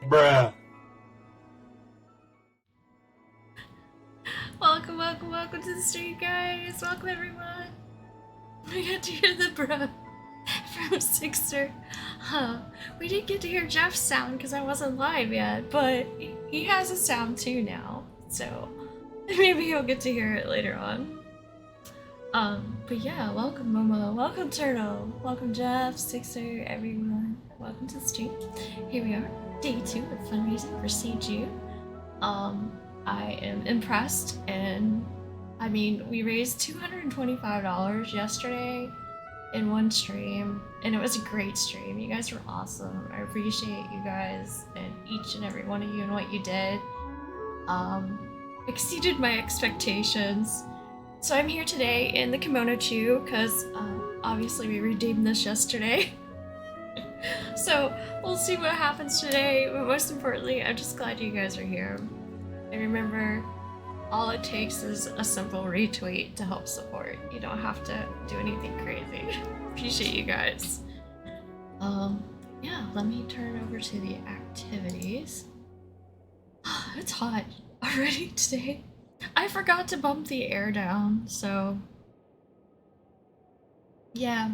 Bruh. Welcome to the stream, guys. Welcome, everyone. We got to hear the bro from Sixer. We didn't get to hear Jeff's sound because I wasn't live yet, but he has a sound too now, so maybe he'll get to hear it later on. But yeah, welcome Momo, welcome Turtle, welcome Jeff, Sixer, everyone. Welcome to the stream. Here we are, day 2 of fundraising for Jude. I am impressed, and I mean, we raised $225 yesterday in one stream, and it was a great stream. You guys were awesome. I appreciate you guys and each and every one of you and what you did. Exceeded my expectations. So I'm here today in the Kimonochuuuu because obviously we redeemed this yesterday. So we'll see what happens today, but most importantly, I'm just glad you guys are here. And remember, all it takes is a simple retweet to help support. You don't have to do anything crazy. Appreciate you guys. Yeah, let me turn over to the activities. It's hot already today. I forgot to bump the air down, so yeah,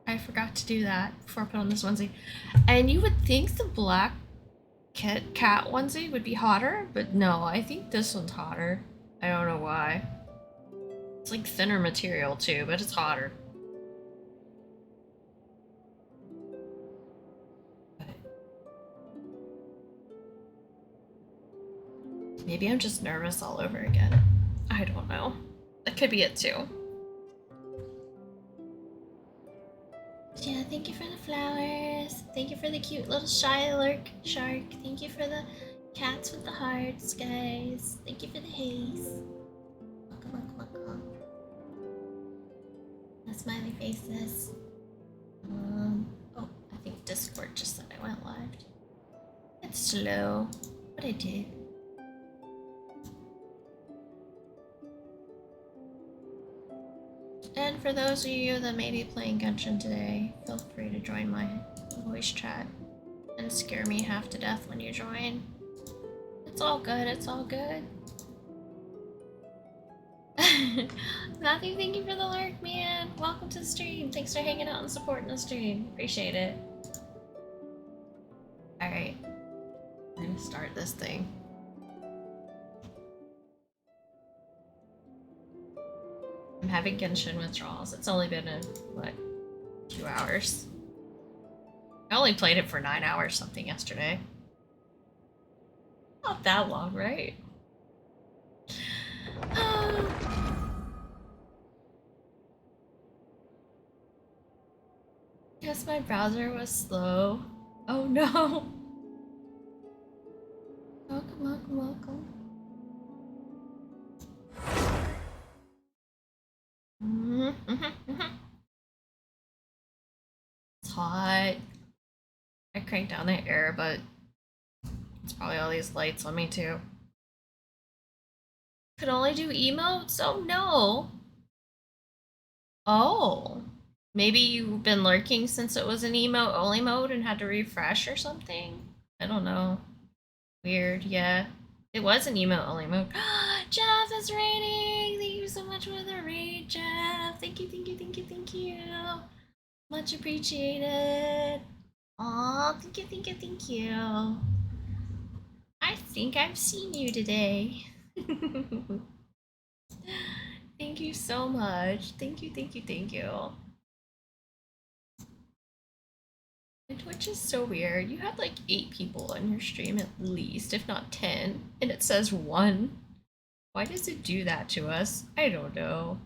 I forgot to do that before I put on this onesie. And you would think the black cat onesie would be hotter, but no, I think this one's hotter. I don't know why. It's like thinner material too, but it's hotter. Maybe I'm just nervous all over again. I don't know. That could be it too. Yeah, thank you for the flowers. Thank you for the cute little shark. Thank you for the cats with the hearts, guys. Thank you for the haze. Welcome. The smiley faces. Oh, I think Discord just said I went live. It's slow, but I did. And for those of you that may be playing Genshin today, feel free to join my voice chat and scare me half to death when you join. It's all good, it's all good. Matthew, thank you for the lurk, man. Welcome to the stream. Thanks for hanging out and supporting the stream. Appreciate it. Alright. I'm gonna start this thing. I'm having Genshin withdrawals. It's only been in, what, 2 hours? I only played it for 9 hours something yesterday. Not that long, right? Guess my browser was slow. Oh no! Welcome. It's hot. I cranked down the air, but it's probably all these lights on me too. Could only do emotes? Oh no! Oh. Maybe you've been lurking since it was an emote only mode and had to refresh or something? I don't know. Weird, yeah. It was an emote only mode. Jeff is raiding! Thank you so much for the raid, Jeff! Thank you. Much appreciated. Aw, thank you. I think I've seen you today. Thank you so much. Thank you. And Twitch is so weird. You had like 8 people on your stream at least, if not 10, and it says 1. Why does it do that to us? I don't know.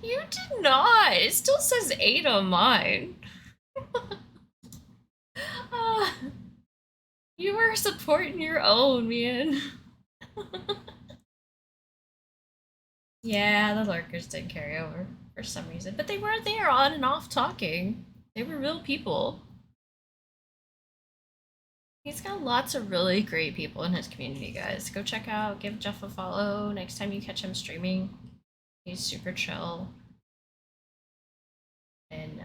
You did not! It still says 8 on mine. You were supporting your own, man. Yeah, the lurkers did carry over for some reason, but they were there on and off talking. They were real people. He's got lots of really great people in his community, guys. Go check out, give Jeff a follow next time you catch him streaming. He's super chill. And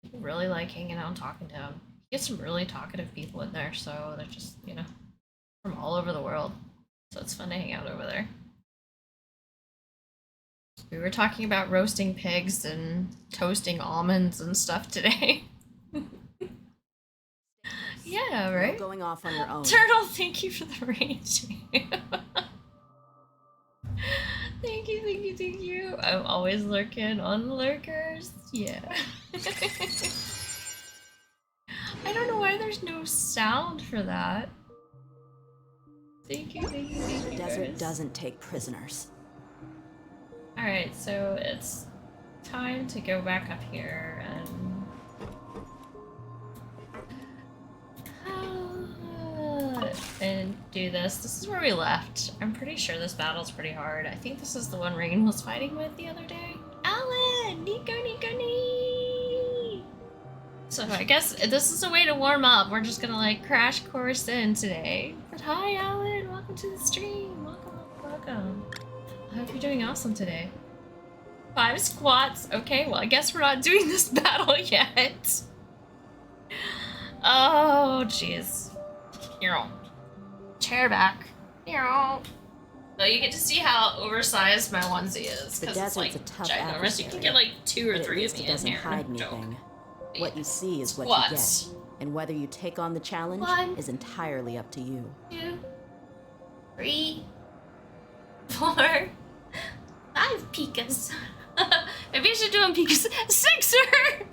people really like hanging out and talking to him. Get some really talkative people in there, so they're just, you know, from all over the world. So it's fun to hang out over there. We were talking about roasting pigs and toasting almonds and stuff today. Yeah, right? No going off on your own. Turtle, thank you for the raging. Thank you, thank you, thank you. I'm always lurking on the lurkers. Yeah. I don't know why there's no sound for that. Thank you, thank you, thank you. The desert doesn't take prisoners. Alright, so it's time to go back up here and do this. This is where we left. I'm pretty sure this battle's pretty hard. I think this is the one Rain was fighting with the other day. Alan! Nico, Nico, nee! So I guess this is a way to warm up. We're just gonna like crash course in today. But hi, Alan! Welcome to the stream. Welcome, welcome. I hope you're doing awesome today. 5 squats. Okay, well I guess we're not doing this battle yet. Oh, jeez. Chair back. No, you get to see how oversized my onesie is because it's like ginormous. You can get like 2 or 3 of me in here. Hide anything. What you see is what you get, and whether you take on the challenge is entirely up to you. 2, 3, 4, 5 pikas. Maybe I should do them pikas. 6er.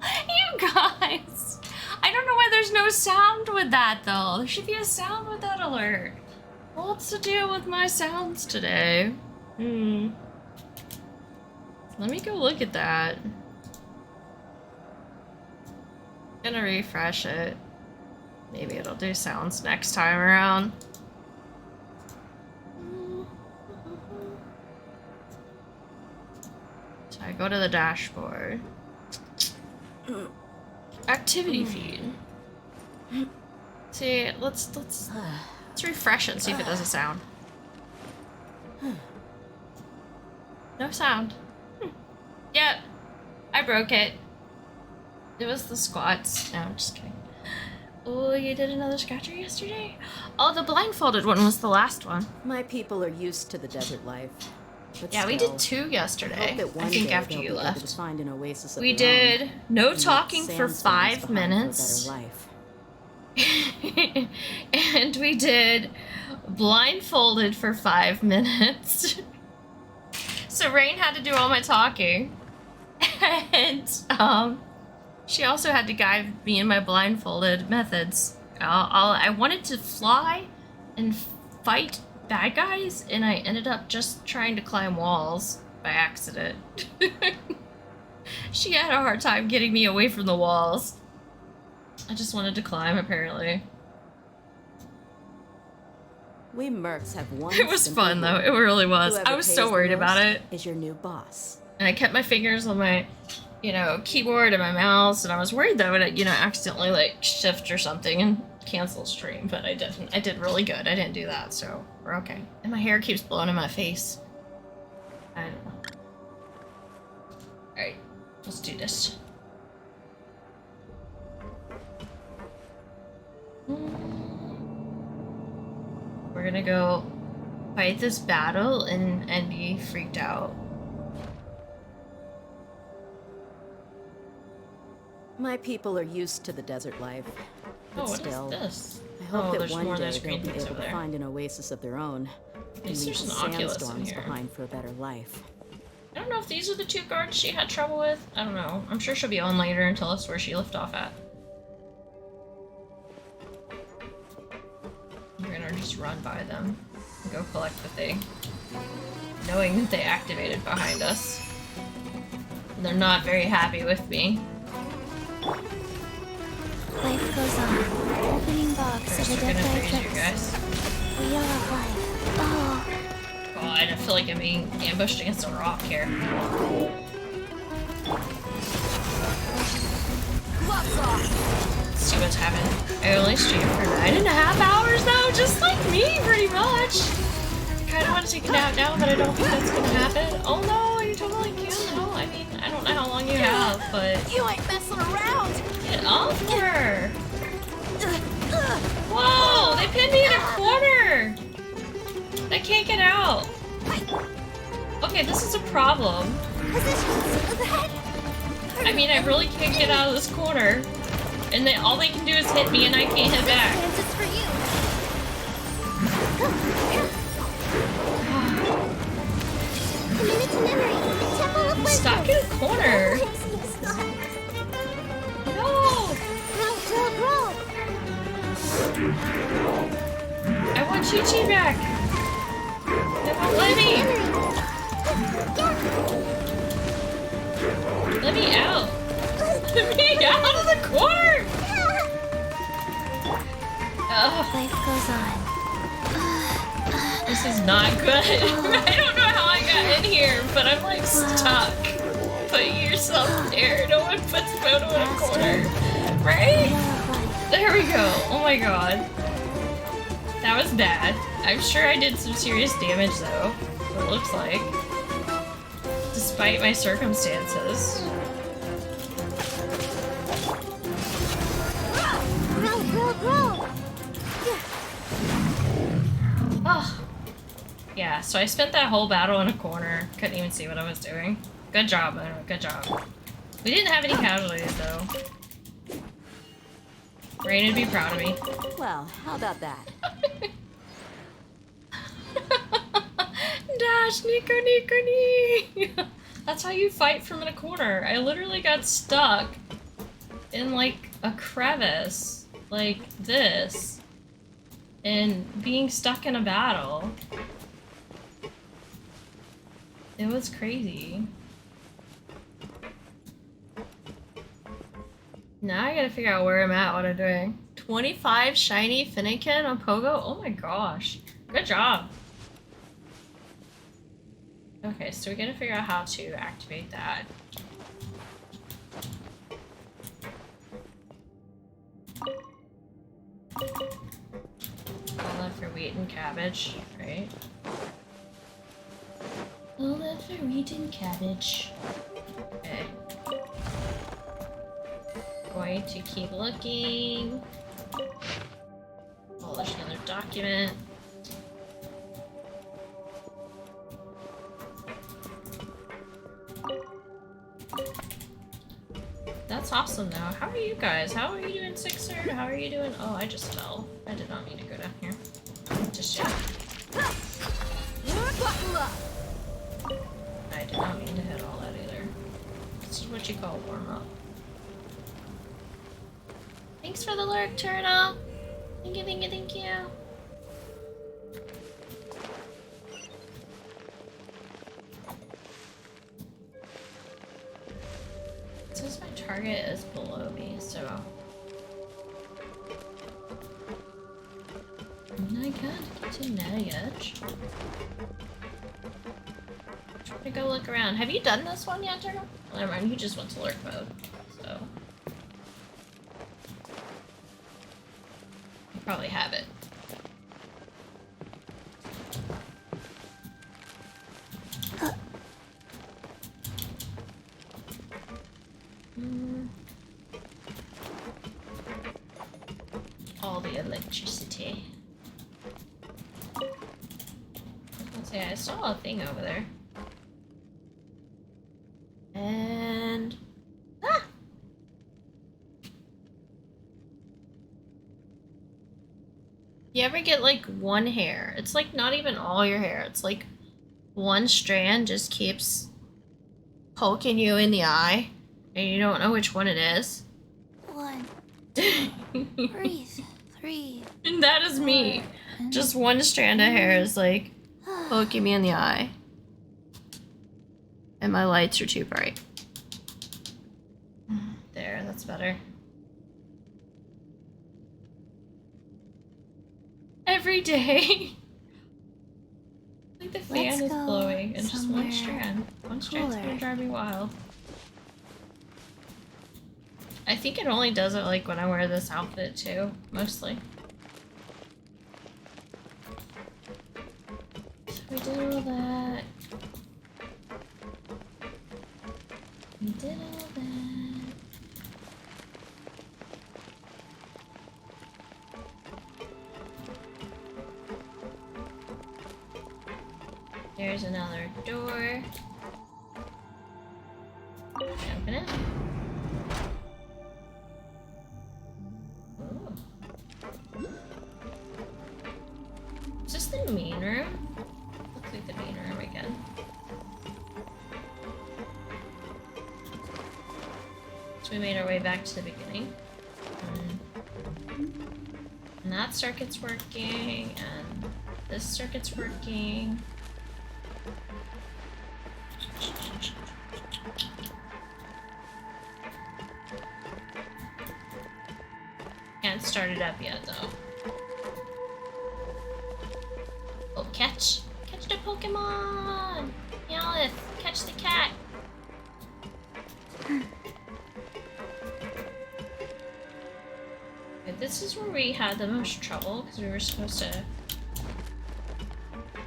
You guys. I don't know why there's no sound with that, though. There should be a sound with that alert. What's the deal with my sounds today? Let me go look at that. I'm gonna refresh it. Maybe it'll do sounds next time around. So I go to the dashboard. Activity feed. See, let's refresh it and see if it does a sound. No sound. Yep, I broke it. It was the squats. No, I'm just kidding. Oh, you did another scratcher yesterday? Oh, the blindfolded one was the last one. My people are used to the desert life. But yeah, still, we did 2 yesterday. I think after you left. Find an oasis of we their did own, no talking for 5 minutes. For a better life. And we did blindfolded for 5 minutes. So Rain had to do all my talking. And she also had to guide me in my blindfolded methods. I wanted to fly and fight bad guys, and I ended up just trying to climb walls by accident. She had a hard time getting me away from the walls. I just wanted to climb, apparently. We mercs have one. It was fun, though. It really was. I was so worried about it. Is your new boss. And I kept my fingers on my, you know, keyboard and my mouse, and I was worried that I would, you know, accidentally, like, shift or something and cancel stream, but I didn't. I did really good. I didn't do that, so we're okay. And my hair keeps blowing in my face. I don't know. Alright, let's do this. We're gonna go fight this battle and be freaked out. My people are used to the desert life. But what still, is this? I hope that one day those green they'll be things able over to there. find an oasis of their own. And leave There's the an Oculus in sandstorms here. behind for a better life. I don't know if these are the 2 guards she had trouble with. I don't know. I'm sure she'll be on later and tell us where she left off at. We're gonna just run by them and go collect the thing, knowing that they activated behind us. And they're not very happy with me. Life goes on. Opening box First, of a we're gonna death freeze you guys. Wheel of life. Oh. God, I feel like I'm being ambushed against a rock here. Let's see what's happening. I only streamed for 9.5 hours though, just like me, pretty much. I kind of want to take a nap now, but I don't think that's gonna happen. Oh no, you totally can though. I mean, I don't know how long you have, but You ain't messing around! get up. health for her. Whoa, they pinned me in a corner. I can't get out. Okay, this is a problem. I mean, I really can't get out of this corner. And then all they can do is hit me and I can't hit back. I'm stuck in a corner. No! I want Chi-Chi back. They won't let me. Let me out. Let me out of the corner. Ugh. Life goes on. This is not good. I don't know how I got in here, but I'm like stuck. Put yourself there. No one puts Photo in a corner. Right? There we go. Oh my god. That was bad. I'm sure I did some serious damage though. It looks like. Despite my circumstances. Oh. Yeah, so I spent that whole battle in a corner. Couldn't even see what I was doing. Good job, man. Good job. We didn't have any casualties, though. Rain would be proud of me. Well, how about that? Dash, Nico, Nico, nee. That's how you fight from in a corner. I literally got stuck in, like, a crevice. Like this. And being stuck in a battle. It was crazy. Now I gotta figure out where I'm at, what I'm doing. 25 shiny Finnegan on Pogo? Oh my gosh. Good job. Okay, so we gotta figure out how to activate that. All that for wheat and cabbage, right? All that for wheat and cabbage. Okay. Going to keep looking. Oh, there's another document. That's awesome though. How are you guys? How are you doing, Sixer? How are you doing? Oh, I just fell. I did not mean to go down here. Just yet. I did not mean to hit all that either. This is what you call warm up. Thanks for the lurk, Turtle. Thank you, thank you, thank you. It says my target is below me, so I can't get to Netty Edge. Trying to go look around. Have you done this one yet, Turtle? Well, never mind, you just went to lurk mode, so you probably have it. All the electricity. Let's see, I saw a thing over there. And you ever get like one hair? It's like not even all your hair. It's like one strand just keeps poking you in the eye and you don't know which one it is. 1. Breathe. 3. And that is me. Just one strand of hair is like poking me in the eye. And my lights are too bright. There, that's better. Every day. Like the fan is blowing and just one strand. One strand's gonna drive me wild. I think it only does it like when I wear this outfit too, mostly. So we did all that. We did all that. There's another door. Open it. Ooh. Is this the main room? Looks like the main room again. So we made our way back to the beginning. And that circuit's working, and this circuit's working. Can't start it up yet, though. Oh, catch! Catch the Pokemon! Meowth, catch the cat! This is where we had the most trouble, because we were supposed to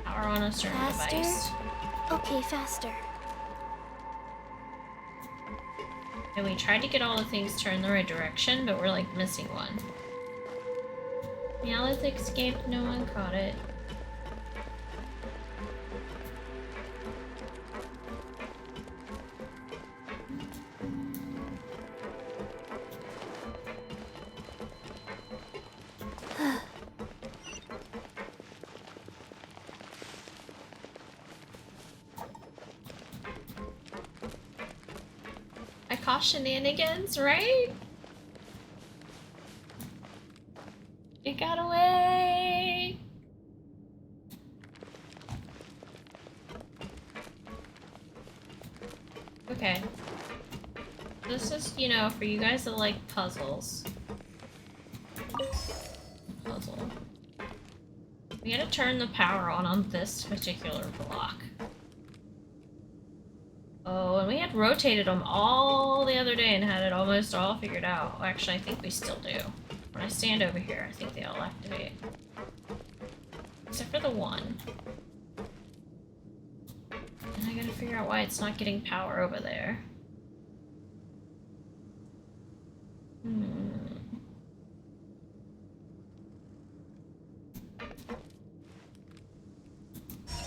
power on a certain device. Okay, faster. And we tried to get all the things turned the right direction, but we're like missing one. Meowth escaped, no one caught it. Shenanigans, right? It got away! Okay. This is, you know, for you guys that like puzzles. Puzzle. We gotta turn the power on this particular block. Oh, and we had rotated them all the other day and had it almost all figured out. Well, actually, I think we still do. When I stand over here, I think they all activate. Except for the one. And I gotta figure out why it's not getting power over there.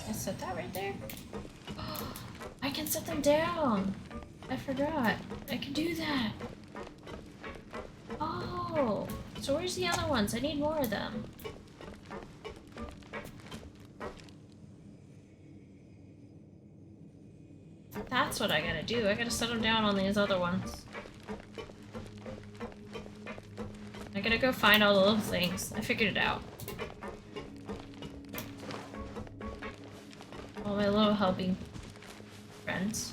I set that right there? I can set them down! I forgot. I can do that. Oh! So where's the other ones? I need more of them. That's what I gotta do. I gotta set them down on these other ones. I gotta go find all the little things. I figured it out. All my little helping friends.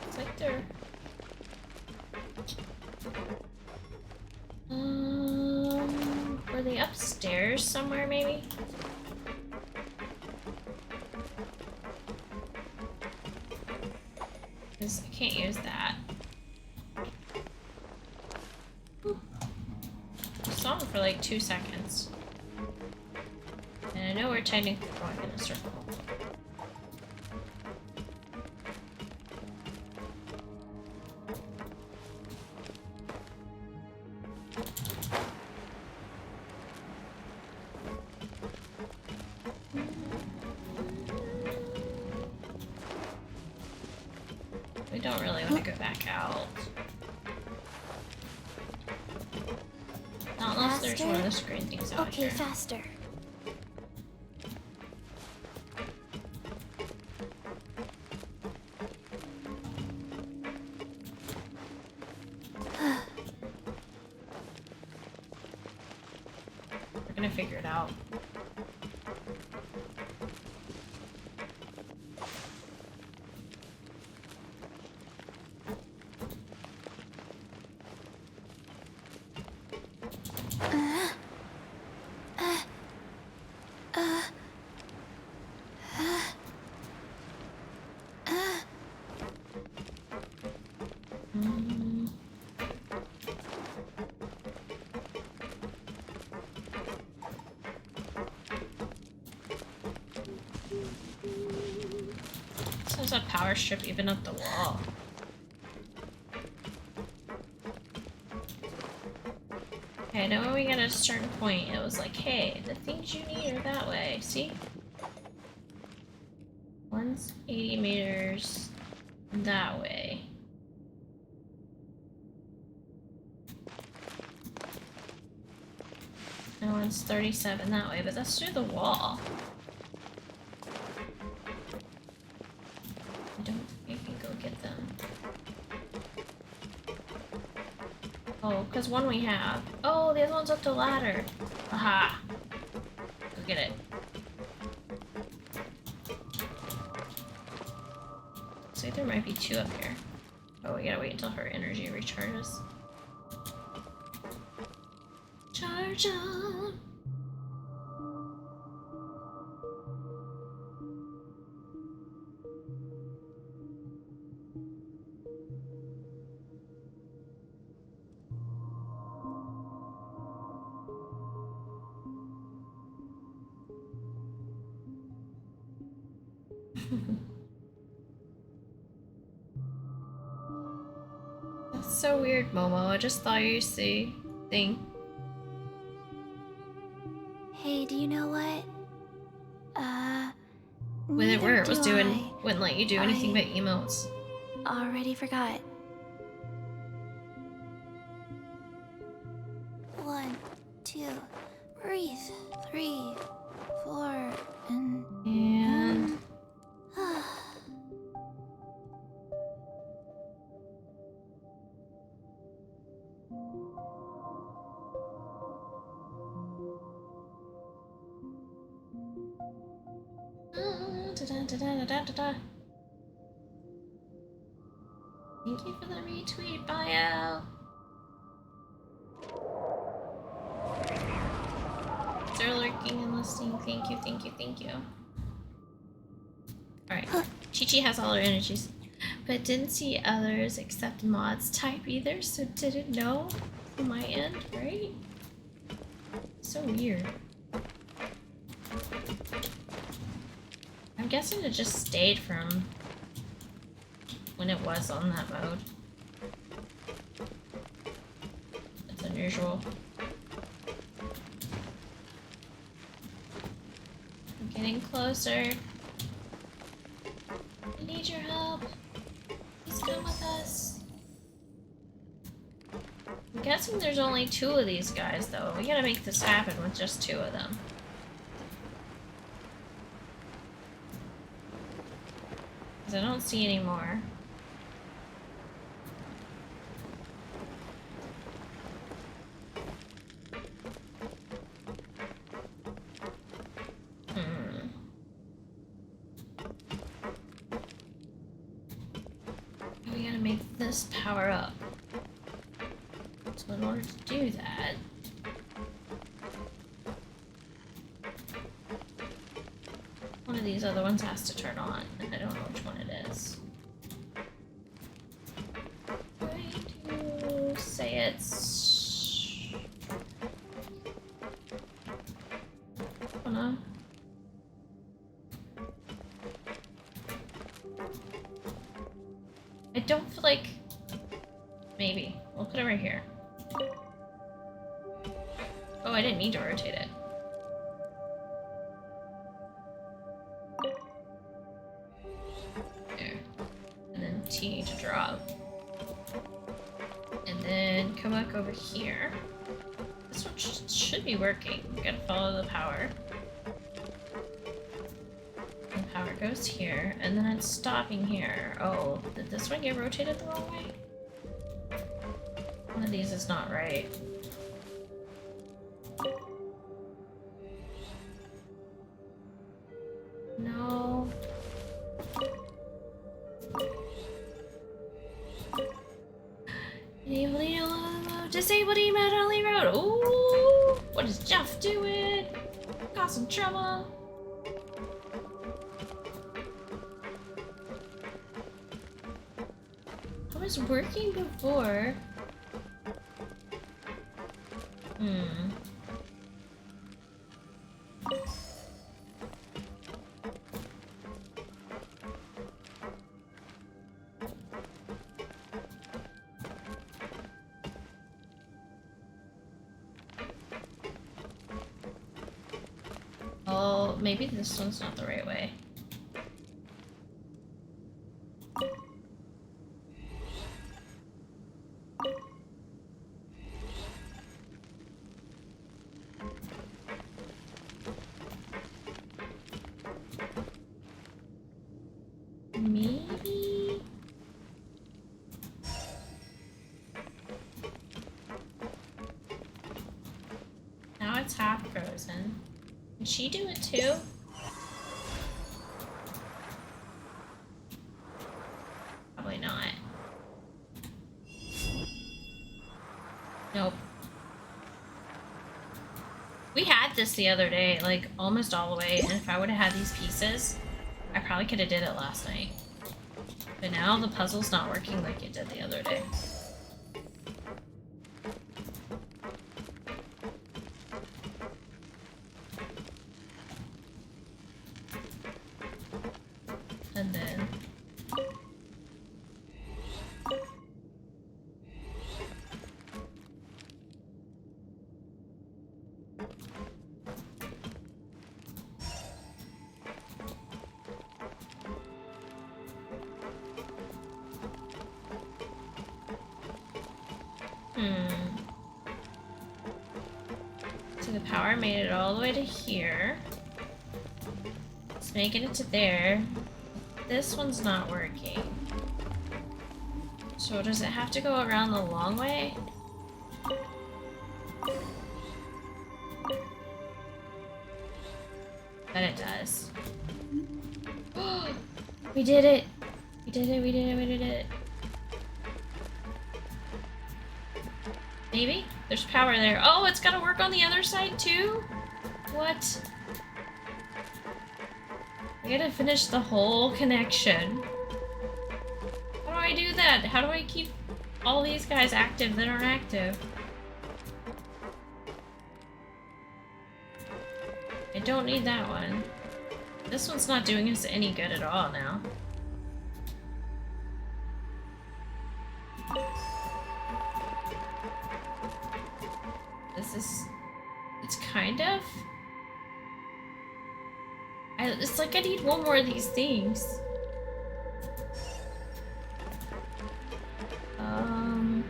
It's like they're were they upstairs somewhere, maybe? Because I can't use that. I saw them for like 2 seconds. And I know we're technically going in a circle. We don't really want to go back out. Not unless there's one of the screen things out here. Okay, faster. We're gonna figure it out. there's a power strip even up the wall. Okay, now when we get at a certain point, it was like, hey, the things you need are that way. See? One's 80 meters that way. And one's 37 that way, but that's through the wall. I don't think I can go get them. Oh, because one we have. Oh, the other one's up the ladder. Aha! Go get it. Looks like there might be two up here. Oh, we gotta wait until her energy recharges. Charge on! That's so weird, Momo. I just thought you see thing. Hey, do you know what? When it where it was neither do doing wouldn't let you do anything but emotes. Already forgot. 1, 2, breathe. 3, 4, and Thank you for the retweet, bio. They're lurking and listening. Thank you, thank you, thank you. Alright. Chi-Chi has all her energies, but didn't see others except mods type either, so didn't know on my end, right? So weird. I'm guessing it just stayed from when it was on that mode. That's unusual. I'm getting closer. I need your help. Please come with us. I'm guessing there's only 2 of these guys though. We gotta make this happen with just 2 of them. I don't see any more. We gotta make this power up. So in order to do that, one of these other ones has to turn on, and I don't know which one it is. I'm going to say it's... Oh no. I don't feel like... Maybe. We'll put it right here. Oh, I didn't need to rotate it. T to drop. And then come back over here. This one should be working. We gotta follow the power. The power goes here, and then it's stopping here. Oh, did this one get rotated the wrong way? One of these is not right. No. Disabled emote only road. Ooh, what is Jeff doing? Got some trouble. I was working before. maybe this one's not the right way. Maybe? Now it's half frozen. Can she do it too? Probably not. Nope. We had this the other day, like almost all the way, and if I would have had these pieces, I probably could have did it last night. But now the puzzle's not working like it did the other day. And then... So the power made it all the way to here. It's making it to there. This one's not working. So does it have to go around the long way? But it does. We did it! We did it, we did it, we did it. Maybe? There's power there. Oh, it's gotta work on the other side too? What? I gotta finish the whole connection. How do I do that? How do I keep all these guys active that aren't active? I don't need that one. This one's not doing us any good at all now. This is... it's kind of... it's like I need one more of these things. I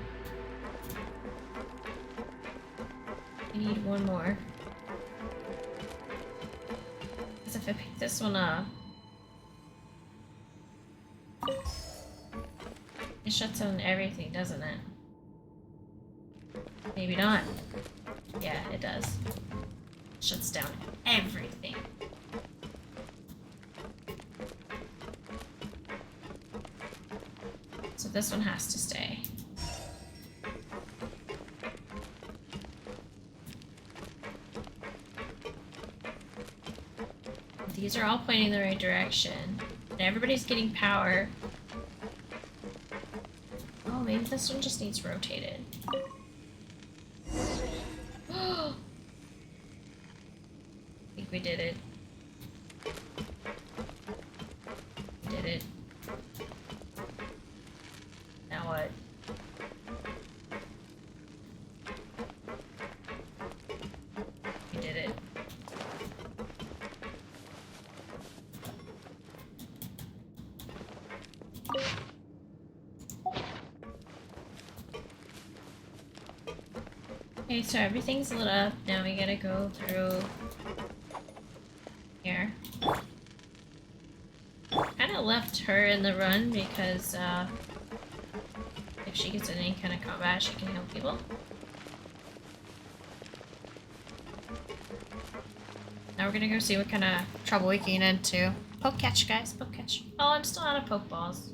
need one more. Because if I pick this one up... it shuts down everything, doesn't it? Maybe not. Yeah, it does. Shuts down everything. So this one has to stay. These are all pointing in the right direction. And everybody's getting power. Oh, maybe this one just needs rotated. I think we did it. We did it. Now what? We did it. Okay, so everything's lit up. Now we gotta go through here. Kinda left her in the run because if she gets in any kind of combat, she can heal people. Now we're gonna go see what kind of trouble we can get into. Poke catch, guys, poke catch. Oh, I'm still out of poke balls.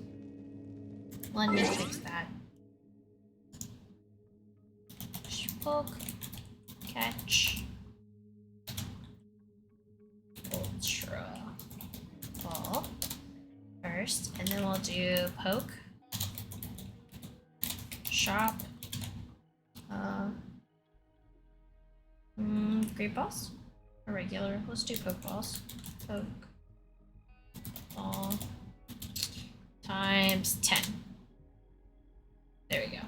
Let me fix that. Poke, catch, ultra ball first, and then we'll do poke, shop, great balls, or regular. Let's do poke balls. Poke ball times 10. There we go.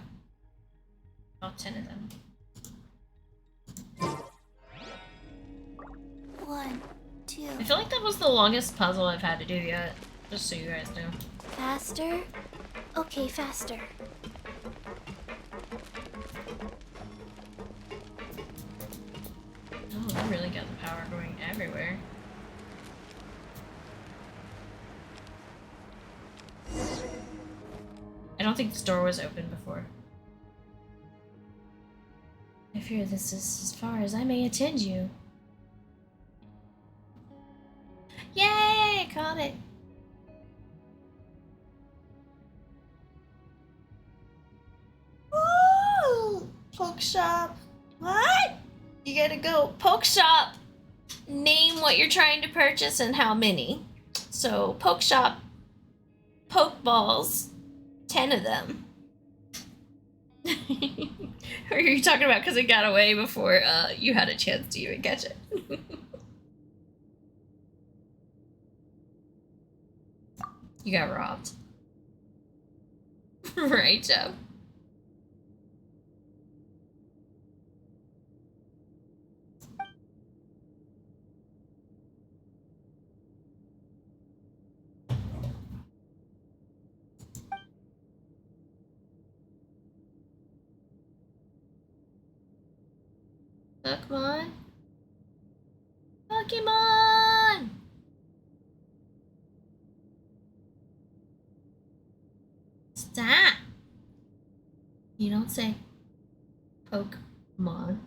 All 10 of them. 1, 2. If was the longest puzzle I've had to do yet, just so you guys know. Faster? Okay, faster. Oh, they really got the power going everywhere. I don't think this door was open before. I fear this is as far as I may attend you. Yay! Caught it! Woo! Poke shop. What? You gotta go poke shop. Name what you're trying to purchase and how many. So poke shop. Poke balls. 10 of them. Who are you talking about? Because it got away before you had a chance to even catch it. You got robbed. Right, Jeff? Pokemon? Pokemon! Stop! You don't say Pokemon.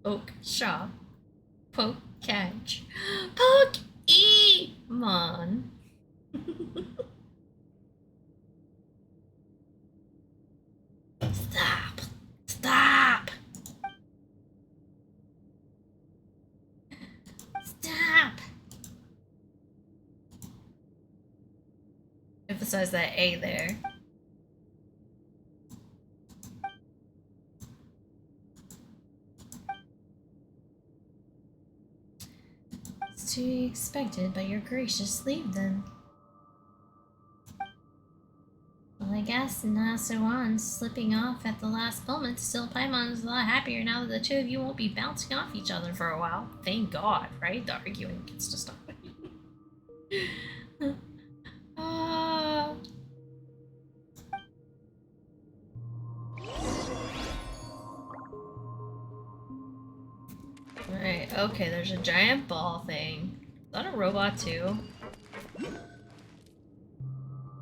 Poke shop. Poke catch. Pokemon! Stop! Stop! Stop! Emphasize that A there. It's to be expected by your gracious leave then. Well, I guess Nasuan's slipping off at the last moment. Still, Paimon's a lot happier now that the two of you won't be bouncing off each other for a while. Thank God, right? The arguing gets to stop. Alright, okay, there's a giant ball thing. Is that a robot too?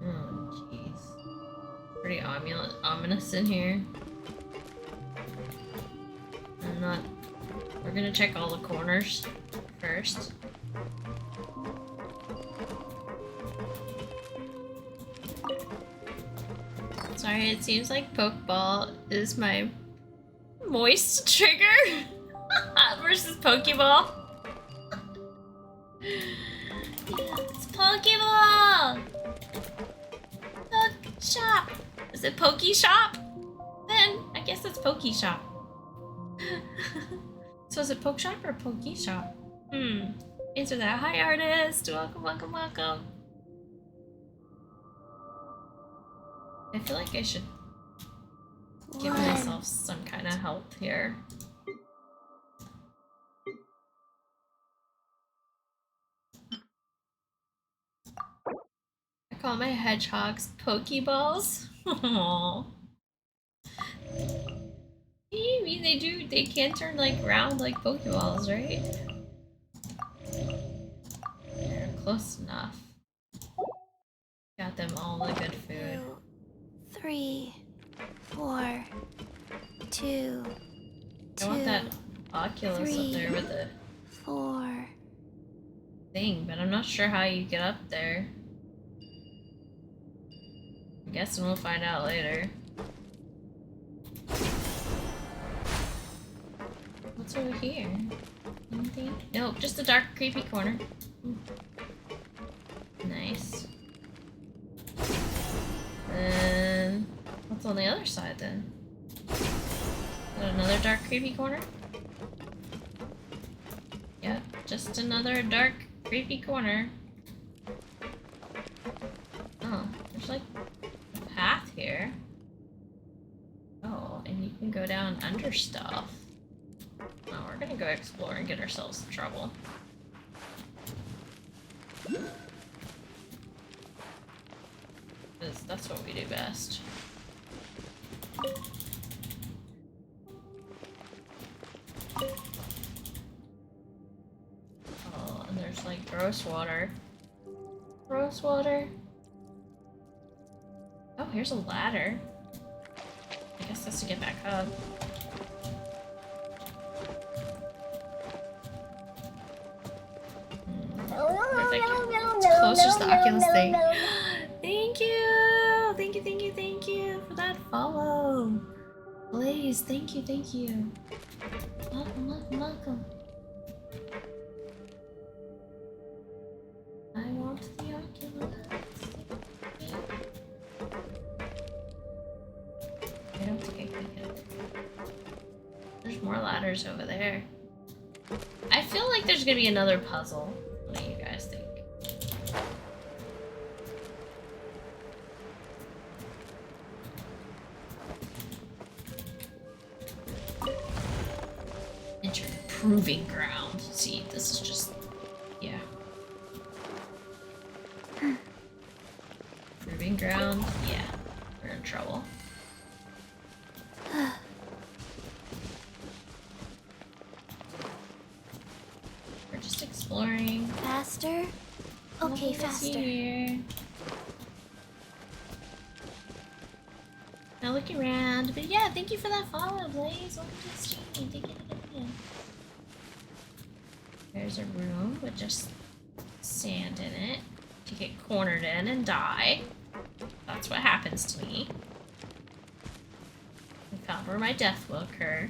Oh, jeez. Pretty ominous in here. I'm not... We're gonna check all the corners first. Sorry, it seems like Pokeball is my moist trigger versus Pokeball. It's Pokeball! Poke shop! Is it Pokey shop? Then I guess it's Pokey shop. So is it Poke shop or Pokey shop? Answer that. Hi artist! Welcome, welcome, welcome. I feel like I should give myself some kind of health here. I call my hedgehogs Pokeballs. Aww. I mean, they can turn like round like Pokeballs, right? They're close enough. Got them all the good food. 2, 3, 4, 2. I want that Oculus up there with the 4. thing, but I'm not sure how you get up there. I'm guessing we'll find out later. What's over here? Anything? Nope, just a dark, creepy corner. Nice. And what's on the other side then? Is that another dark, creepy corner? Yep, just another dark, creepy corner. Oh, there's like a path here. Oh, and you can go down under stuff. Oh, we're gonna go explore and get ourselves in trouble. Because that's what we do best. Oh, and there's like gross water. Gross water. Oh, here's a ladder. I guess that's to get back up. It's closer to the Oculus thing. Thank you! Thank you, thank you, thank you for that follow. Please, thank you, thank you. Welcome, welcome, welcome. I want the Oculus. I don't think I can get it. There's more ladders over there. I feel like there's gonna be another puzzle. What do you guys think? Enter proving ground. See, this is just... yeah. Proving ground? Yeah. We're in trouble. We're just exploring. Faster? Okay, faster. Here. Now look around. But yeah, thank you for that follow, Blaze. Welcome to the stream. Thank you, thank you. There's a room with just sand in it to get cornered in and die. That's what happens to me. I found where my death will occur.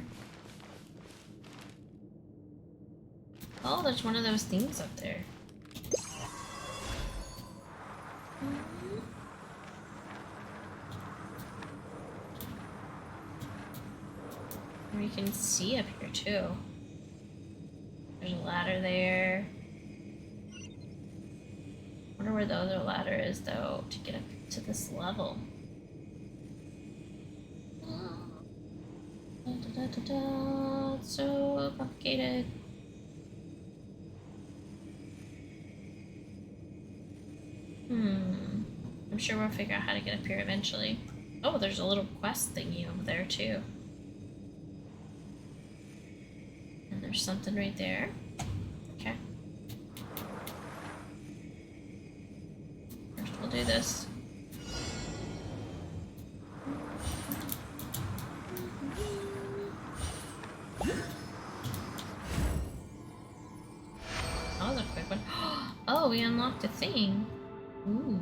Oh, there's one of those things up there. And we can see up here too. There's a ladder there. Wonder where the other ladder is though to get up to this level. It's so complicated. I'm sure we'll figure out how to get up here eventually. Oh, there's a little quest thingy over there too. And there's something right there. Okay. First we'll do this. That was a quick one. Oh, we unlocked a thing. Ooh.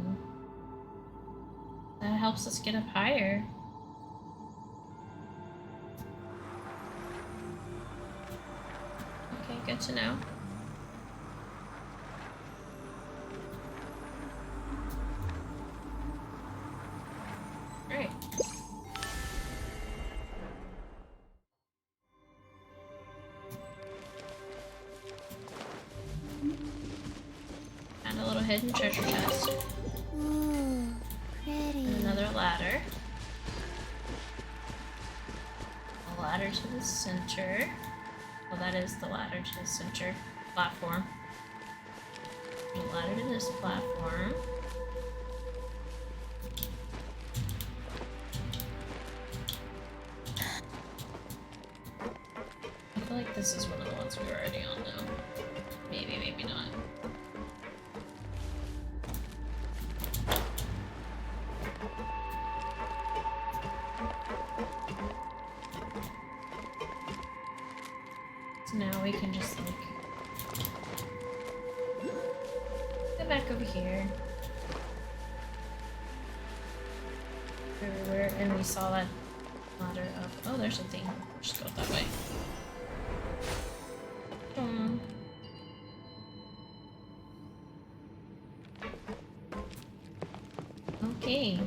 That helps us get up higher. Okay, good to know. Alright. Found a little hidden treasure chest. Ooh, pretty. And another ladder. A ladder to the center. Well, that is the ladder to the center platform. A ladder to this platform. I feel like this is one of the ones we were already on now. Maybe, maybe not. So now we can just like go back over here. Everywhere, and we saw that ladder up. Oh, there's a thing. Just go that way. Okay.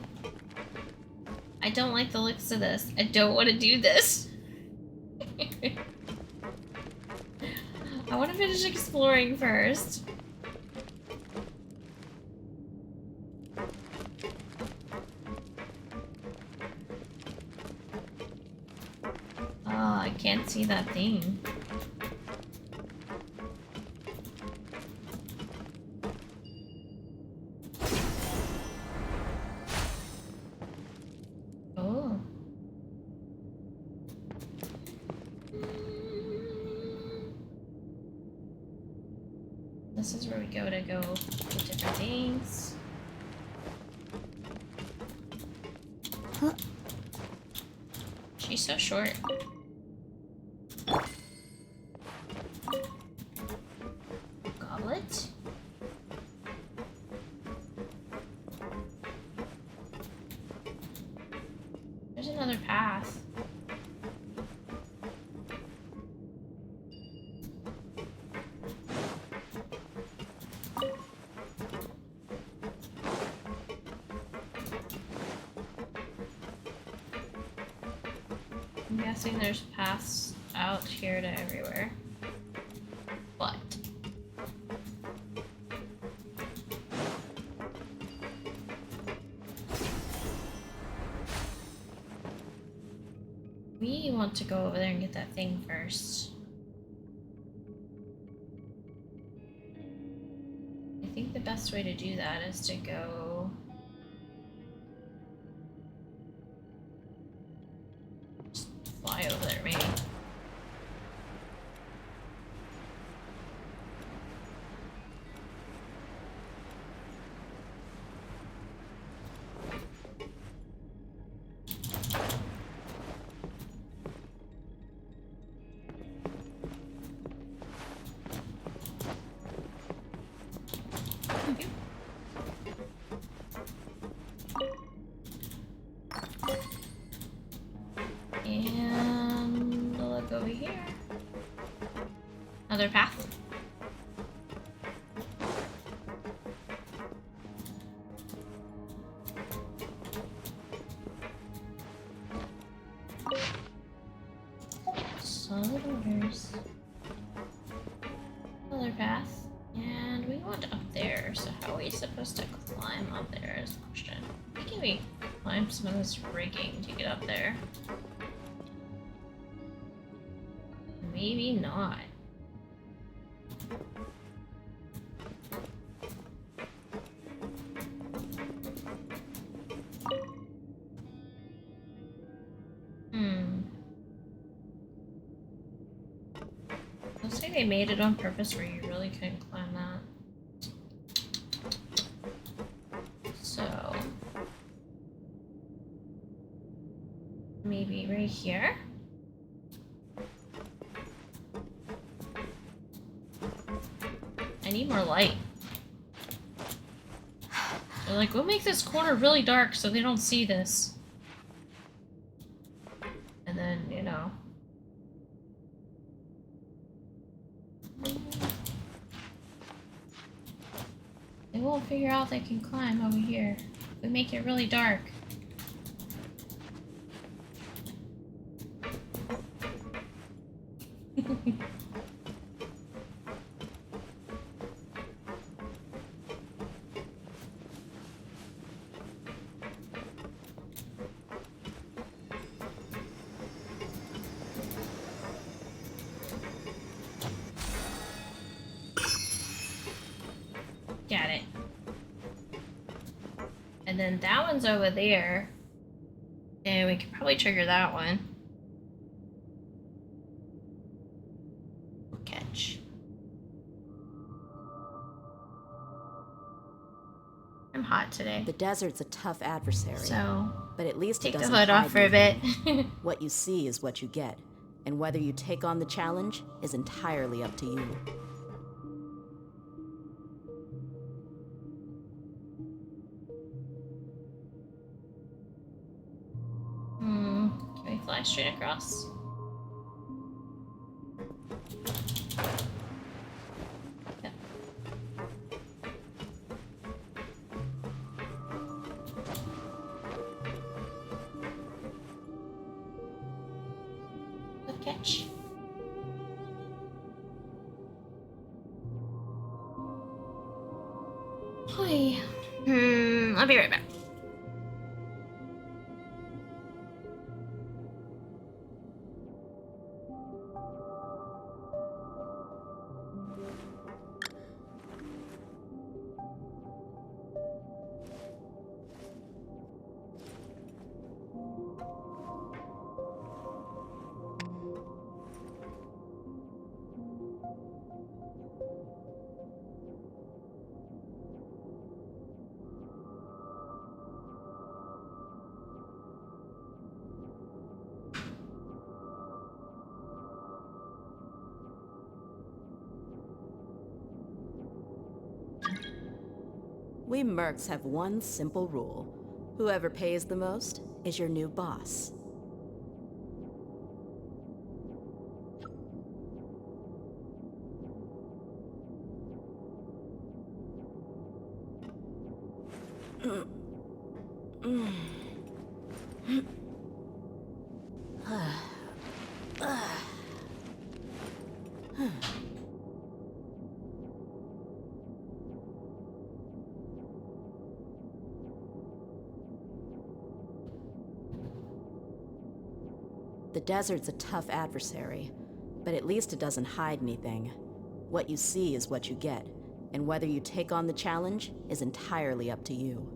I don't like the looks of this. I don't want to do this. I want to finish exploring first. Oh, I can't see that thing. this is where we go to get different things. Huh? She's so short. Goblet. There's another path. I'm guessing there's paths out here to everywhere. But we want to go over there and get that thing first. I think the best way to do that is to go just fly over there, maybe. And look over here. Another path. Solid orders. Another path. And we want up there, so how are we supposed to climb up there is the question. Can we climb some of this rigging to get up there? Maybe not. Looks like they made it on purpose where you really couldn't climb that. So maybe right here? I need more light. They're like, we'll make this corner really dark so they don't see this. And then, you know. They won't figure out they can climb over here. We make it really dark. Got it. And then that one's over there. And we could probably trigger that one. Catch. I'm hot today. The desert's a tough adversary. So, but at least take it the doesn't hood off for a bit. What you see is what you get. And whether you take on the challenge is entirely up to you. Can we fly straight across? Yep. Good catch. Hi. I'll be right back. We mercs have one simple rule. Whoever pays the most is your new boss. The desert's a tough adversary, but at least it doesn't hide anything. What you see is what you get, and whether you take on the challenge is entirely up to you.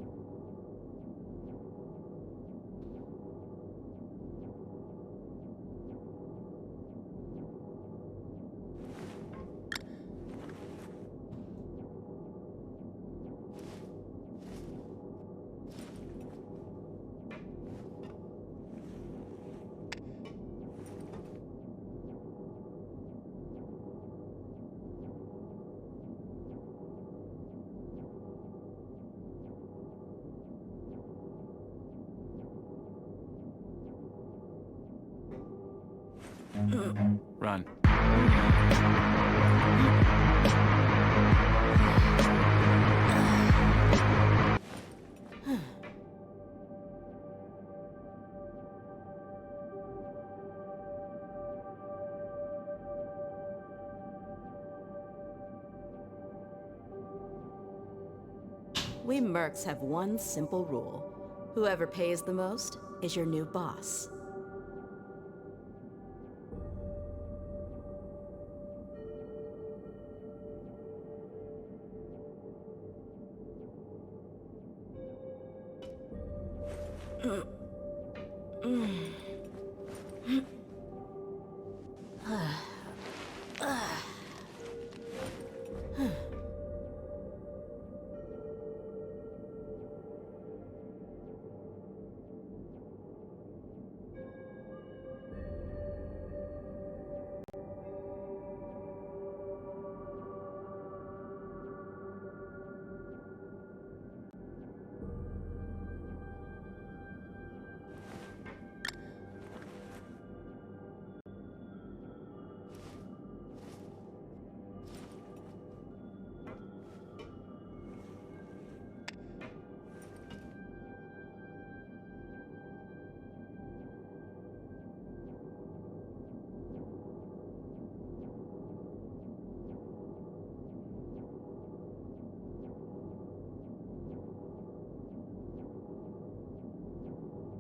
Run. We mercs have one simple rule. Whoever pays the most is your new boss.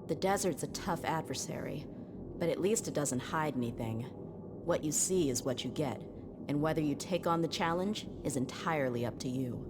The desert's a tough adversary, but at least it doesn't hide anything. What you see is what you get, and whether you take on the challenge is entirely up to you.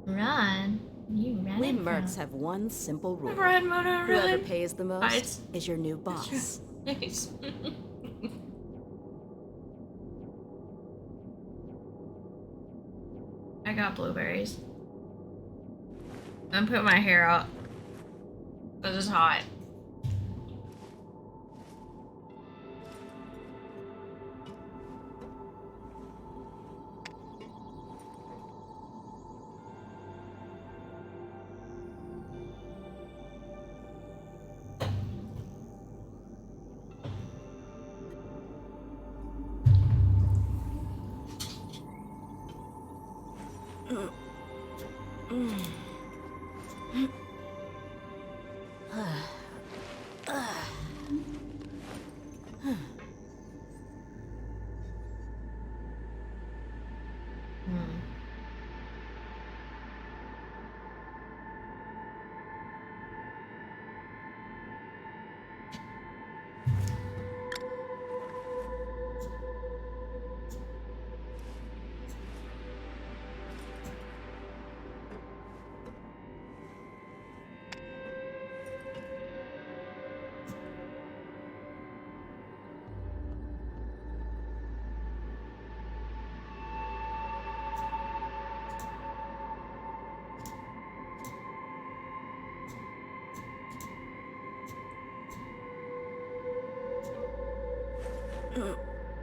Run? You ran We it mercs from... have one simple rule. Run, Mona, Whoever run! pays the most is your new boss. Nice. I got blueberries. I'm putting my hair up. This is hot.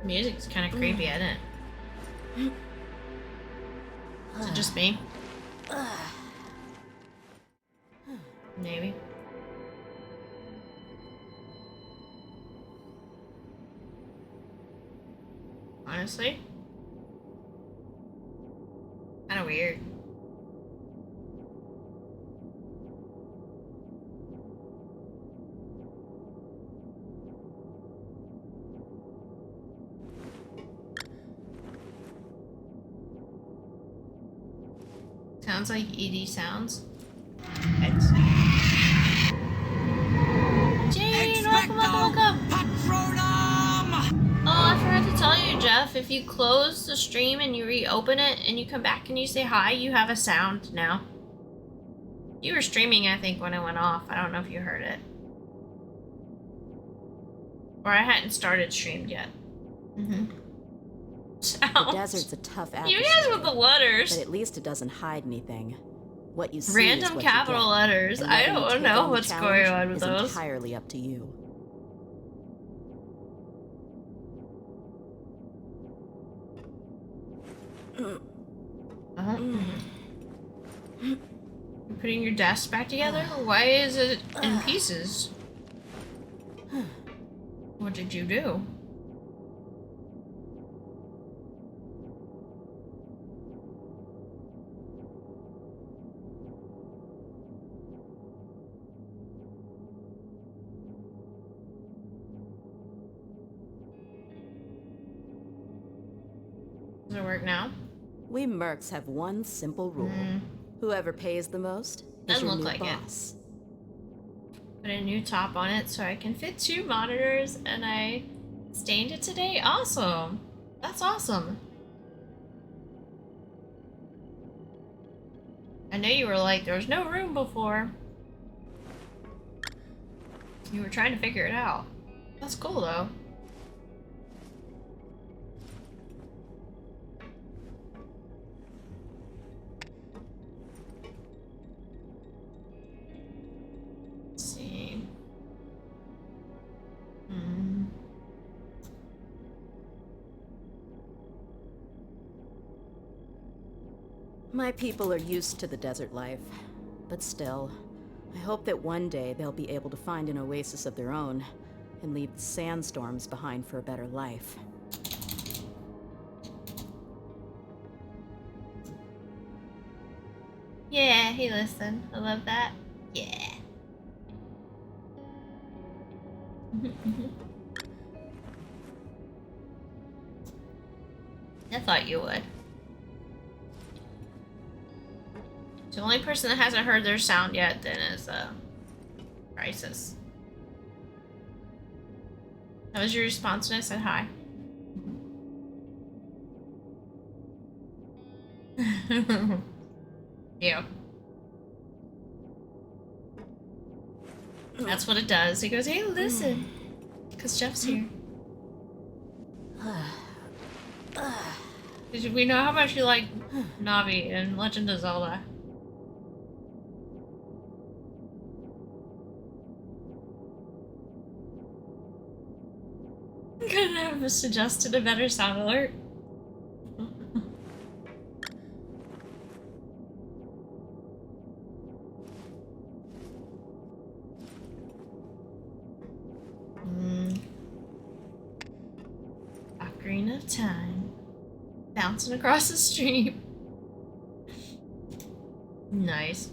Music's kind of creepy, isn't it? Is it just me? Maybe. Honestly? Kinda weird. Sounds like ED sounds. Jane, welcome. Oh, I forgot to tell you, Jeff. If you close the stream and you reopen it and you come back and you say hi, you have a sound now. You were streaming, I think, when it went off. I don't know if you heard it. Or I hadn't started streamed yet. The desert's a tough You atmosphere, guys with the letters. but at least it doesn't hide anything. What you see is Random what capital you get, letters. and I whether you don't take know on the what's challenge going on with is those. entirely up to you. You're putting your desk back together? Why is it in pieces? What did you do? Does it work now? We mercs have one simple rule. Whoever pays the most is Doesn't your look new like it. boss. Put a new top on it so I can fit 2 monitors, and I stained it today. Awesome. That's awesome. I know you were like, there was no room before. You were trying to figure it out. That's cool though. Let's see. My people are used to the desert life, but still, I hope that one day they'll be able to find an oasis of their own and leave the sandstorms behind for a better life. Yeah, hey, listen. I love that. Yeah. I thought you would. The only person that hasn't heard their sound yet then is Crisis. That was your response when I said hi. Yeah. That's what it does. He goes, hey, listen. Because Jeff's here. We know how much you like Navi and Legend of Zelda. Couldn't have suggested a better sound alert. Ocarina of Time. Bouncing across the stream. Nice.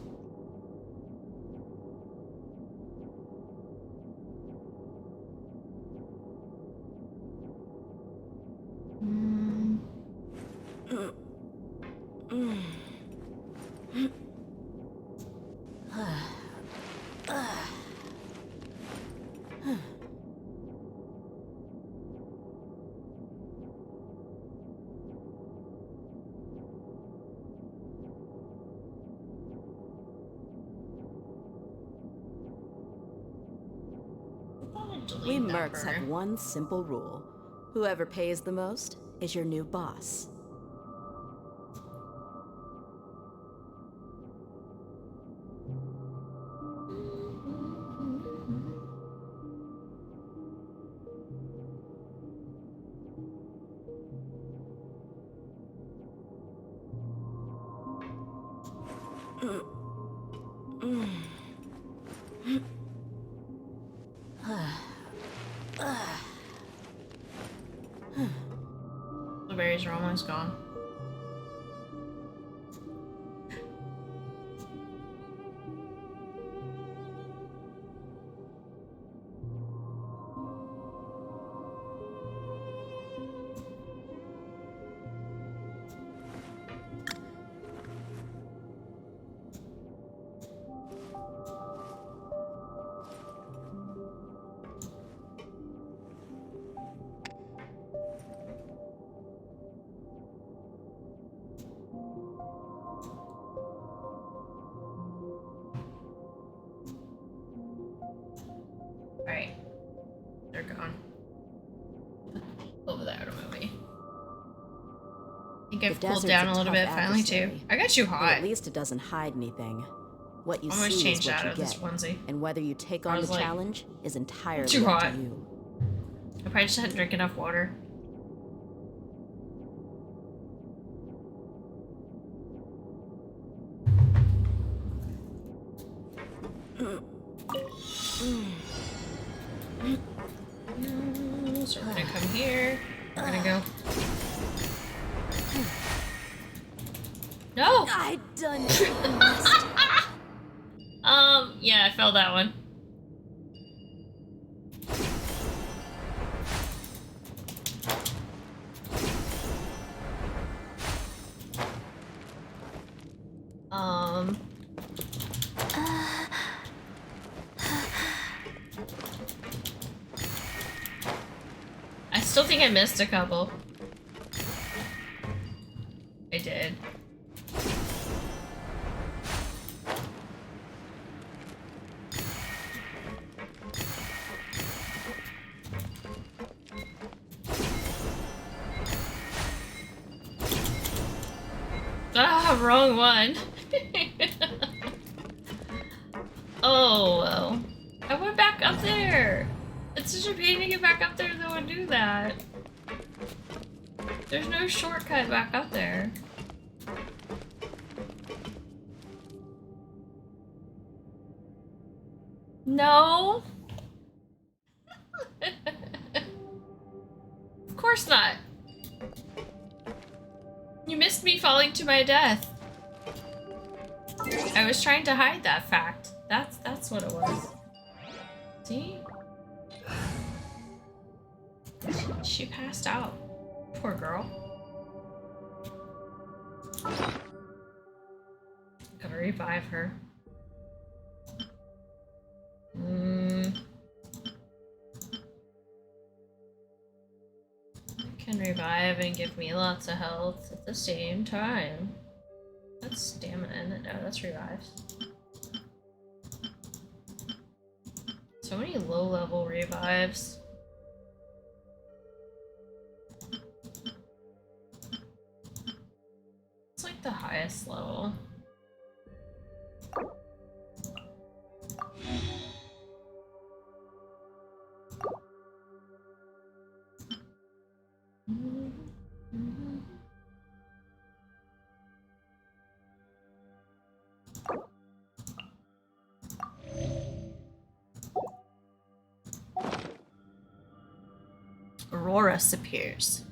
We mercs have one simple rule. Whoever pays the most is your new boss. The berries are almost gone. Alright. They're gone. Over there, don't move me. I think I've cooled down a little bit finally too. I got you hot. At least it doesn't hide anything. What you Almost see is changed what out you of get, this onesie. and whether you take on the like, challenge is entirely too up hot. to you. I probably just hadn't drank enough water. So we're gonna come here. We're gonna go. No! I done Yeah, I failed that one. I still think I missed a couple. I did. Ah, wrong one. Oh, well. I went back up there. It's such a pain to get back up there though and do that. There's no shortcut back up there. No. Of course not. You missed me falling to my death. I was trying to hide that fact. That's what it was. See? She passed out. Poor girl. Gotta revive her. Can revive and give me lots of health at the same time. That's stamina, isn't it? No, that's revives. So many low-level revives. It's like the highest level. Aurora appears.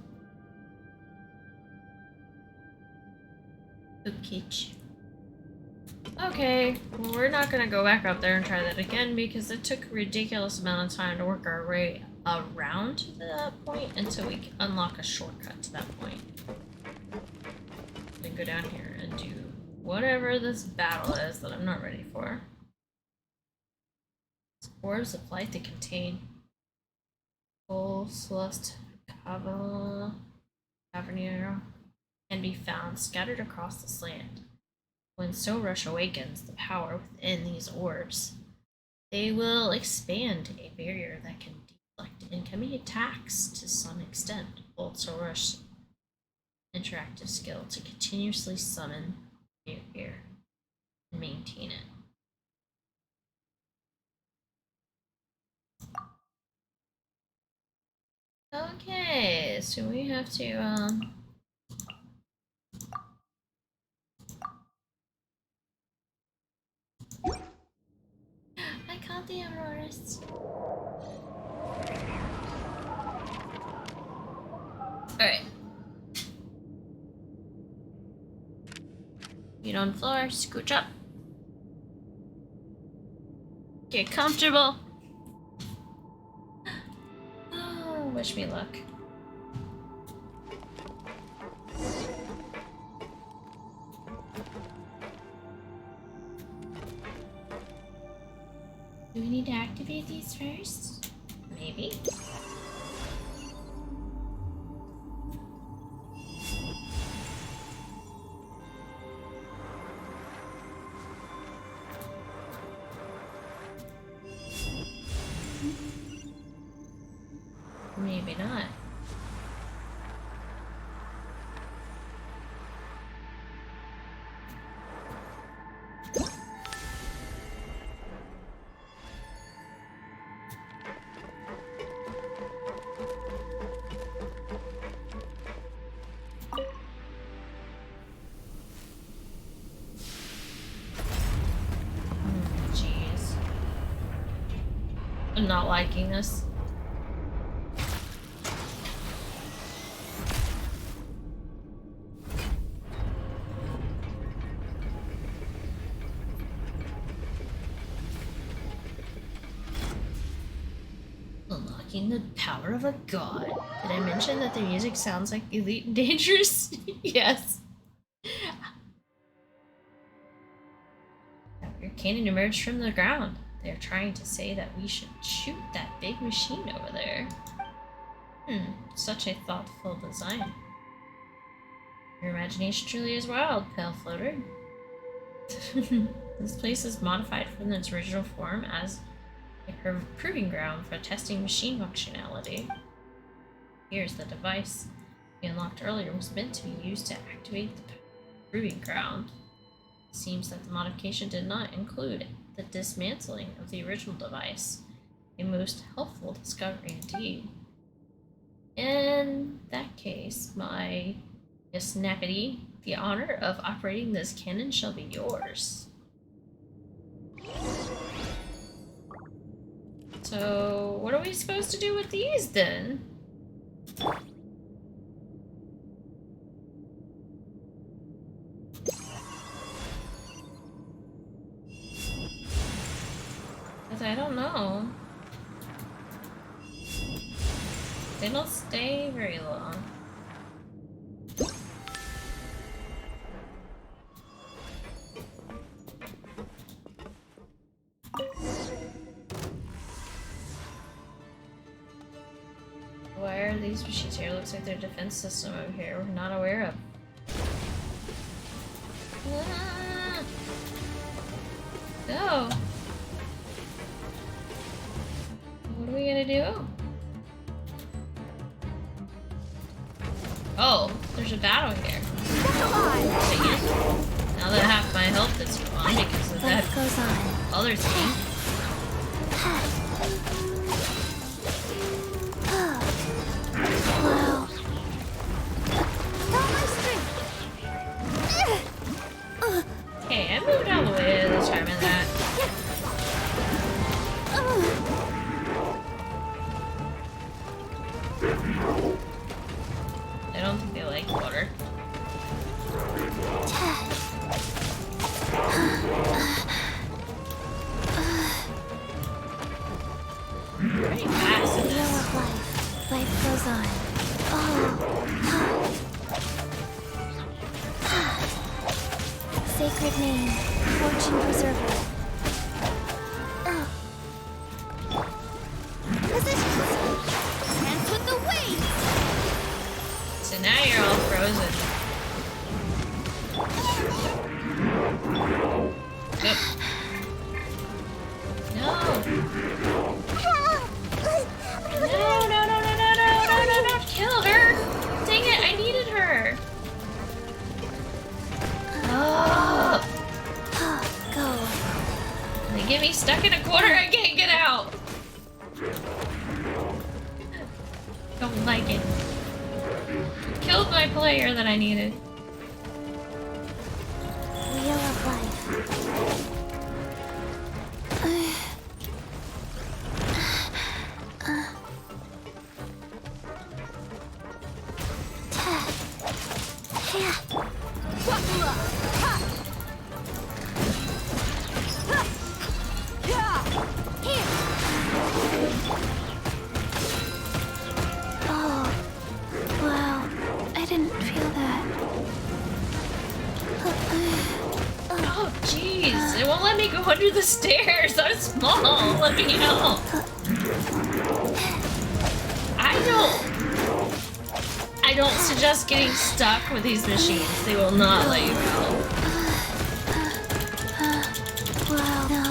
Okay, well, we're not gonna go back up there and try that again because it took a ridiculous amount of time to work our way around to that point until we unlock a shortcut to that point. Then go down here and do whatever this battle is that I'm not ready for. Orbs of light that contain Full Celeste Cavernier can be found scattered across this land. When Soul Rush awakens the power within these orbs, they will expand a barrier that can deflect incoming attacks to some extent. Hold Soul Rush interactive skill to continuously summon new gear and maintain it. Okay, so we have to Alright. Feet on the floor, scooch up. Get comfortable. Oh, wish me luck. Do we need to activate these first? Maybe. Maybe not. Jeez. I'm not liking this. Unlocking the power of a god. Did I mention that the music sounds like Elite and Dangerous? Yes. Your cannon emerged from the ground. They're trying to say that we should shoot that big machine over there. Such a thoughtful design. Your imagination truly is wild, Pale Floater. This place is modified from its original form as a proving ground for testing machine functionality. Here's the device we unlocked earlier was meant to be used to activate the proving ground. It seems that the modification did not include the dismantling of the original device. A most helpful discovery indeed. In that case, my Snappity, the honor of operating this cannon shall be yours. So, what are we supposed to do with these then? Because I don't know. They don't stay very long. Why are these machines here? Looks like their defense system over here we're not aware of. Ah! No! What are we gonna do? Oh, there's a battle here. Dang it. Now that half my health is gone because of that Life goes on. other thing. Wow. Okay, I moved out of the way this time in that. I don't think they like water. Pretty fast in Wheel this. of life. Life goes on. Sacred name. Fortune preserver. Positions. Hands with the weight. So now you're all frozen. Yep. No. No, kill her! Dang it, I needed her! Oh! Go. They get me stuck in a corner, I can't get out! Don't like it. Killed my player that I needed. Wheel of life. Oh, wow. I didn't feel that. Oh, jeez. It won't let me go under the stairs. I'm small. Let me out. I don't suggest getting stuck with these machines. They will not let you go. Wow. No.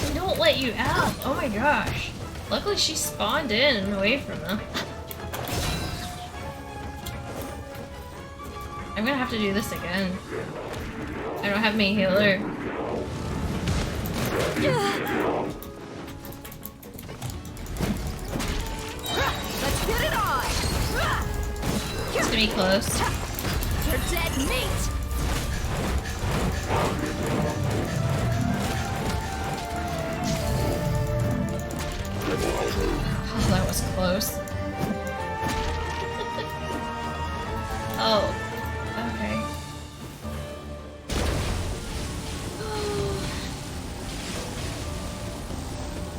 They don't let you out. Oh my gosh. Luckily she spawned in and away from them. I'm gonna have to do this again. I don't have my healer. Let's get it on! It's gonna be close. You're dead meat! Oh, that was close. Oh, okay.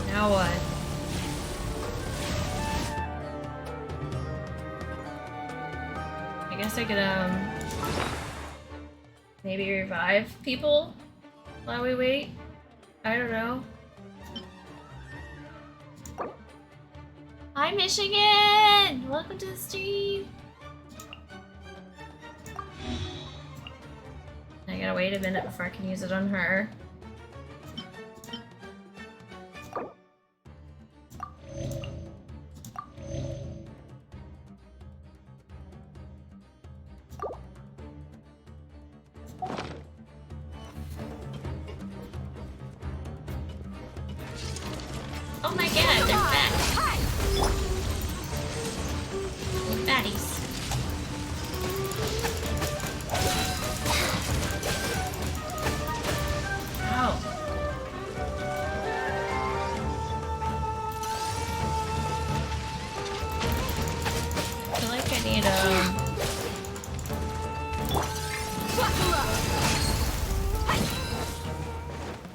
Now what? I guess I could, maybe revive people while we wait? I don't know. Hi, Michigan! Welcome to the stream! I gotta wait a minute before I can use it on her. Oh my god, they're fat! Fatties. Ow. I feel like I need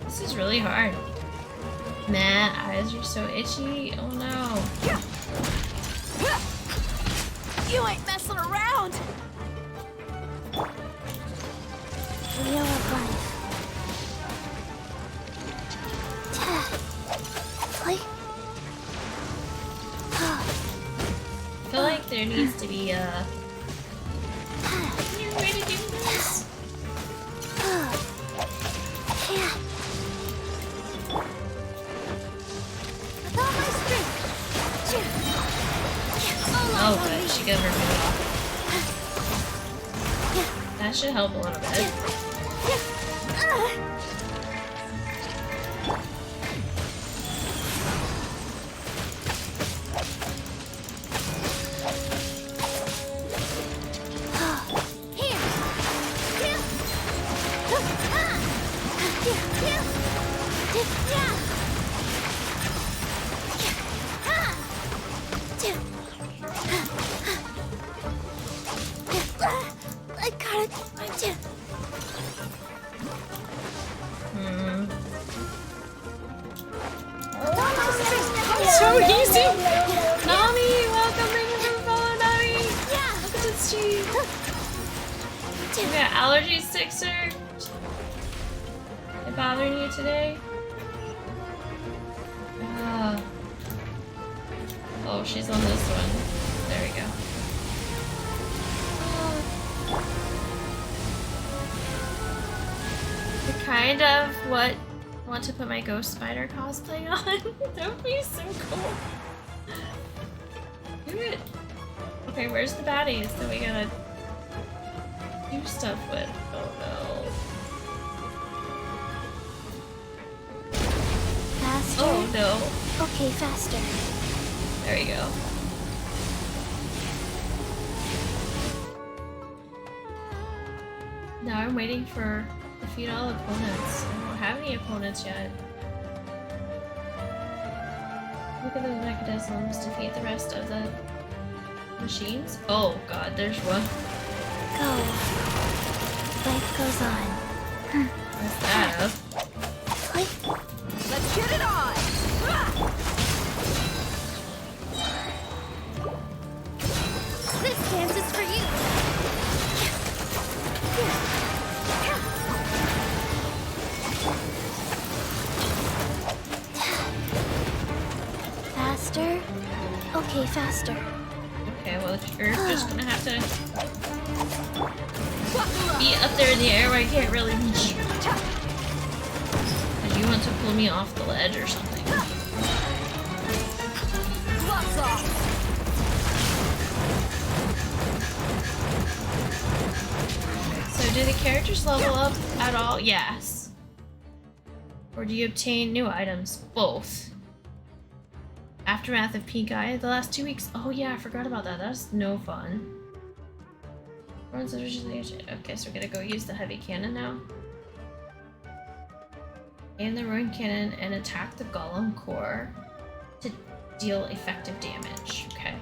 This is really hard. My eyes are so itchy. Oh no. You ain't messing around! Wheel of life. Like... I feel like there needs to be a new way to do this. With all my strength. Oh good, she got her move off. That should help a little bit. I gotta find you. So easy! Nami, welcome, thank you for following Nami! Welcome to the stream! You got allergies, Sixer? They bothering you today? Oh, she's on this one. There we go. I kind of want to put my Ghost Spider cosplay on. That would be so cool. Do it. Okay, where's the baddies that we gotta do stuff with? Oh Faster? no. Oh no. Okay, faster. There we go. Now I'm waiting for defeat all opponents. I don't have any opponents yet. Look at those mechanisms. Defeat the rest of the Machines? Oh god, there's one. Go. Life goes on. What's that up? Click. Let's get it on! This dance is for you. Faster? Okay, faster. Okay, well, you're just gonna have to be up there in the air where I can't really reach you. Because you want to pull me off the ledge or something. Gloves off! So do the characters level up at all? Yes. Or do you obtain new items? Both. Aftermath of Pink Eye the last 2 weeks. Oh yeah, I forgot about that. That's no fun. Okay, so we're gonna go use the heavy cannon now. Aim the ruined cannon and attack the golem core to deal effective damage. Okay.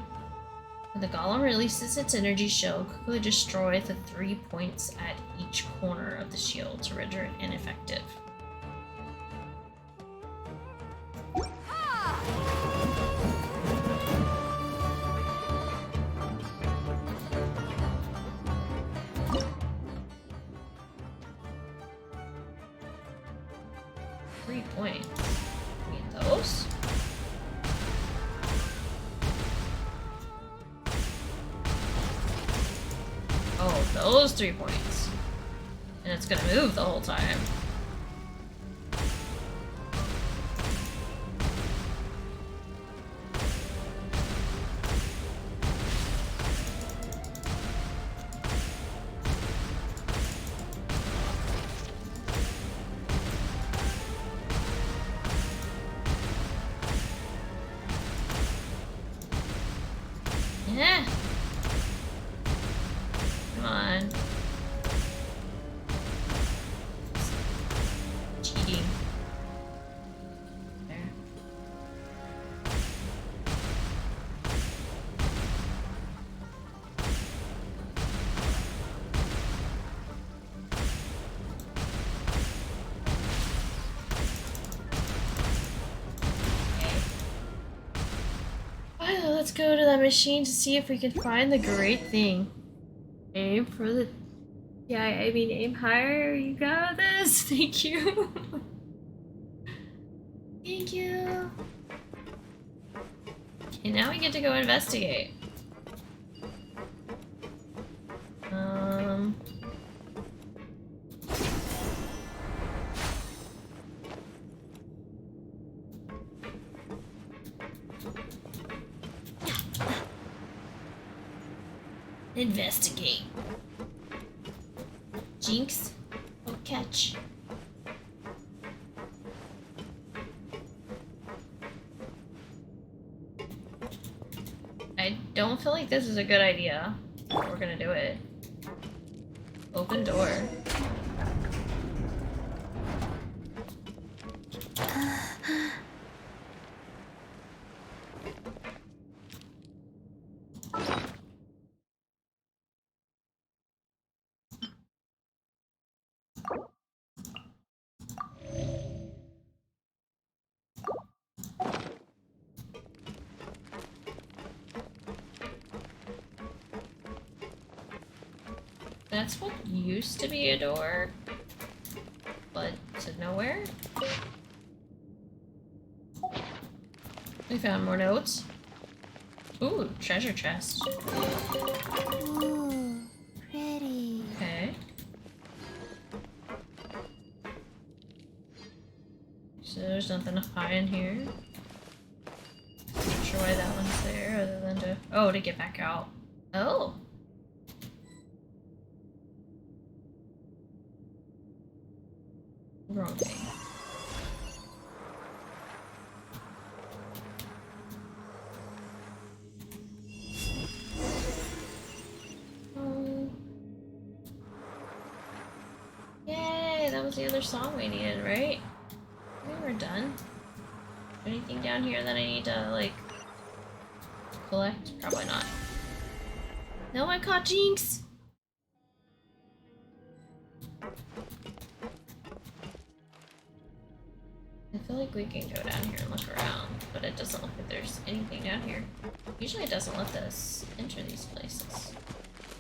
When the golem releases its energy shield, quickly destroy the 3 points at each corner of the shield to render it ineffective. Points. Need those. Oh, those 3 points. And it's gonna move the whole time. Yeah. Come on. Cheating. There. Let's go to that machine to see if we can find the great thing. Aim for the... Yeah, I mean aim higher. You got this. Thank you. Thank you. Okay, now we get to go investigate. Investigate. Jinx. Oh, catch. I don't feel like this is a good idea. We're gonna do it. Open door. That's what used to be a door, but to nowhere. We found more notes. Ooh, treasure chest. Ooh, pretty. Okay. So there's nothing to hide in here. Not sure why that one's there, other than to get back out. Oh. Wrong thing. Yay! That was the other song we needed, right? I think we're done. Anything down here that I need to, like, collect? Probably not. No, I caught Jinx. I feel like we can go down here and look around, but it doesn't look like there's anything down here. Usually it doesn't let us enter these places.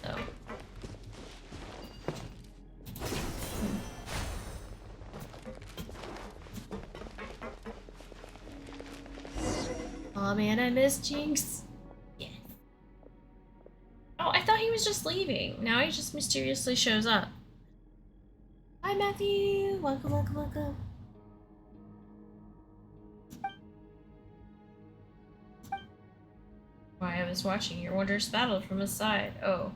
So. Oh man, I miss Jinx. Yes. Oh, I thought he was just leaving. Now he just mysteriously shows up. Hi Matthew! Welcome, welcome, welcome. Why, I was watching your wondrous battle from the side. Oh.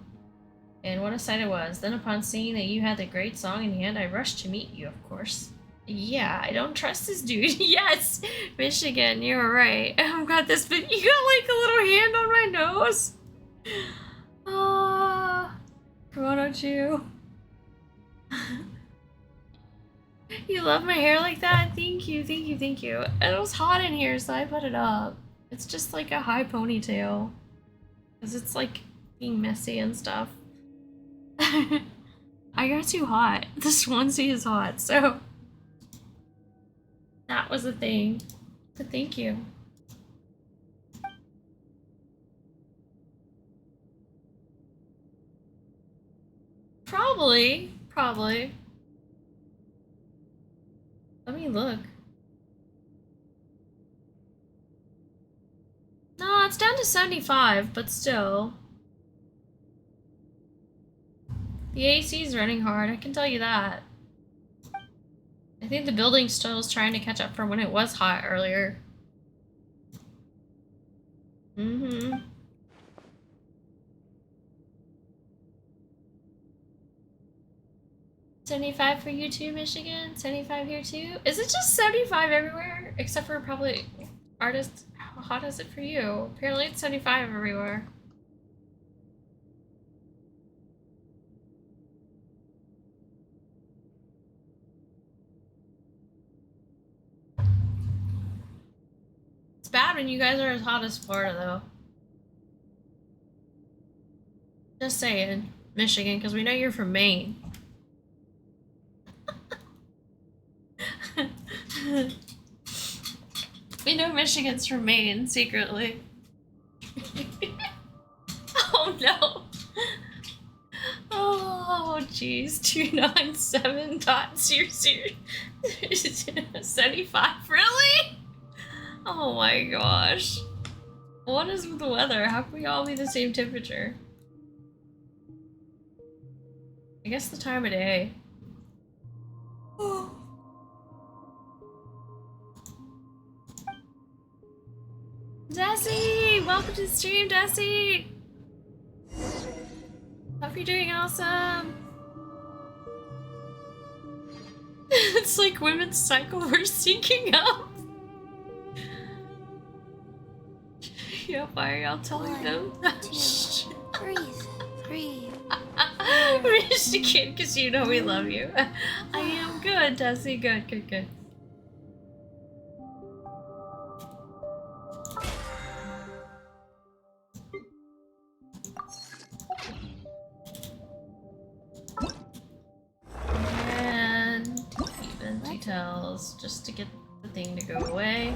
And what a sight it was. Then upon seeing that you had the great song in hand, I rushed to meet you, of course. Yeah, I don't trust this dude. Yes! Michigan, you were right. I've got this, but you got like a little hand on my nose. Ah, Kimonochuuuu. You love my hair like that? Thank you, thank you, thank you. It was hot in here, so I put it up. It's just like a high ponytail. Because it's like being messy and stuff. I got too hot. The Swansea is hot, so that was a thing. But thank you. Probably. Let me look. No, it's down to 75, but still. The AC is running hard, I can tell you that. I think the building still is trying to catch up from when it was hot earlier. 75 for you too, Michigan? 75 here too? Is it just 75 everywhere? Except for probably artists. How hot is it for you? Apparently it's 75 everywhere. It's bad when you guys are as hot as Florida though. Just saying, Michigan, because we know you're from Maine. We know Michigan's from Maine, secretly. Oh no! Oh jeez, 297 dots, you're serious? 75, really? Oh my gosh. What is with the weather? How can we all be the same temperature? I guess the time of day. Desi! Welcome to the stream, Desi! Hope you're doing awesome! It's like women's cycle we're syncing up! Yeah, why are y'all telling them? 1, 2, breathe. Michigan, because you know we love you. I am good, Desi. Good, good, good. And even details just to get the thing to go away.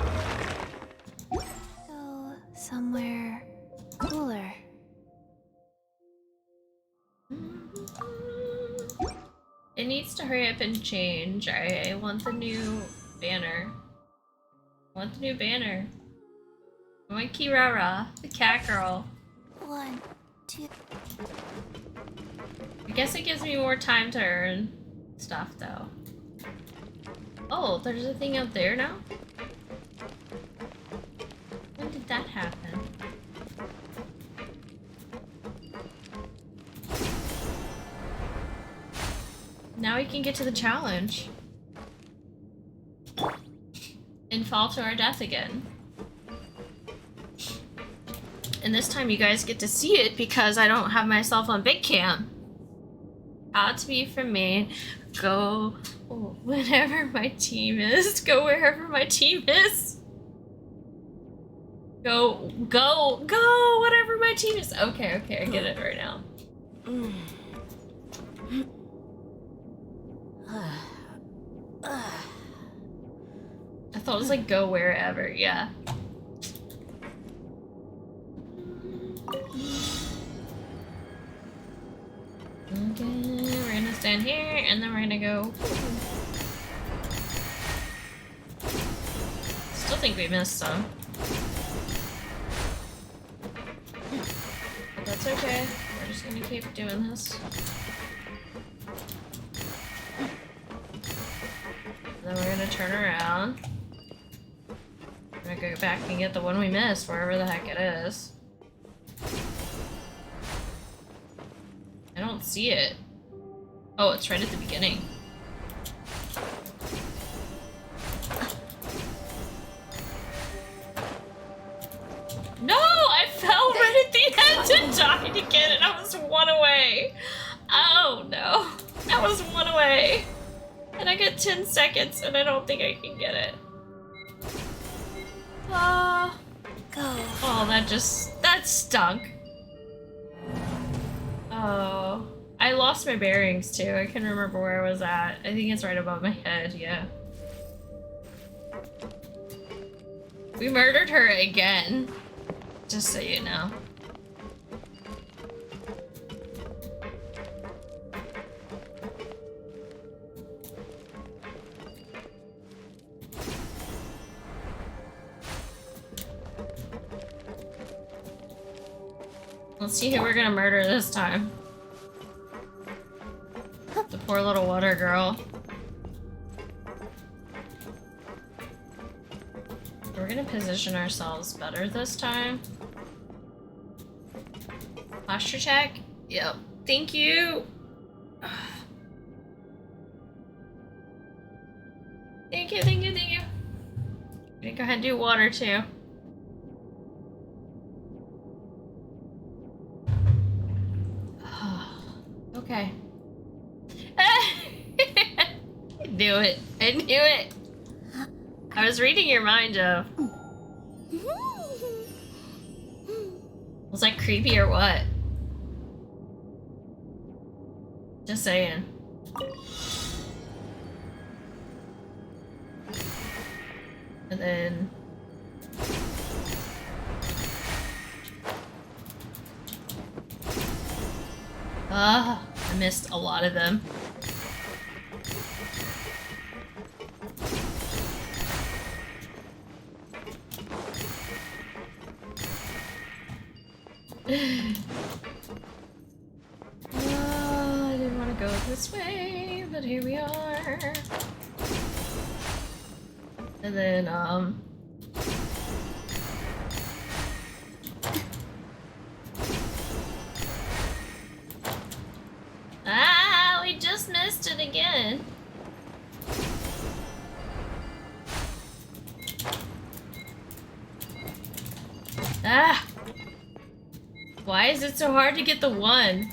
Go somewhere cooler. It needs to hurry up and change. I want the new banner. I want the new banner. I want Kirara, the cat girl. 1, 2. I guess it gives me more time to earn stuff, though. Oh, there's a thing out there now? When did that happen? Now we can get to the challenge. And fall to our death again. And this time you guys get to see it because I don't have myself on big cam. Proud to be from Maine. Go whenever my team is. Go wherever my team is. Go, go, go! Whatever my team is. Okay, okay, I get it right now. I thought it was like go wherever, yeah. Okay, we're gonna stand here and then we're gonna go. Still think we missed some. But that's okay. We're just gonna keep doing this. Then we're gonna turn around. We're gonna go back and get the one we missed, wherever the heck it is. I don't see it. Oh, it's right at the beginning. No! I fell right at the end and died again, and I was one away. Oh no. I was one away. And I got 10 seconds, and I don't think I can get it. Go. Oh, that stunk. Oh, I lost my bearings too. I couldn't remember where I was at. I think it's right above my head, yeah. We murdered her again. Just so you know. Let's see who we're gonna murder this time. The poor little water girl. We're gonna position ourselves better this time. Posture check? Yep. Thank you! Thank you, thank you, thank you. I'm gonna go ahead and do water too. Okay. I knew it. I knew it. I was reading your mind, Joe. Was that creepy or what? Just saying. And then... I missed a lot of them. I didn't want to go this way, but here we are. And then, we just missed it again. Why is it so hard to get the one?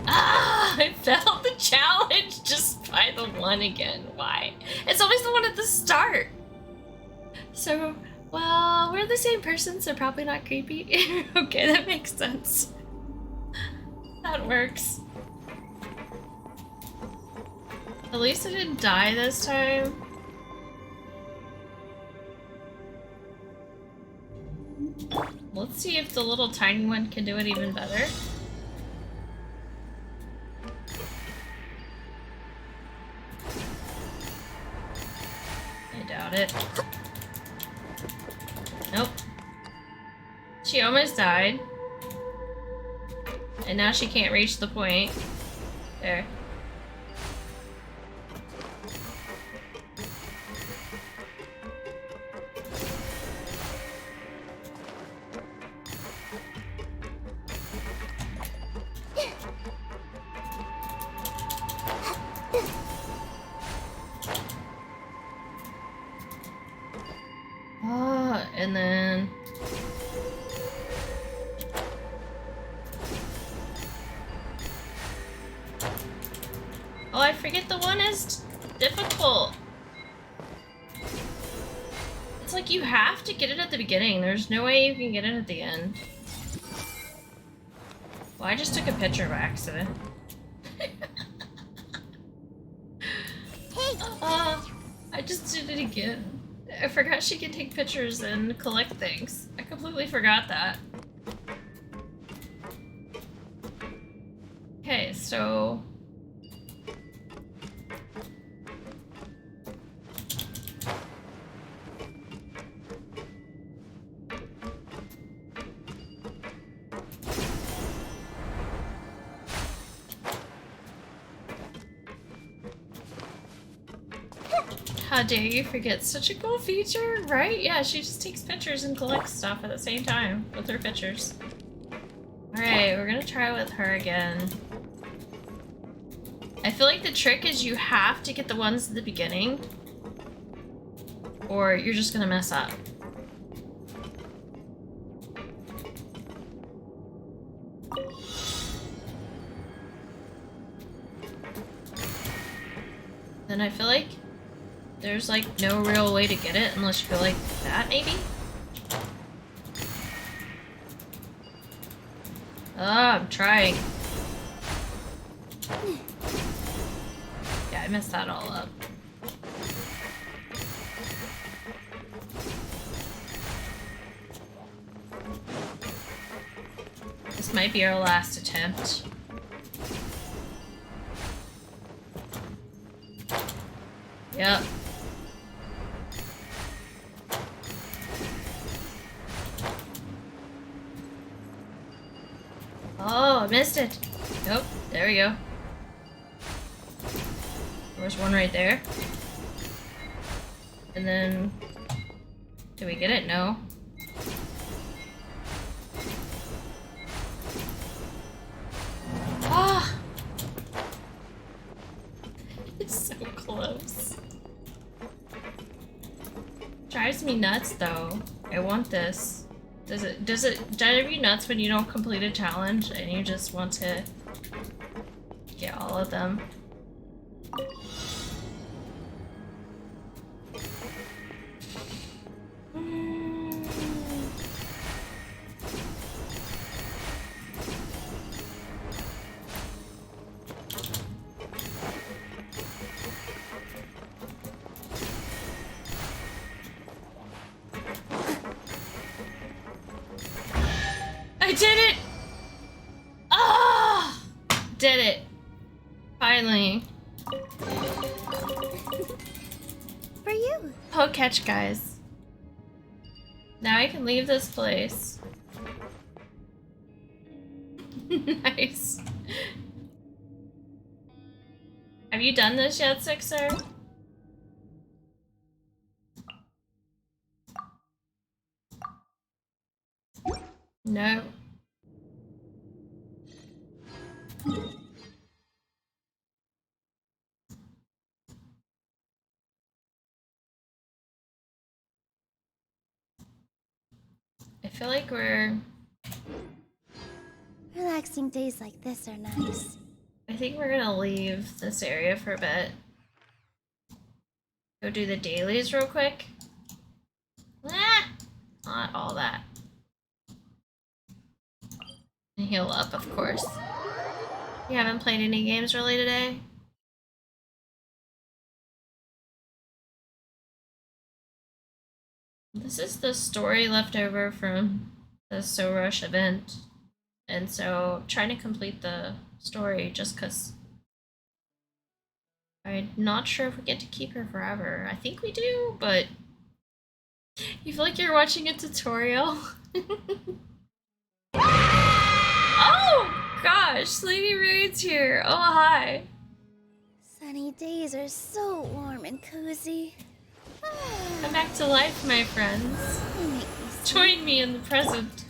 I failed the challenge just by the one again. Why? It's always the one at the start. So, well, we're the same person, so probably not creepy. Okay, that makes sense. That works. At least I didn't die this time. Let's see if the little tiny one can do it even better. I doubt it. Nope. She almost died. And now she can't reach the point. There. And then... Oh, I forget the one is difficult. It's like you have to get it at the beginning. There's no way you can get it at the end. Well, I just took a picture by accident. I just did it again. I forgot she could take pictures and collect things. I completely forgot that. Okay, so... How dare you forget such a cool feature, right? Yeah, she just takes pictures and collects stuff at the same time with her pictures. Alright, we're gonna try with her again. I feel like the trick is you have to get the ones at the beginning, or you're just gonna mess up. Then I feel like there's like no real way to get it unless you go like that, maybe? Oh, I'm trying. Yeah, I messed that all up. This might be our last attempt. Yep. Oh, I missed it. Nope, there we go. There's one right there. And then... do we get it? No. Ah! It's so close. Drives me nuts though. I want this. Does it drive you nuts when you don't complete a challenge and you just want to get all of them? I did it! Ah! Did it. Finally. For you. Oh, catch, guys. Now I can leave this place. Nice. Have you done this yet, Sixer? No. I feel like Relaxing days like this are nice. I think we're gonna leave this area for a bit. Go do the dailies real quick. Ah! Not all that. And heal up, of course. You haven't played any games really today? This is the story left over from the So Rush event. And so I'm trying to complete the story just because I'm not sure if we get to keep her forever. I think we do, but you feel like you're watching a tutorial. Oh gosh, Lady Raid's here. Oh hi. Sunny days are so warm and cozy. Come back to life, my friends. They make me Join me in the present.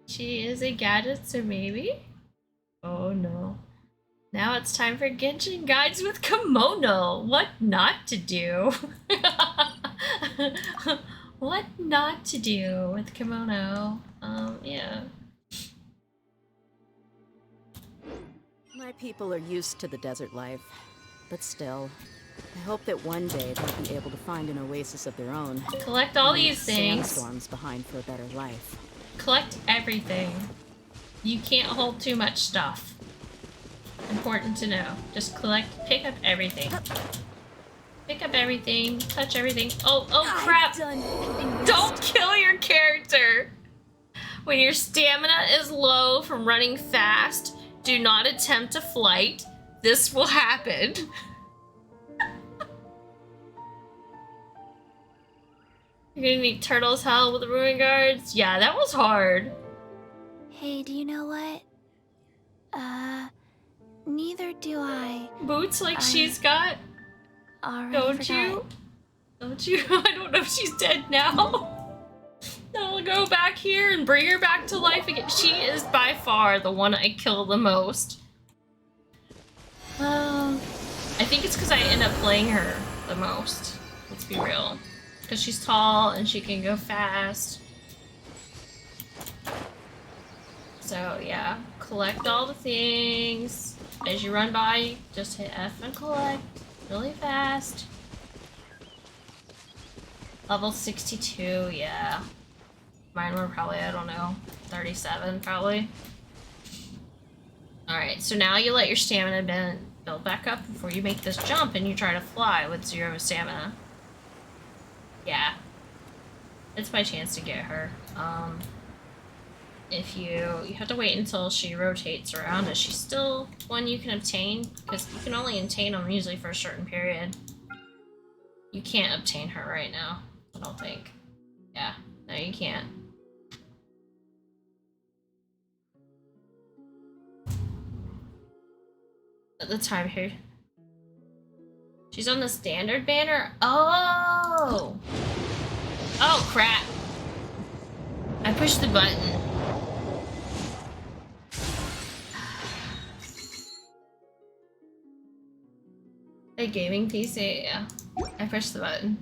She is a Gadgetsu, maybe? Oh no. Now it's time for Genshin Guides with Kimono. What not to do? What not to do with Kimono? Yeah. My people are used to the desert life, but still, I hope that one day they'll be able to find an oasis of their own. Collect all and leave these things. Sandstorms behind for a better life. Collect everything. You can't hold too much stuff. Important to know. Just pick up everything. Pick up everything, touch everything. Oh crap! Don't kill your character! When your stamina is low from running fast, do not attempt a flight. This will happen. You're gonna need Turtle's Hell with the Ruin Guards? Yeah, that was hard. Hey, do you know what? Neither do I. Boots like she's got. Already Don't forgot. you? Don't you? I don't know if she's dead now. I'll go back here and bring her back to life again. She is by far the one I kill the most. I think it's because I end up playing her the most. Let's be real. Because she's tall and she can go fast. So yeah, collect all the things. As you run by, just hit F and collect really fast. Level 62, yeah. Mine were probably, I don't know, 37 probably. Alright, so now you let your stamina build back up before you make this jump and you try to fly with 0 stamina. Yeah. It's my chance to get her. If you have to wait until she rotates around. Is she still one you can obtain? Because you can only obtain them usually for a certain period. You can't obtain her right now, I don't think. Yeah, no you can't. At the time here. She's on the standard banner? Oh! Oh crap! I pushed the button. A gaming PC, yeah. I pushed the button.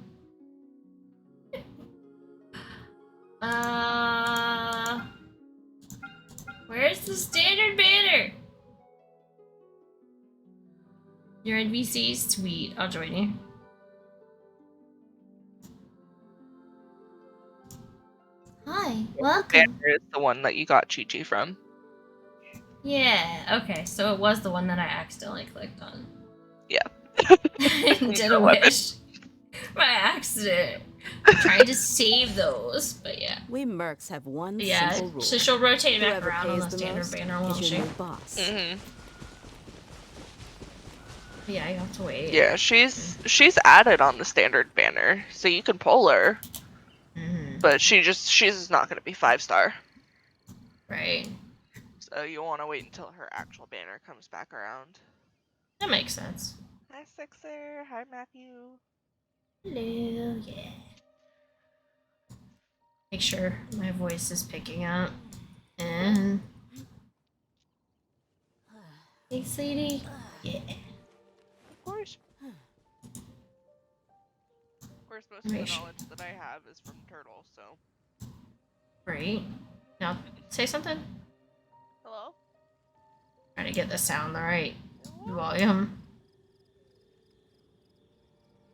Where's the standard banner? You're in VC? Sweet, I'll join you. Hi, welcome. Banner is the one that you got Chi-Chi from. Yeah, okay, so it was the one that I accidentally clicked on. Yeah. Did a wish. My accident. I'm trying to save those, but yeah. We mercs have one Yeah, simple rule. so she'll rotate back Whoever around on pays the the standard most banner, is won't your she? new boss. Mm-hmm. Yeah, you have to wait. Yeah, she's added on the standard banner, so you can pull her. But she's not gonna be 5-star. Right. So you want to wait until her actual banner comes back around. That makes sense. Hi Sixer. Hi Matthew. Hello, yeah. Make sure my voice is picking up. And hey, sweetie. Yeah. Of course. Of course, most of the knowledge that I have is from Turtle, so. Right. Now, say something. Hello? Trying to get the sound the right volume.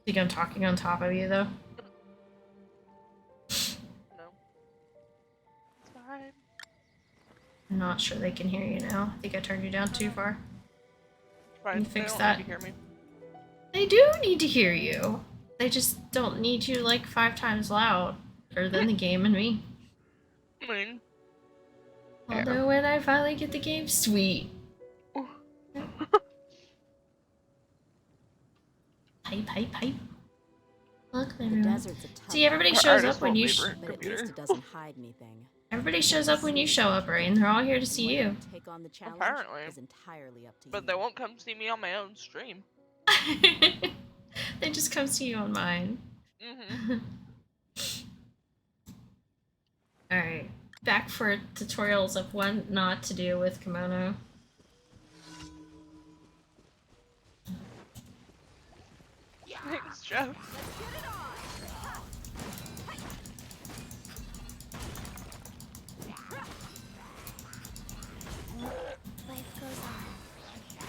Think I'm talking on top of you, though? No. It's fine. I'm not sure they can hear you now. I think I turned you down too far. It's fine. Can you fix they don't that? Need to hear me. They do need to hear you. They just don't need you like 5 times louder than the game and me. I mean, Although when I finally get the game, sweet. Hype. Look, everyone. See, everybody shows up when you. But at least it doesn't hide anything. Everybody shows up when you show up, right? And they're all here to see you. Take on the challenge apparently. is entirely up to But you. they won't come see me on my own stream. They just come see you on mine. Mm-hmm. Alright. Back for tutorials of what not to do with kimono. Thanks, Jeff. Life goes on.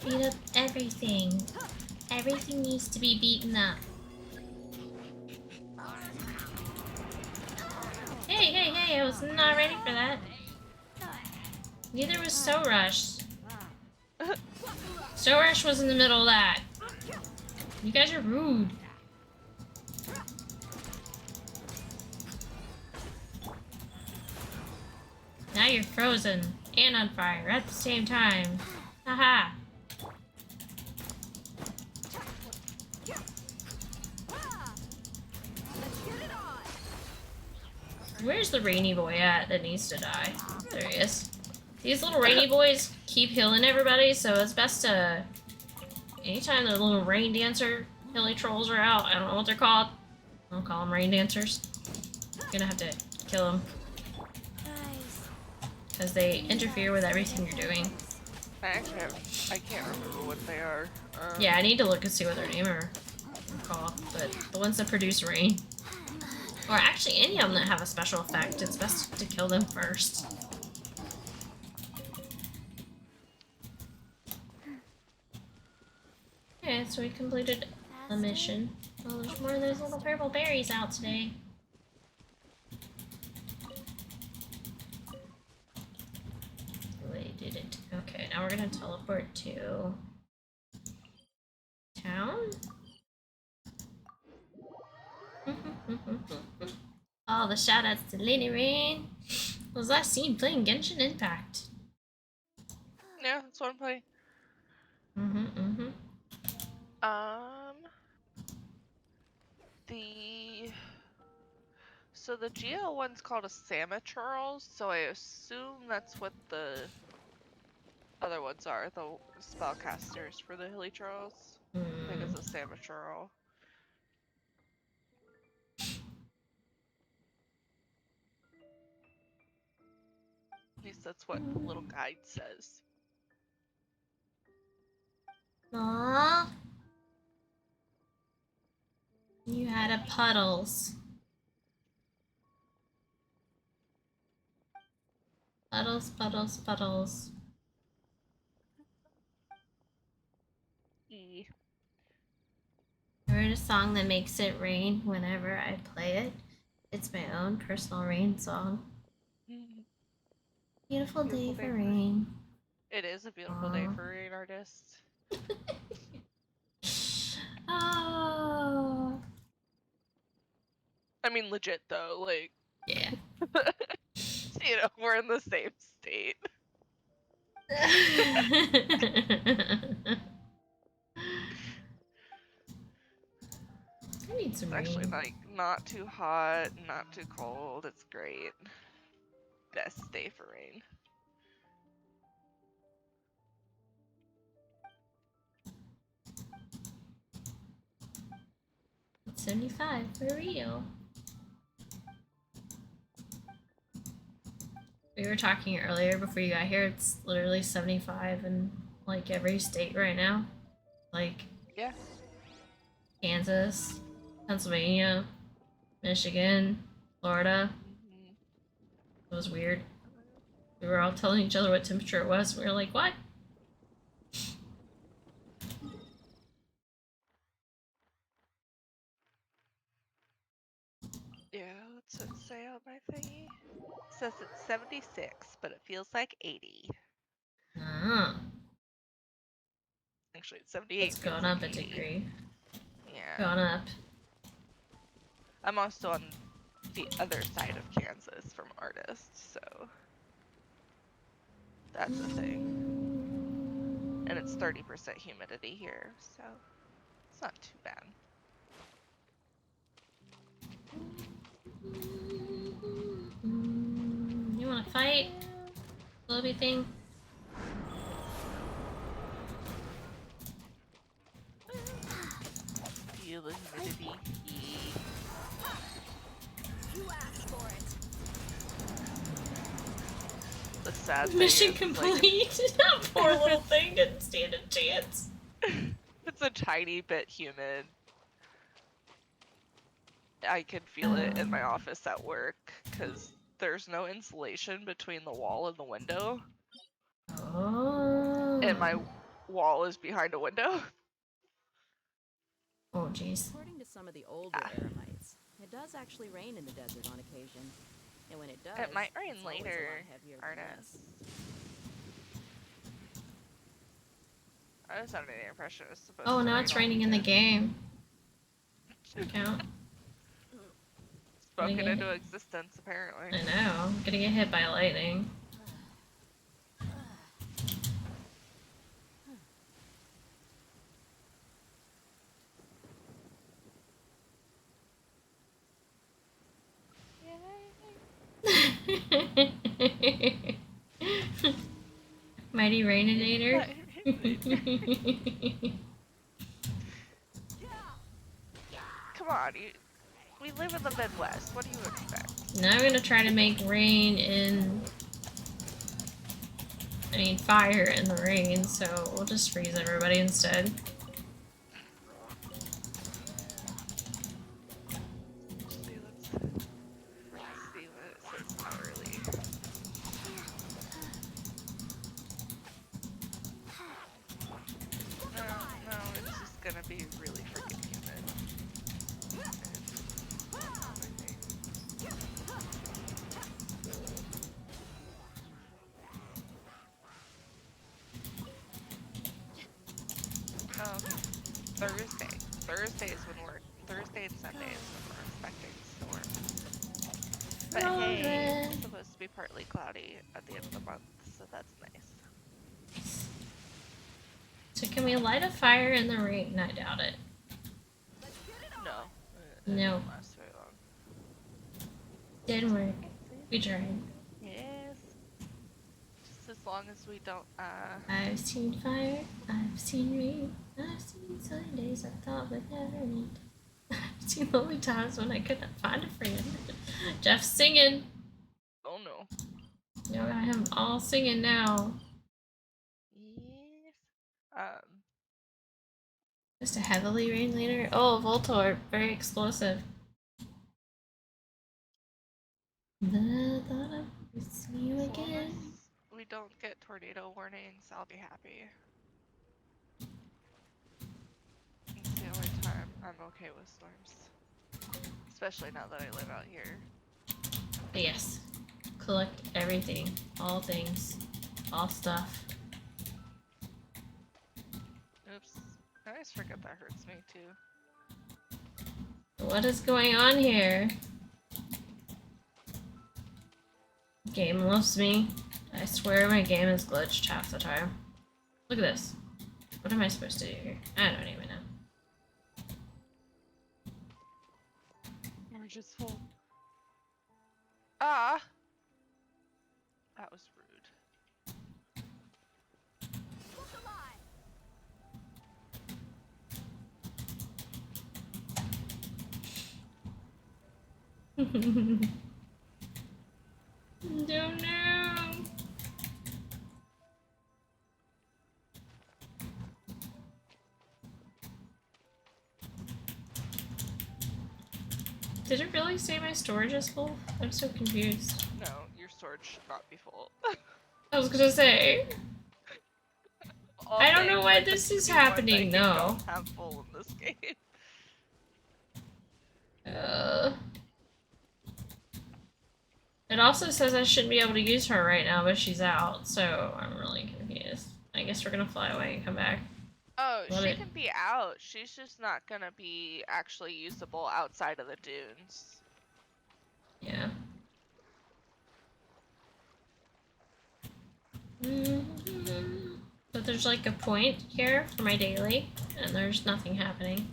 beat up everything. Everything needs to be beaten up. Hey, hey, hey, I was not ready for that. Neither was So Rush. So Rush was in the middle of that. You guys are rude. Now you're frozen and on fire at the same time. Haha. Where's the rainy boy at that needs to die? There he is. These little rainy boys keep healing everybody, so it's best to... Anytime the little rain dancer hilly trolls are out, I don't know what they're called. I'll call them rain dancers. You're gonna have to kill them. Because they interfere with everything you're doing. I can't remember what they are. Yeah, I need to look and see what their name are called, but the ones that produce rain. Or actually any of them that have a special effect, it's best to kill them first. Okay, so we completed a mission. Oh, there's more of those little purple berries out today. They didn't. Okay, now we're gonna teleport to... town? Oh, the shoutouts to Lady Rain. Was last seen playing Genshin Impact. Yeah, that's what I'm playing. So the GL one's called a Samaturl, so I assume that's what the other ones are, the spellcasters for the Hilly Trolls. I think it's a Samaturl. At least that's what the little guide says. Aww. You had a puddles. Puddles, puddles, puddles. E. I heard a song that makes it rain whenever I play it. It's my own personal rain song. Beautiful day for rain. It is a beautiful day for rain, artists. Oh. I mean, legit though, like. Yeah. You know, we're in the same state. I need some rain. Actually, like, not too hot, not too cold. It's great. Best day for rain. It's 75 for real. We were talking earlier before you got here. It's literally 75 in like every state right now. Like, yeah, Kansas, Pennsylvania, Michigan, Florida. It was weird. We were all telling each other what temperature it was. We were like, what? Yeah, what's it say on my thingy? It says it's 76, but it feels like 80. Ah. Actually, it's 78. It's gone up a degree. Yeah. Gone up. I'm also on the other side of Kansas from artists, so that's a thing. And it's 30% humidity here, so it's not too bad. You wanna fight? Globy thing? Feel the humidity. You asked for it. The sad Mission thing is, complete. That poor little thing didn't stand a chance. It's a tiny bit humid. I can feel it in my office at work because there's no insulation between the wall and the window. Oh. And wall is behind a window. Oh, jeez. According to some of the older Eremites, it does actually rain in the desert on occasion. And when it does, It might rain it's always a later, lot heavier than Arnis. this. I was under the impression it was supposed Oh, to now rain it's all raining in the weekend. game. Should count. Spoken Yeah. into existence, apparently. I know. I'm gonna get hit by lightning. Mighty Raininator. Come on, we live in the Midwest. What do you expect? Now I'm gonna try to make fire in the rain, so we'll just freeze everybody instead. Let's see what it says hourly. No, it's just gonna be really freaking humid. Thursday. Thursday and Sunday is when we're expecting storms. But hey, it's supposed to be partly cloudy at the end of the month, so that's nice. So can we light a fire in the rain? I doubt it. No. It No. won't last very long. Didn't work. We tried. Yes. Just as long as we don't, I've seen fire, I've seen rain, I've seen Sundays I thought would never end. I've seen lonely times when I could not find a friend. Jeff's singing. Oh no. You got him all singing now. Yes. Just a heavily rain later. Oh, Voltorb, very explosive. But I thought I would see you As long again. as we don't get tornado warnings, I'll be happy. It's the only time I'm okay with storms. Especially now that I live out here. But yes. Collect everything. All things. All stuff. Oops. I always forget that hurts me too. What is going on here? Game loves me. I swear my game is glitched half the time. Look at this. What am I supposed to do here? I don't even know. Orange is full. Ah! That was rude. Don't know. Did it really say my storage is full? I'm so confused. No, your storage should not be full. I was gonna say. I don't know why this is happening though. Have full in this game. It also says I shouldn't be able to use her right now, but she's out, so I'm really confused. I guess we're gonna fly away and come back. Oh, she can be out. She's just not gonna be actually usable outside of the dunes. Yeah. But there's like a point here for my daily, and there's nothing happening.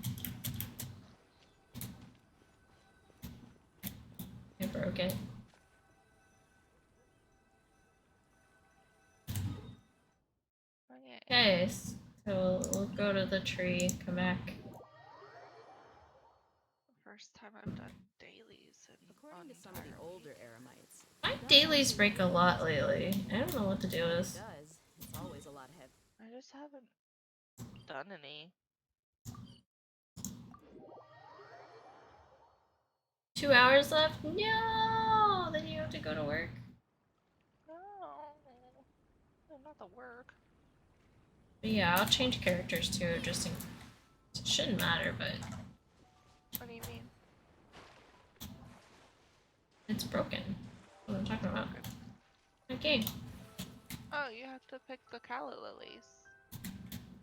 I broke it. Okay, so we'll go to the tree, come back. First time I've done dailies and According to some of the older Eremites, My dailies break a lot lately. I don't know what the deal is. it does. It's always a lot heavy. I just haven't done any. 2 hours left? No! Then you have to go to work. No, not the work. But yeah, I'll change characters too, just in... It shouldn't matter, but... What do you mean? It's broken. What I'm talking about. Okay. Oh, you have to pick the calla lilies.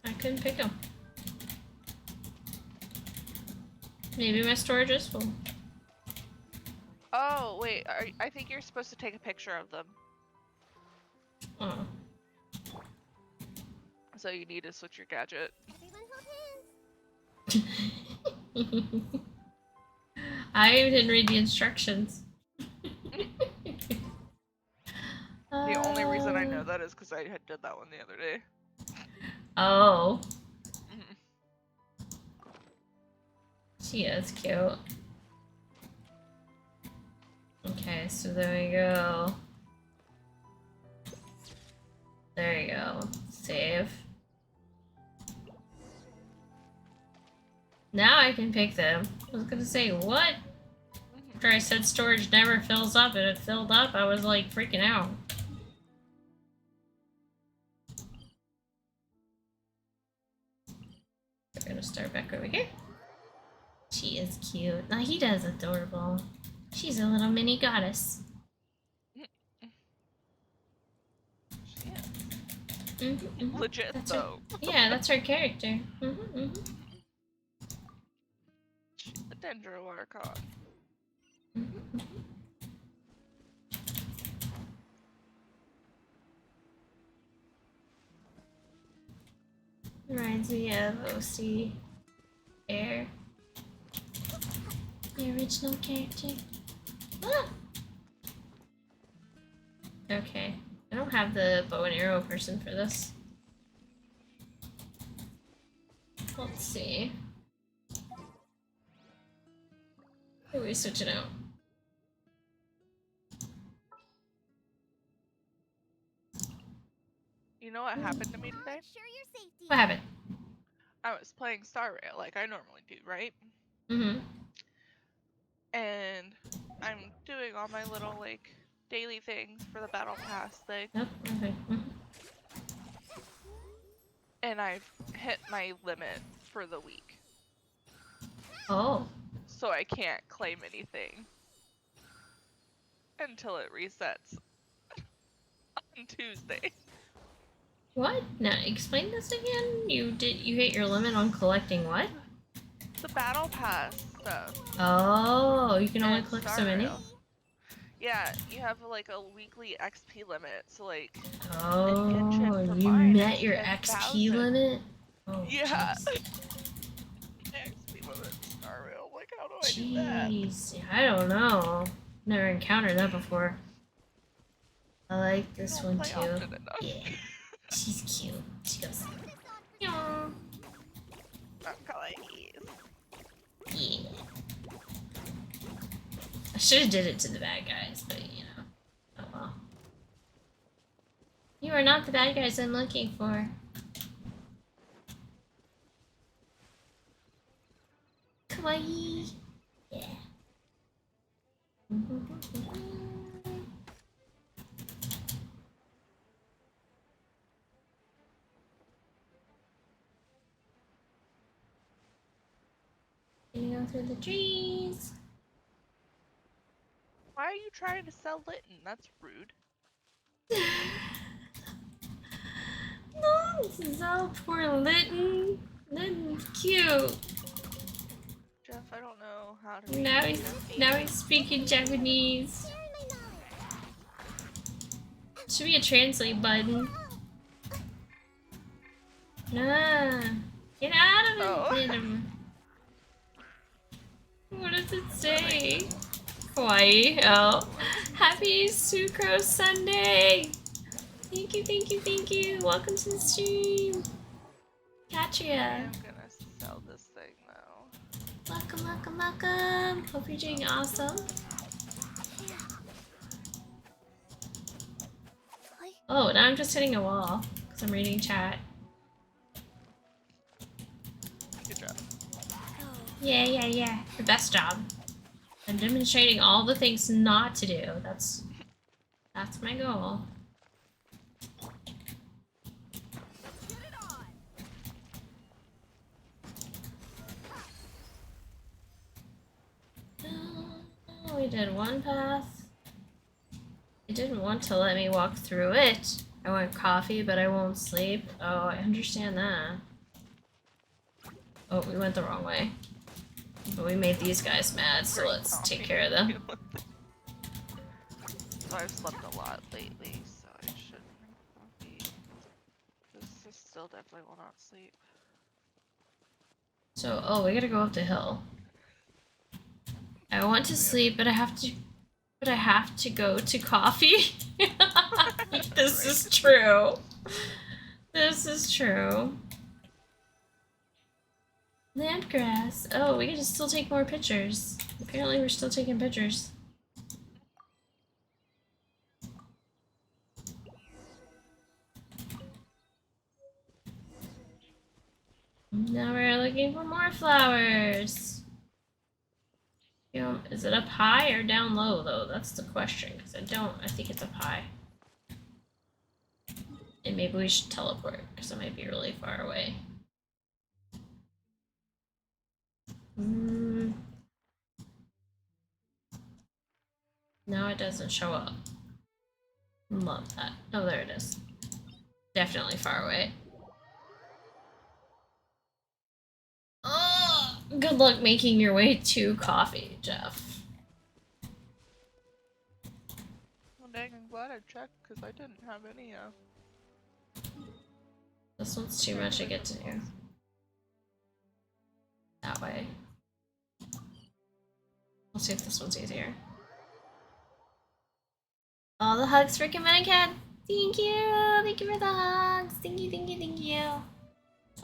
I couldn't pick them. Maybe my storage is full. Oh, wait. I think you're supposed to take a picture of them. Oh. So you need to switch your gadget. I didn't read the instructions. The only reason I know that is because I had did that one the other day. Oh. She is cute. Okay, so there we go. There you go. Save. Now I can pick them. I was gonna say, what? After I said storage never fills up and it filled up, I was like freaking out. We're gonna start back over here. She is cute. Nahida's adorable. She's a little mini goddess. Legit That's though. Yeah, that's her character. She's a Dendro Archon. Reminds me of OC Air. The original character. Ah! Okay. I don't have the bow and arrow person for this. Let's see. Who are we switching out? You know what happened to me today? What happened? I was playing Star Rail like I normally do, right? Mm-hmm. And I'm doing all my little like daily things for the battle pass thing. Nope. Okay. And I've hit my limit for the week. Oh. So I can't claim anything until it resets on Tuesday. What? Now explain this again. You hit your limit on collecting what? The battle pass stuff. Oh, you can only And collect Star so many? Rail. Yeah, you have like a weekly XP limit, so like Oh, Genshin for you mine met is your 10,000. XP limit? Oh, Yeah. jeez. XP limit in Star Rail. Like, how do I do that? Jeez, I don't know. Never encountered that before. I like this don't one play too. often enough. Yeah, she's cute. She goes, yeah. Yeah. I should have did it to the bad guys, but you know, oh well. You are not the bad guys I'm looking for. Kawaii. Yeah. Gonna go through the trees. Why are you trying to sell Litten? That's rude. No, this is all poor Litten. Litten's cute. Jeff, I don't know how to read Now he's speaking Japanese. Should be a translate button. Nah. Get out of it, Oh. Litten. What does it say? Kawaii. Oh. Happy Sucrose Sunday! Thank you, thank you, thank you. Welcome to the stream. Katria. I'm gonna sell this thing though. Welcome, welcome, welcome. Hope you're doing awesome. Oh, now I'm just hitting a wall because I'm reading chat. Good job. Yeah, yeah, yeah. Your best job. I'm demonstrating all the things not to do. That's my goal. Oh, we did one path. It didn't want to let me walk through it. I want coffee, but I won't sleep. Oh, I understand that. Oh, we went the wrong way. But we made these guys mad, so let's take care of them. So I've slept a lot lately, so I shouldn't be. This still definitely will not sleep. So, oh, we gotta go up the hill. I want to sleep, but I have to go to coffee. This is true. This is true. Landgrass. Oh, we can still take more pictures. Apparently we're still taking pictures. Now we're looking for more flowers. Is it up high or down low though? That's the question, because I think it's up high. And maybe we should teleport, because it might be really far away. No, it doesn't show up. Love that. Oh, there it is. Definitely far away. Oh, good luck making your way to coffee, Jeff. Well, dang, I'm glad I checked because I didn't have any. This one's too much to get to do. That way. We'll see if this one's easier. All the hugs for KimonoKat. Thank you. Thank you for the hugs. Thank you, thank you, thank you.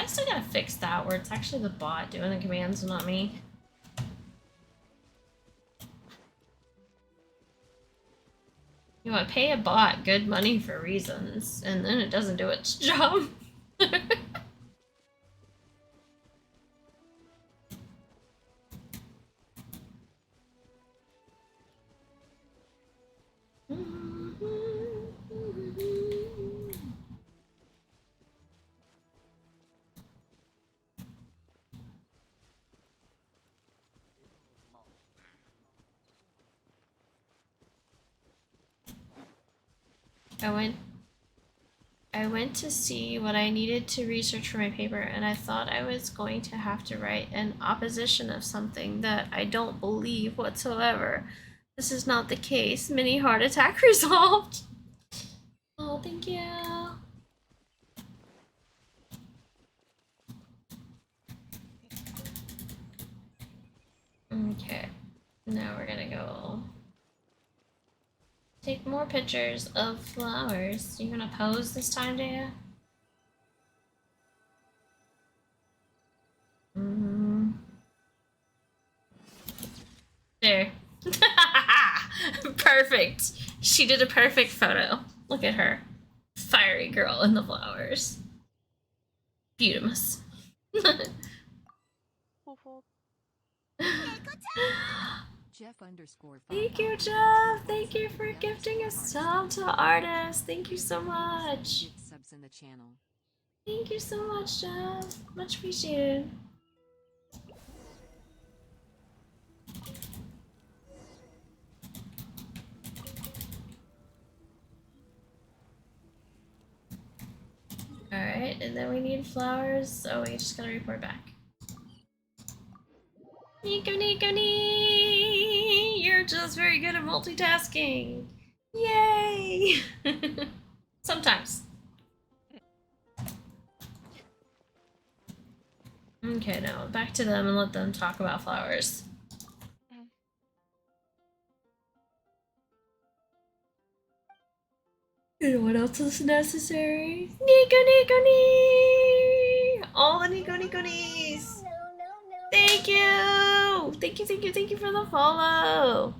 I still gotta fix that where it's actually the bot doing the commands and not me. You know, I pay a bot good money for reasons, and then it doesn't do its job. I went to see what I needed to research for my paper, and I thought I was going to have to write an opposition of something that I don't believe whatsoever. This is not the case. Mini heart attack resolved. Oh, thank you. Okay, now we're gonna go take more pictures of flowers. You gonna pose this time, Daya? There. Perfect. She did a perfect photo. Look at her. Fiery girl in the flowers. Beautimous. Thank you, Jeff. Thank you for gifting a sub to artist. Thank you so much. Thank you so much, Jeff. Much appreciated. Alright, and then we need flowers, so we just gotta report back. Nico, you're just very good at multitasking. Yay! Sometimes. Okay, now back to them and let them talk about flowers. And what else is necessary? Nico! All the Nico-Nico-Nies! Thank you! Thank you for the follow!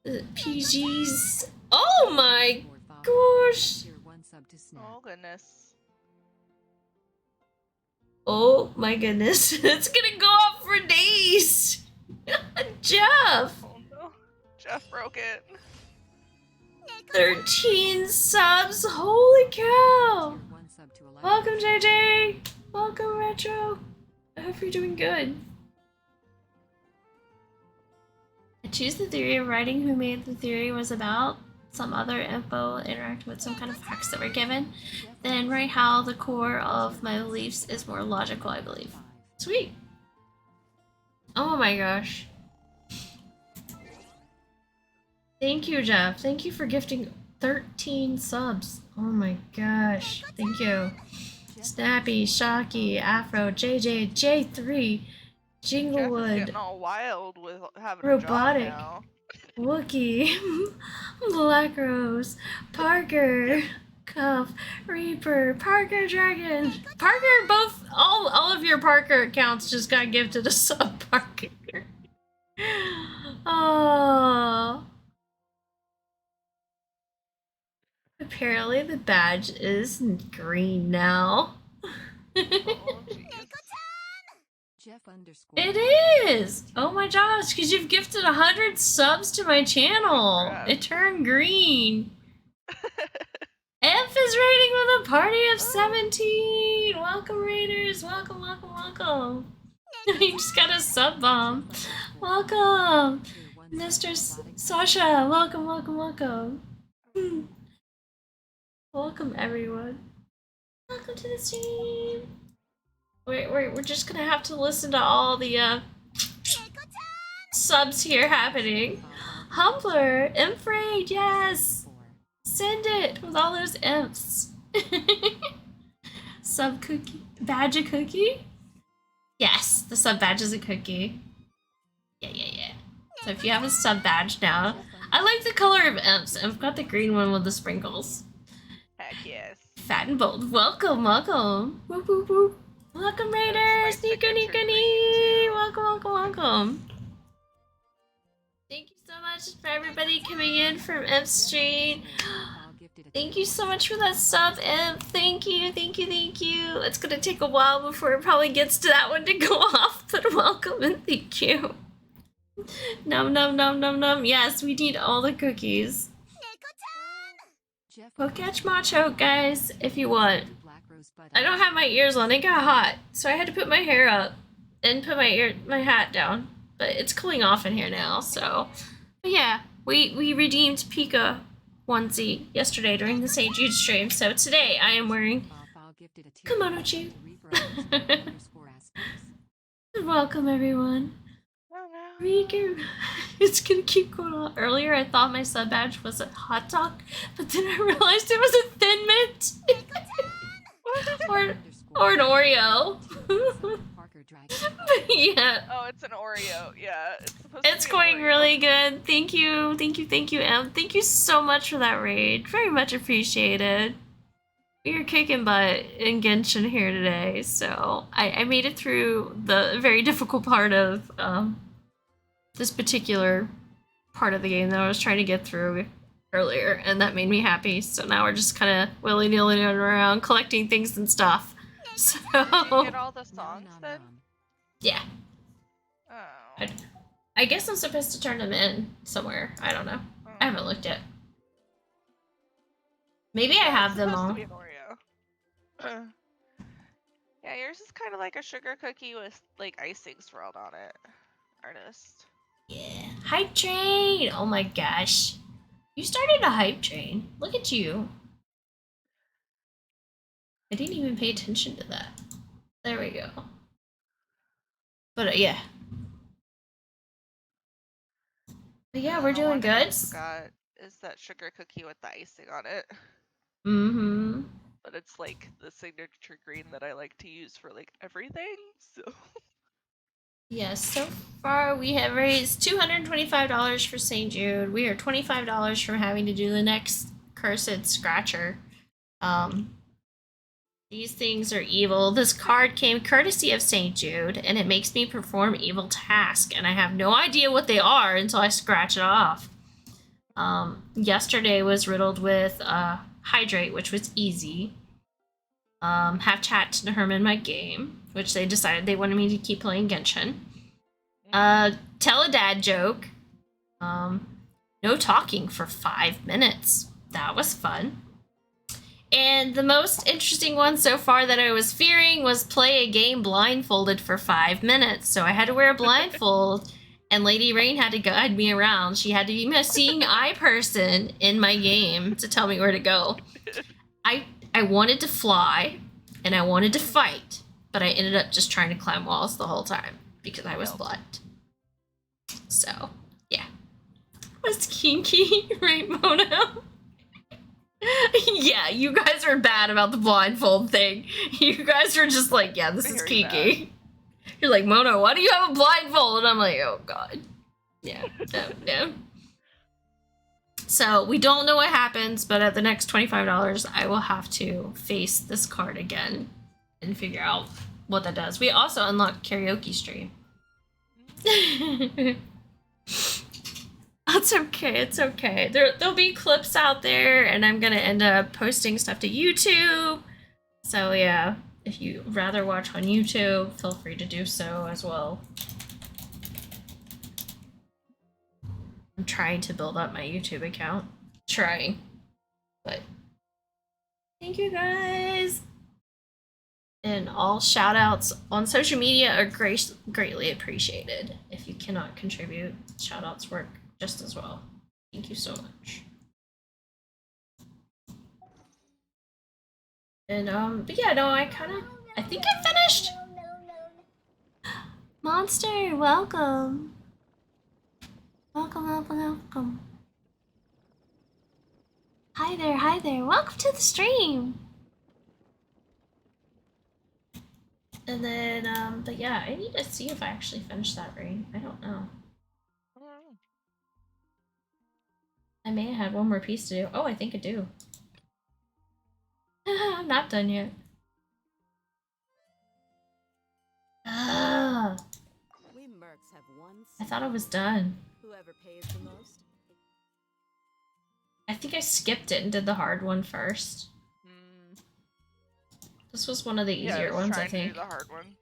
PGs. Oh my gosh! Oh goodness. Oh my goodness. It's gonna go up for days! Jeff! Oh no. Jeff broke it. 13 subs! Holy cow! Welcome, JJ! Welcome, Retro! I hope you're doing good. Choose the theory of writing who made the theory was about some other info interact with some kind of facts that were given. Then write how the core of my beliefs is more logical, I believe. Sweet. Oh my gosh. Thank you, Jeff. Thank you for gifting 13 subs. Oh my gosh. Thank you. Snappy, Shocky, Afro, JJ, J3, Jinglewood. Jeff is getting all wild with having Robotic. a job now. Wookie, Black Rose, Parker, Cuff, Reaper, Parker Dragon, Parker. Both all of your Parker accounts just got gifted a sub, Parker. Oh. Apparently the badge is green now. Oh, jeez. It is! Oh my gosh, because you've gifted 100 subs to my channel. Congrats. It turned green. F is raiding with a party of 17. Welcome, raiders. Welcome, welcome, welcome. You just got a sub bomb. Welcome, Mr. Sasha. Welcome, welcome, welcome. Welcome, everyone. Welcome to the stream. We're just gonna have to listen to all the subs here happening. Humbler, Imp Raid, yes! Send it with all those imps. Sub cookie, badge a cookie? Yes, the sub badge is a cookie. Yeah. So if you have a sub badge now, I like the color of imps. I've got the green one with the sprinkles. Heck yes. Fat and bold. Welcome, welcome. Whoop, whoop, whoop. Welcome, Raiders! That's my Nika, signature Nika, green, Welcome, welcome, welcome. Thank you so much for everybody coming in from Imp Street. Thank you so much for that sub, Imp. Thank you, thank you, thank you. It's gonna take a while before it probably gets to that one to go off, but welcome and thank you. Num, num, num, num, num. Yes, we need all the cookies. Go catch Macho, guys, if you want. I don't have my ears on, it got hot, so I had to put my hair up and put my hat down. But it's cooling off in here now, so. But yeah, we redeemed Pika onesie yesterday during the St. Jude stream, so today I am wearing Kimonochuuuu. Welcome, everyone. Oh no. Riku. It's gonna keep going on. Earlier I thought my sub badge was a hot dog, but then I realized it was a Thin Mint. or an Oreo. But yeah. Oh, it's an Oreo. Yeah, it's supposed It's to be an going Oreo. really good. Thank you, Em. Thank you so much for that raid. Very much appreciated. You're kicking butt in Genshin here today, so I made it through the very difficult part of this particular part of the game that I was trying to get through earlier, and that made me happy. So now we're just kind of willy-nilly around collecting things and stuff. So Did you get all the songs then? yeah, Oh. I guess I'm supposed to turn them in somewhere. I don't know. I haven't looked yet. Maybe I have them all. To be an Oreo. Yeah, yours is kind of like a sugar cookie with like icing swirled on it. Artist. Yeah. Hype train! Oh my gosh. You started a hype train. Look at you. I didn't even pay attention to that. There we go. But yeah. But yeah, we're The doing one I good. just got is that sugar cookie with the icing on it. Mm-hmm. But it's like the signature green that I like to use for like everything, so. Yes, so far we have raised $225 for St. Jude. We are $25 from having to do the next Cursed Scratcher. These things are evil. This card came courtesy of St. Jude, and it makes me perform evil tasks, and I have no idea what they are until I scratch it off. Yesterday was riddled with Hydrate, which was easy. Have chat to Herman my game, which they decided they wanted me to keep playing Genshin. Tell a dad joke. No talking for 5 minutes. That was fun. And the most interesting one so far that I was fearing was play a game blindfolded for 5 minutes. So I had to wear a blindfold and Lady Rain had to guide me around. She had to be my seeing eye person in my game to tell me where to go. I wanted to fly, and I wanted to fight, but I ended up just trying to climb walls the whole time because I was blood. So, yeah. Was kinky, right, Mono? Yeah, you guys were bad about the blindfold thing. You guys were just like, yeah, this is kinky. You're like, Mono, why do you have a blindfold? And I'm like, oh god. Yeah, no. So we don't know what happens, but at the next $25, I will have to face this card again and figure out what that does. We also unlocked karaoke stream. It's okay, it's okay. There'll be clips out there, and I'm gonna end up posting stuff to YouTube. So yeah, if you'd rather watch on YouTube, feel free to do so as well. I'm trying to build up my YouTube account. Trying. But thank you guys. And all shout outs on social media are greatly appreciated. If you cannot contribute, shout outs work just as well. Thank you so much. And but yeah, no, I think I finished. Monster, welcome. Welcome. Hi there. Welcome to the stream. And then, but yeah, I need to see if I actually finished that ring. I don't know. I may have had one more piece to do. Oh, I think I do. I'm not done yet. Ah. We mercs have one. I thought I was done. Whoever pays the most. I think I skipped it and did the hard one first. This was one of the easier ones, I think. To do the hard one.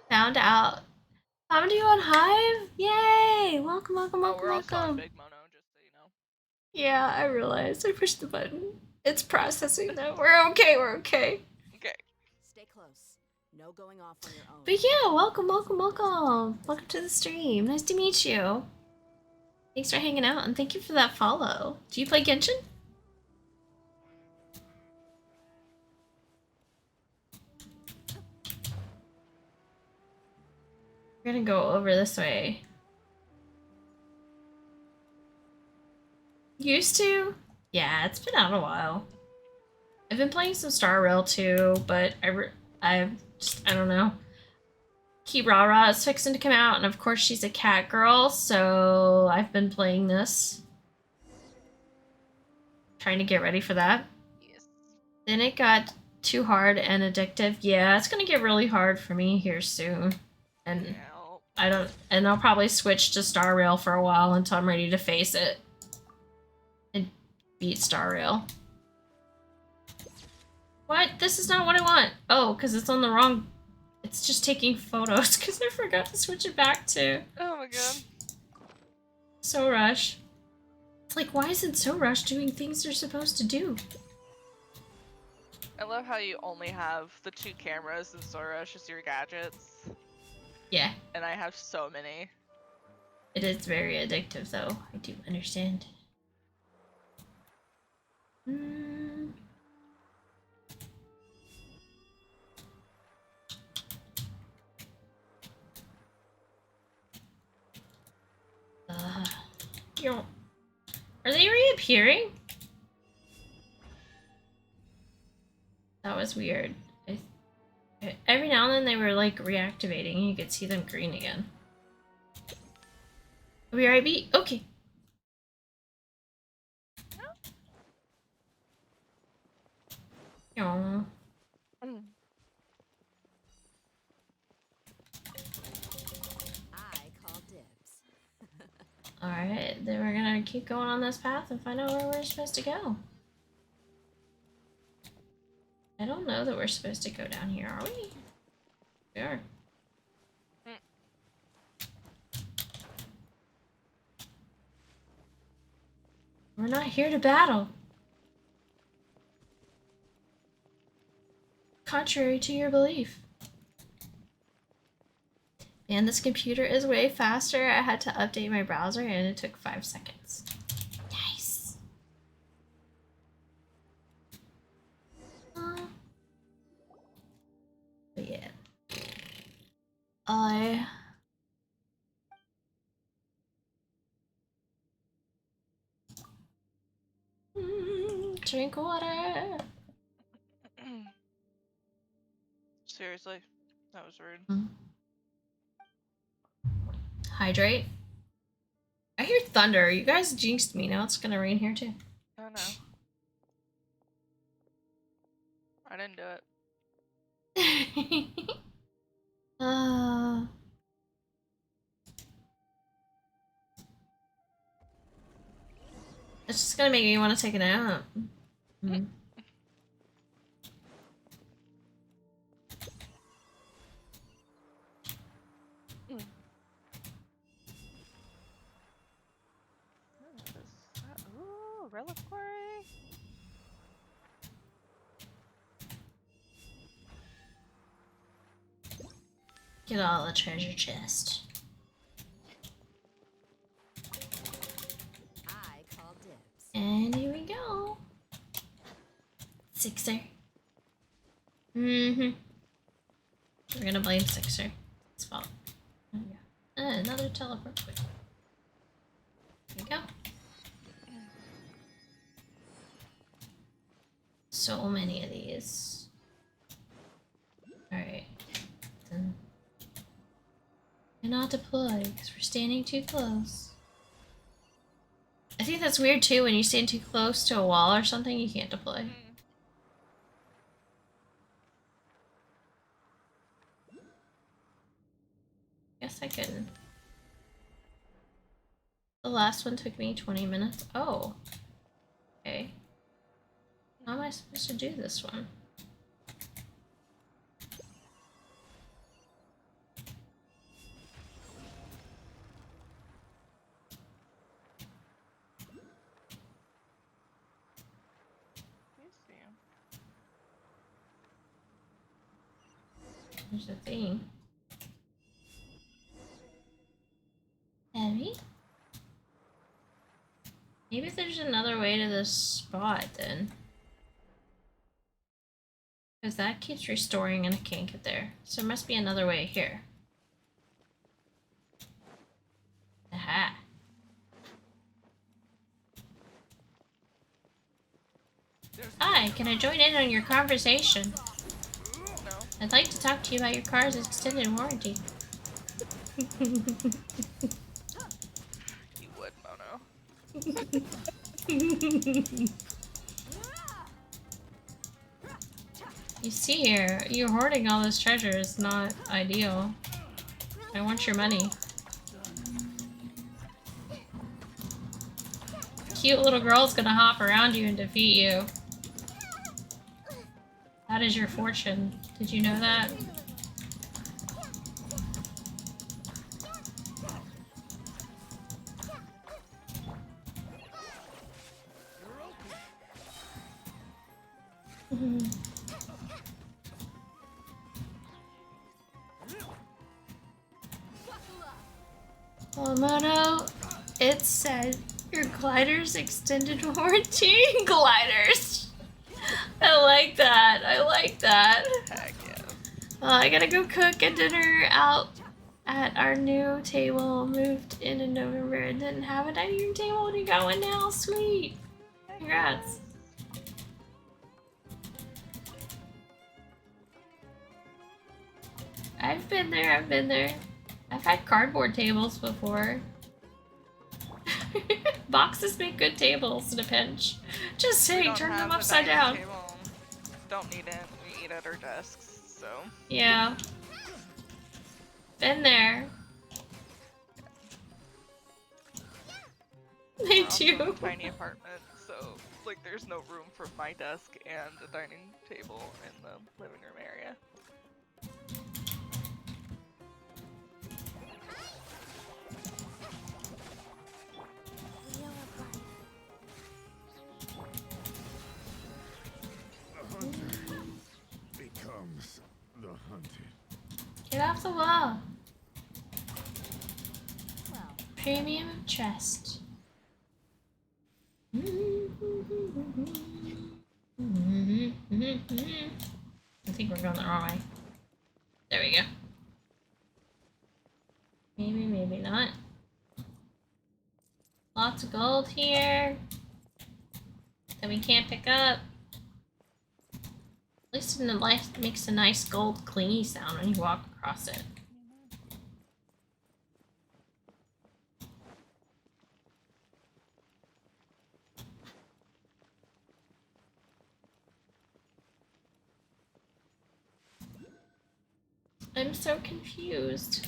Found out. Found you on Hive? Yay! Welcome. We're also on Big Mono, just so you know. Yeah, I realized. I pushed the button. It's processing though. We're okay. Okay. Stay close. No going off on your own. But yeah, welcome. Welcome to the stream. Nice to meet you. Thanks for hanging out, and thank you for that follow. Do you play Genshin? We're gonna go over this way. Used to? Yeah, it's been out a while. I've been playing some Star Rail too, but I don't know. Kirara is fixing to come out, and of course she's a cat girl, so I've been playing this. Trying to get ready for that. Yes. Then it got too hard and addictive. Yeah, it's gonna get really hard for me here soon. And I'll probably switch to Star Rail for a while until I'm ready to face it. And beat Star Rail. What? This is not what I want. Oh, because it's on the wrong... It's just taking photos because I forgot to switch it back to. Oh my god. So Rush. It's like, why isn't So Rush doing things they're supposed to do? I love how you only have the 2 cameras and So Rush as your gadgets. Yeah. And I have so many. It is very addictive though. I do understand. Are they reappearing? That was weird. Every now and then they were like reactivating and you could see them green again. Are we right, B? Okay. Aww. Alright, then we're gonna keep going on this path and find out where we're supposed to go. I don't know that we're supposed to go down here, are we? We are. We're not here to battle. Contrary to your belief. And this computer is way faster. I had to update my browser and it took 5 seconds. Nice. But yeah. Drink water. Seriously, that was rude. Hydrate. I hear thunder. You guys jinxed me. Now it's gonna rain here too. Oh no. I didn't do it. It's just gonna make me want to take a nap. Mm. Ooh, reliquary. Get all the treasure chest. I call dibs. And here we go. Sixer. We're gonna blame Sixer. It's fault. Oh, yeah. Another teleport. Quick. Here we go. So many of these. Alright. Then cannot deploy because we're standing too close. I think that's weird too, when you stand too close to a wall or something, you can't deploy. Guess I couldn't. The last one took me 20 minutes. Oh. Okay. How am I supposed to do this one? There's a thing. Heavy? Maybe there's another way to this spot then. Because that keeps restoring and I can't get there. So there must be another way here. Aha. Hi, can I join in on your conversation? No. I'd like to talk to you about your car's extended warranty. You would, Mono. You see here, you hoarding all this treasure is not ideal. I want your money. Cute little girl's gonna hop around you and defeat you. That is your fortune. Did you know that? Oh, Mono, it said your glider's extended warranty. Gliders. I like that. I like that. Heck yeah. Well, I gotta go cook a dinner out at our new table. Moved in November and didn't have a dining room table to go in now. Sweet. Congrats. I've been there. I've been there. I've had cardboard tables before. Boxes make good tables in a pinch. Just saying, turn them upside down. Don't need it. We eat at our desks, so. Yeah. Been there. Me too. Tiny apartment, so like there's no room for my desk and a dining table in the living room area. Get off the wall. Premium chest. I think we're going the wrong way. There we go. Maybe, maybe not. Lots of gold here that we can't pick up. At least in the life it makes a nice gold clingy sound when you walk across it. I'm so confused.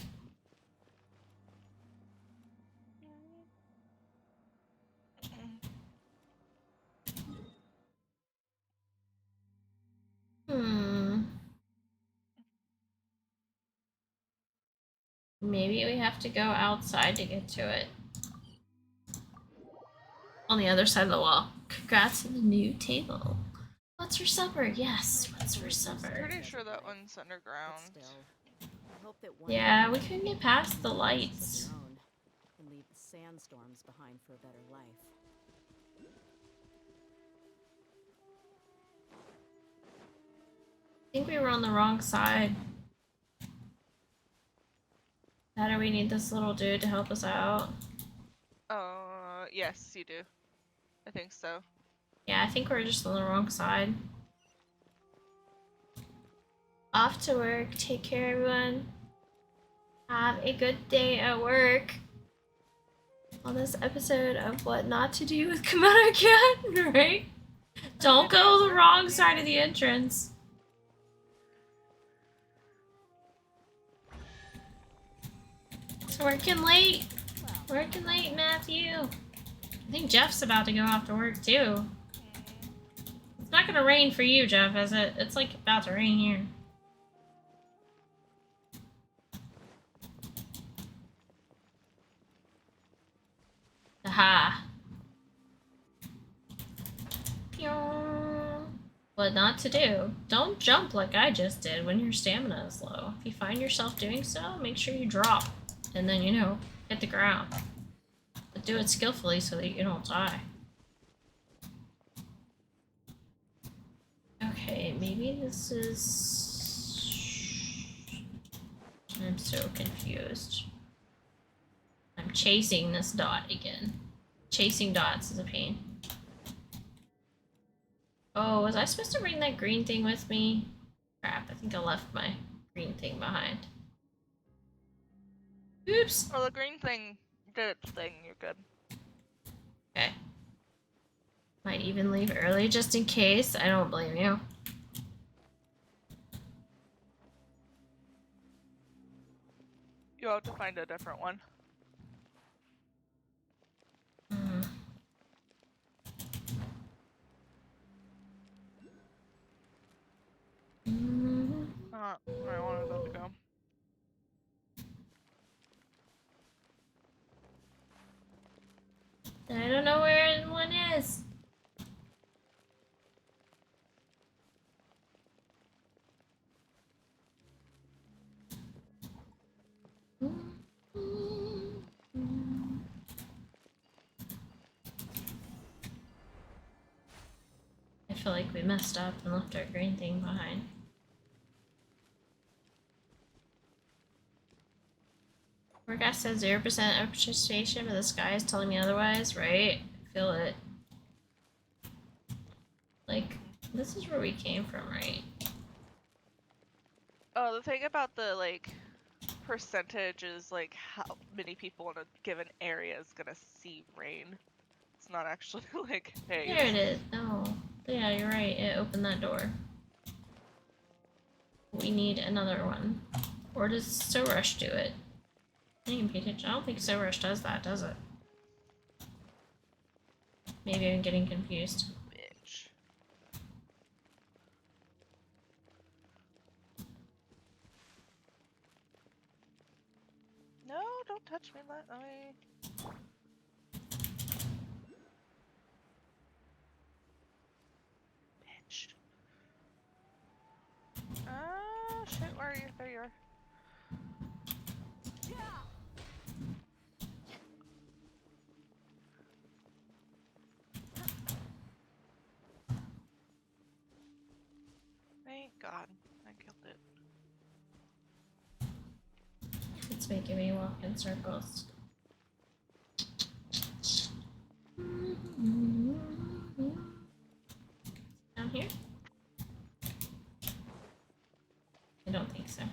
Maybe we have to go outside to get to it. On the other side of the wall. Congrats on the new table. What's for supper? Yes, what's for supper? Pretty sure that one's underground. Yeah, we couldn't get past the lights. And leave the sandstorms behind for a better life. I think we were on the wrong side. How do we need this little dude to help us out? Yes, you do. I think so. Yeah, I think we're just on the wrong side. Off to work. Take care, everyone. Have a good day at work. On this episode of What Not to Do with KimonoKat, right? Don't go the wrong side of the entrance. It's working late. Working late, Matthew. I think Jeff's about to go off to work too. It's not gonna rain for you, Jeff, is it? It's like about to rain here. Aha. What not to do. Don't jump like I just did when your stamina is low. If you find yourself doing so, make sure you drop. And then, you know, hit the ground. But do it skillfully so that you don't die. Okay, maybe this is... I'm so confused. I'm chasing this dot again. Chasing dots is a pain. Oh, was I supposed to bring that green thing with me? Crap, I think I left my green thing behind. Oops! Oh, the green thing did its thing. You're good. Okay. Might even leave early just in case. I don't blame you. You'll have to find a different one. Where I wanted them to go. I don't know where one is. I feel like we messed up and left our green thing behind. Forecast says 0% of participation, but the sky is telling me otherwise, right? I feel it. Like, this is where we came from, right? Oh, the thing about the, like, percentage is, like, how many people in a given area is gonna see rain. It's not actually, like, hey... There it is. Oh. Yeah, you're right. It opened that door. We need another one. Or does So Rush do it? I didn't pay attention. I don't think So Rush does that, does it? Maybe I'm getting confused. Bitch. No, don't touch me, let me... Bitch. Ah, shit, where are you? There you are. making me walk in circles. Down here? I don't think so.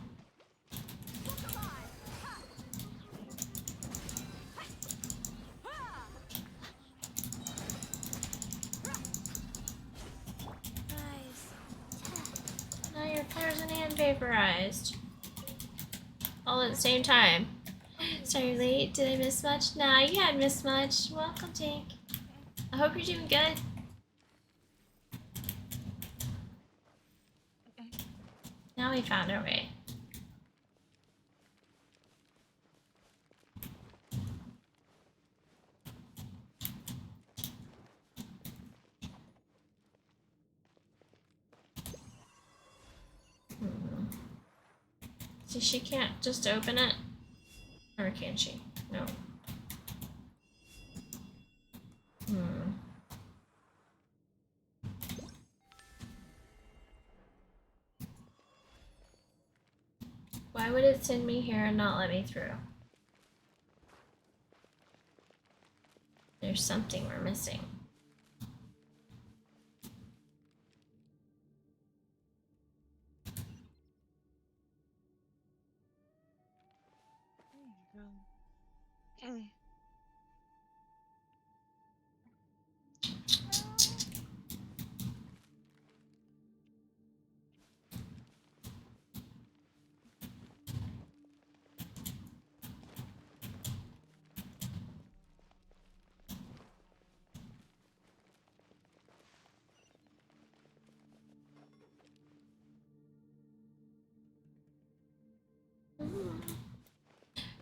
Now you're frozen and vaporized. All at the same time. Sorry, late. Did I miss much? Nah, you hadn't missed much. Welcome, Jake. I hope you're doing good. Now we found our way. See, she can't just open it. Or can she? No. Why would it send me here and not let me through? There's something we're missing.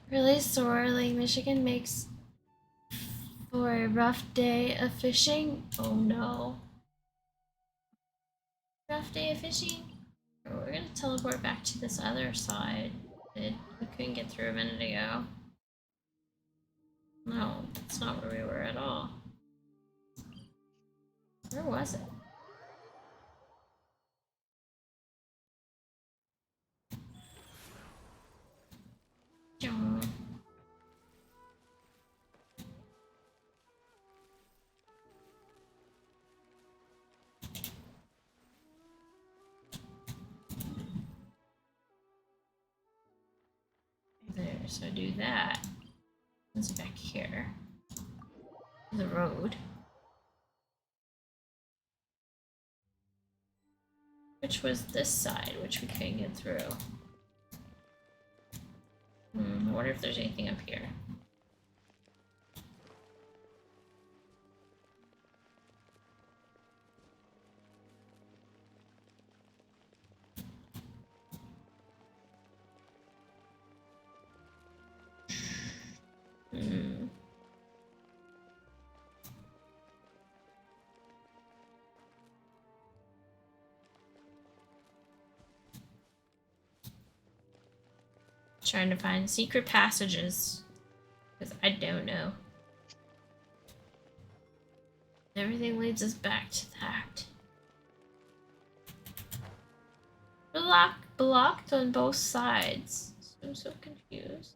Really sore, Lake Michigan makes for a rough day of fishing. Oh no. Rough day of fishing? We're gonna teleport back to this other side that we couldn't get through a minute ago. No, that's not where we were at all. Where was it? There, so do that. Let's back here. The road. Which was this side, which we couldn't get through. I wonder if there's anything up here. Trying to find secret passages. Because I don't know. Everything leads us back to that. Blocked on both sides. I'm so confused.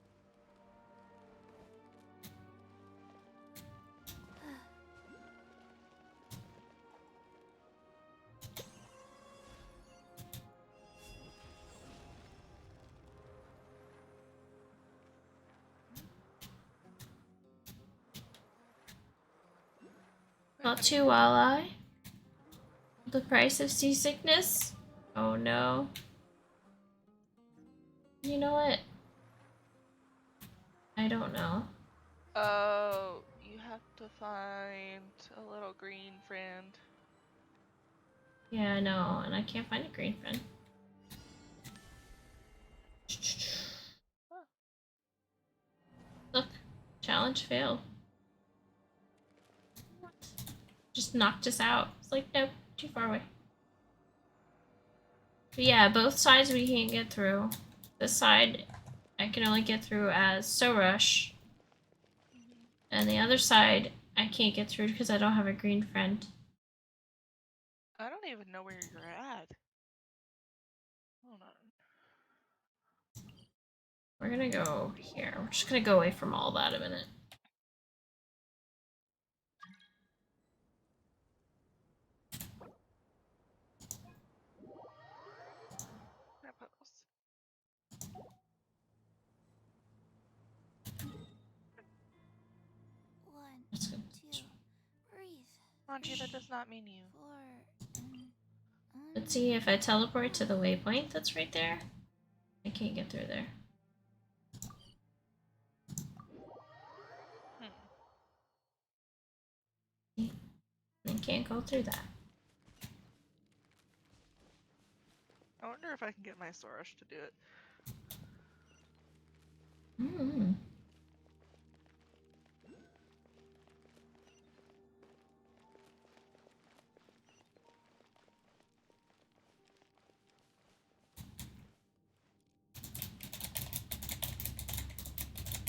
Not too walleye. The price of seasickness? Oh no. You know what? I don't know. Oh, you have to find a little green friend. Yeah, I know, and I can't find a green friend. Look, challenge failed. What? Just knocked us out. It's like, nope, too far away. But yeah, both sides we can't get through. This side I can only get through as So Rush. And the other side I can't get through because I don't have a green friend. I don't even know where you're at. Hold on. We're gonna go here. We're just gonna go away from all that a minute. Can I put those? One, Let's go. two, breathe. Manji, that does not mean you. 4. Let's see if I teleport to the waypoint that's right there. I can't get through there. I can't go through that. I wonder if I can get my Sorash to do it. Mm.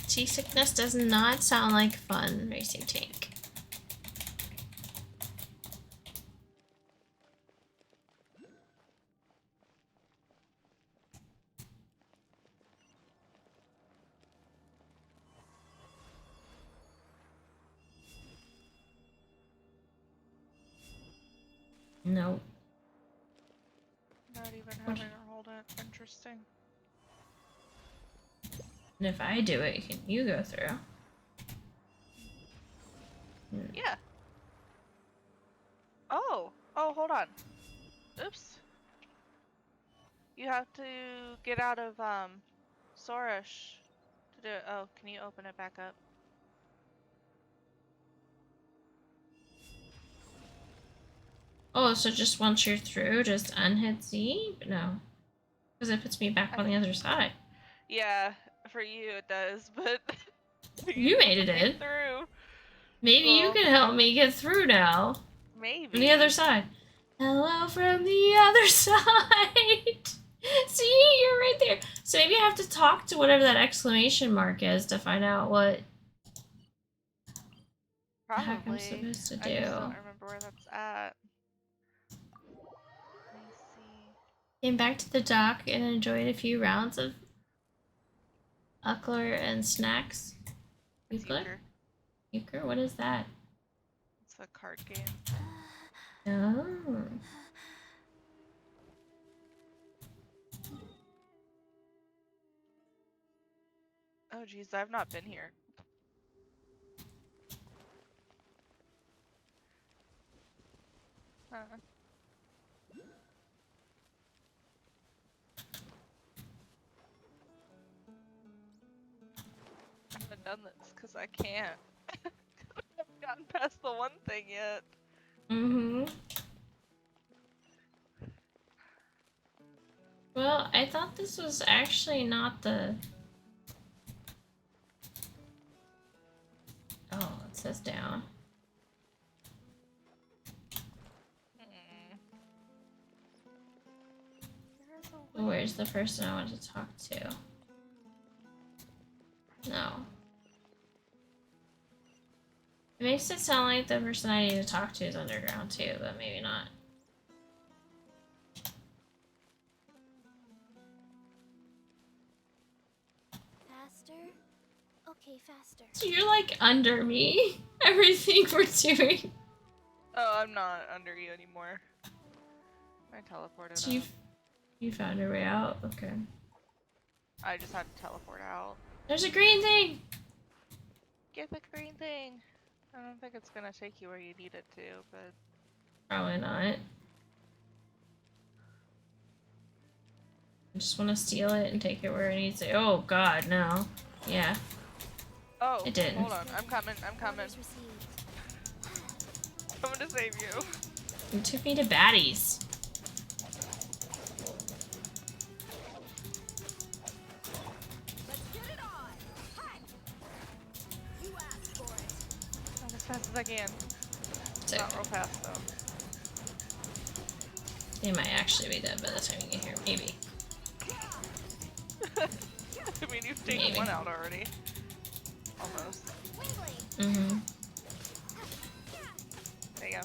Seasickness does not sound like fun, Racing Tank. No. Not even having her hold it. Interesting. And if I do it, can you go through? Yeah. Oh, hold on. Oops. You have to get out of Sorash to do it. Oh, can you open it back up? Oh, so just once you're through, just unhit Z? But no. Because it puts me back on the other side. Yeah, for you it does, but You made it in. Through. Maybe you can help me get through now. Maybe. From the other side. Hello from the other side. See, you're right there. So maybe I have to talk to whatever that exclamation mark is to find out what the heck I'm supposed to do. I just don't remember where that's at. Let me see. Came back to the dock and enjoyed a few rounds of Uckler and snacks. Euchre? Euchre? What is that? It's a card game. Oh. Oh geez, I've not been here. I haven't done this because I can't. I haven't gotten past the one thing yet. Mm-hmm. Well, I thought this was actually not the... Oh, it says down. Where's the person I want to talk to? No. It makes it sound like the person I need to talk to is underground too, but maybe not. Faster? Okay, faster. So you're like under me? Everything we're doing. Oh, I'm not under you anymore. I teleported So up. you found your way out? Okay. I just had to teleport out. There's a green thing! Get the green thing! I don't think it's gonna take you where you need it to, but... Probably not. I just want to steal it and take it where it needs to. Oh god, no. Yeah. Oh, it didn't. Hold on, I'm coming. I'm coming to save you. It took me to baddies. Not as fast as I can. Sick. Not real fast though. They might actually be dead by the time you get here. Maybe. I mean, you've taken one out already. Almost. Mm-hmm. There you go.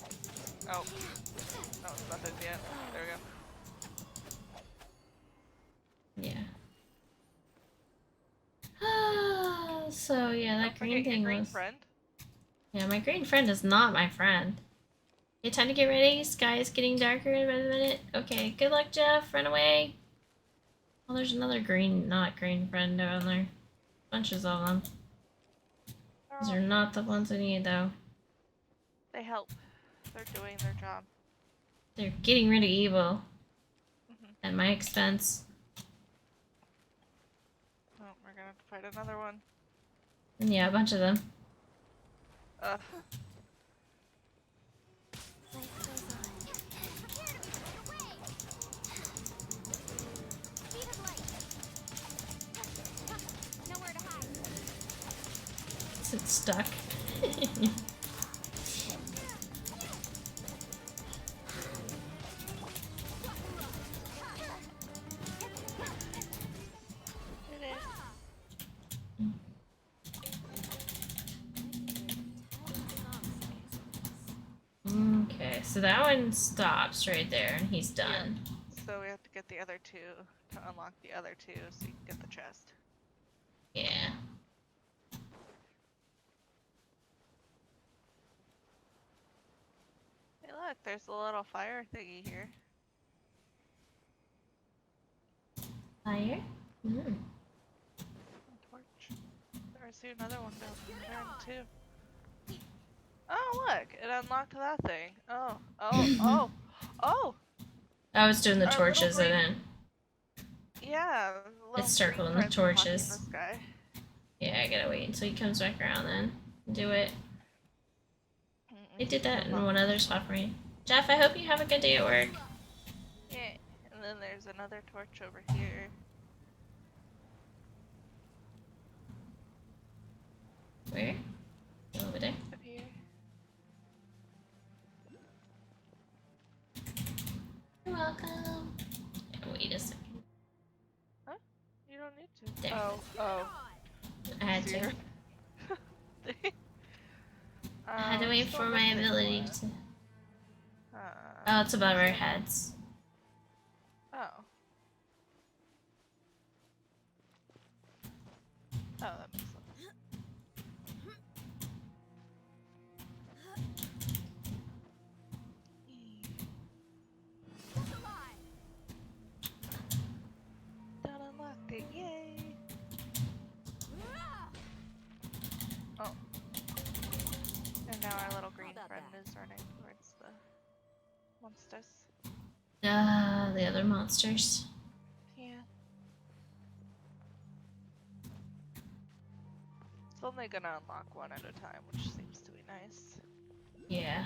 Oh. No, it's not dead yet. There we go. Yeah. So yeah, that Don't green forget your thing green was. friend. Yeah, my green friend is not my friend. Okay, time to get ready. Sky is getting darker by the minute. Okay, good luck, Jeff. Run away. Oh, there's another green, not green friend down there. Bunches of them. These are not the ones I need, though. They help. They're doing their job. They're getting rid of evil. Mhm. At my expense. Oh, we're gonna have to fight another one. And yeah, a bunch of them. Ugh. Is it stuck? It is. Okay, so that one stops right there, and he's done. So we have to get the other two to unlock the other two so you can get the chest. Yeah. Hey look, there's a little fire thingy here. Fire? Mm. A torch. I see another one down there too. Oh look, it unlocked that thing. Oh, oh. I was doing the Our little torches, and green- then Yeah, the little it's circling green the friend's attacking torches. This guy. Yeah, I gotta wait until he comes back around then. Do it. They did that in one other spot for me. Jeff, I hope you have a good day at work. Yeah, and then there's another torch over here. Where? Over there. Up here. You're welcome. Yeah, wait a second. Huh? You don't need to. There. Oh. I had to. I had to wait still for my missing ability one. to. Oh, it's above our heads. Oh. Oh, that makes sense. Done unlocked it, yay! Oh. And now our little green friend is running towards the monsters. The other monsters. Yeah. It's only gonna unlock one at a time, which seems to be nice. Yeah.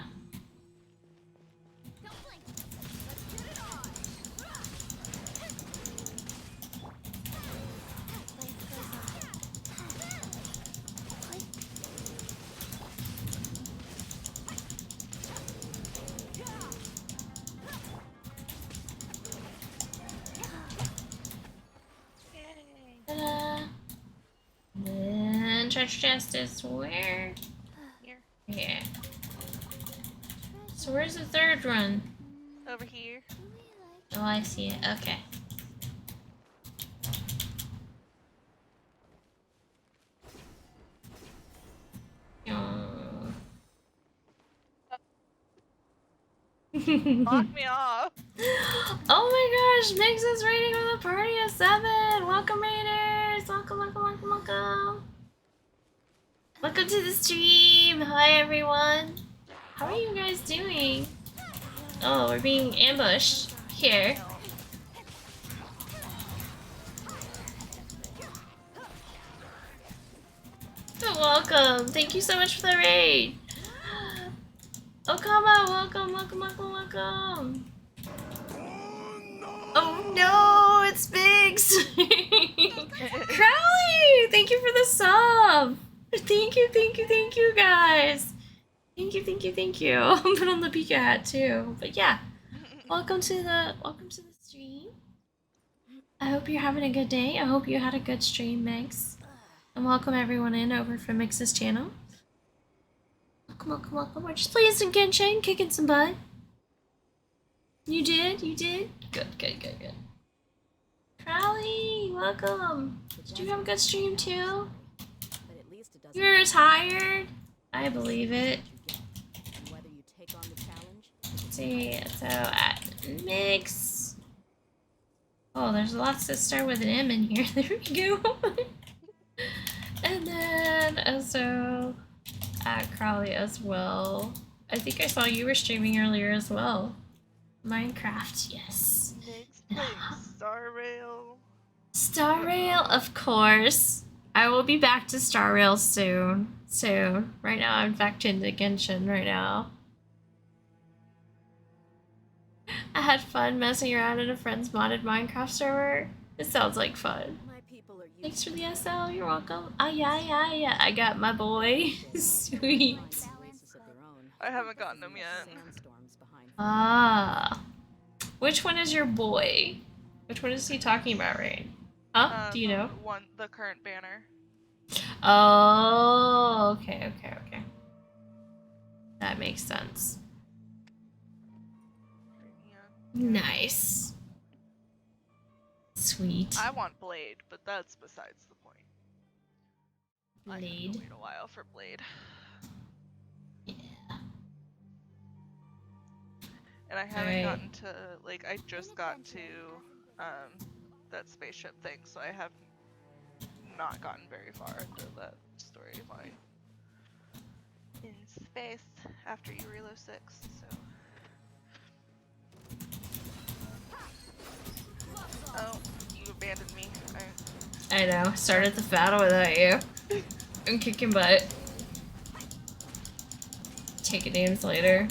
Yay! Ta-da! Then treasure chest is where? Here. Yeah. So where's the third one? Over here. Oh, I see it. Okay. Oh. Lock me off! Oh my gosh, Mix is raiding with a party of 7! Welcome, Raiders! Welcome. Welcome to the stream! Hi, everyone! How are you guys doing? Oh, we're being ambushed here. Welcome! Thank you so much for the raid! Okama, welcome! Oh no, it's Biggs! Crowley! Thank you for the sub! Thank you guys! Thank you. I'll put on the Pika hat too. But yeah, welcome to the stream. I hope you're having a good day. I hope you had a good stream, Mix. And welcome everyone in over from Mix's channel. Welcome. We're just playing some Genshin, kicking some butt. You did? Good. Crowley, welcome. Did you have a good stream too? doesn't You're hide tired? I believe it. what you get, and whether you take on the challenge. Let's see, so at mix. Oh, there's lots that start with an M in here. There we go. And then also at Crowley as well. I think I saw you were streaming earlier as well. Minecraft, yes. Next place, Star Rail. Star Rail, of course. I will be back to Star Rail soon. Soon. Right now, I'm back into Genshin right now. I had fun messing around in a friend's modded Minecraft server. It sounds like fun. My people are used Thanks for the SL, you're welcome. Ah, yeah. I got my boy. Sweet. oasis of their own. I haven't gotten them yet. Sandstorms behind Ah. Which one is your boy? Which one is he talking about, Rain? Huh? Do you know? The current banner. Oh, okay. That makes sense. Yeah. Nice. Sweet. I want Blade, but that's besides the point. I have to Blade. wait a while for Blade. Yeah. And I haven't Alright. gotten to, like, I just got to that spaceship thing, so I have not gotten very far into that storyline in space after Eurilo 6, so. Oh, you abandoned me. I know. Started the battle without you. I'm kicking butt. Taking names later.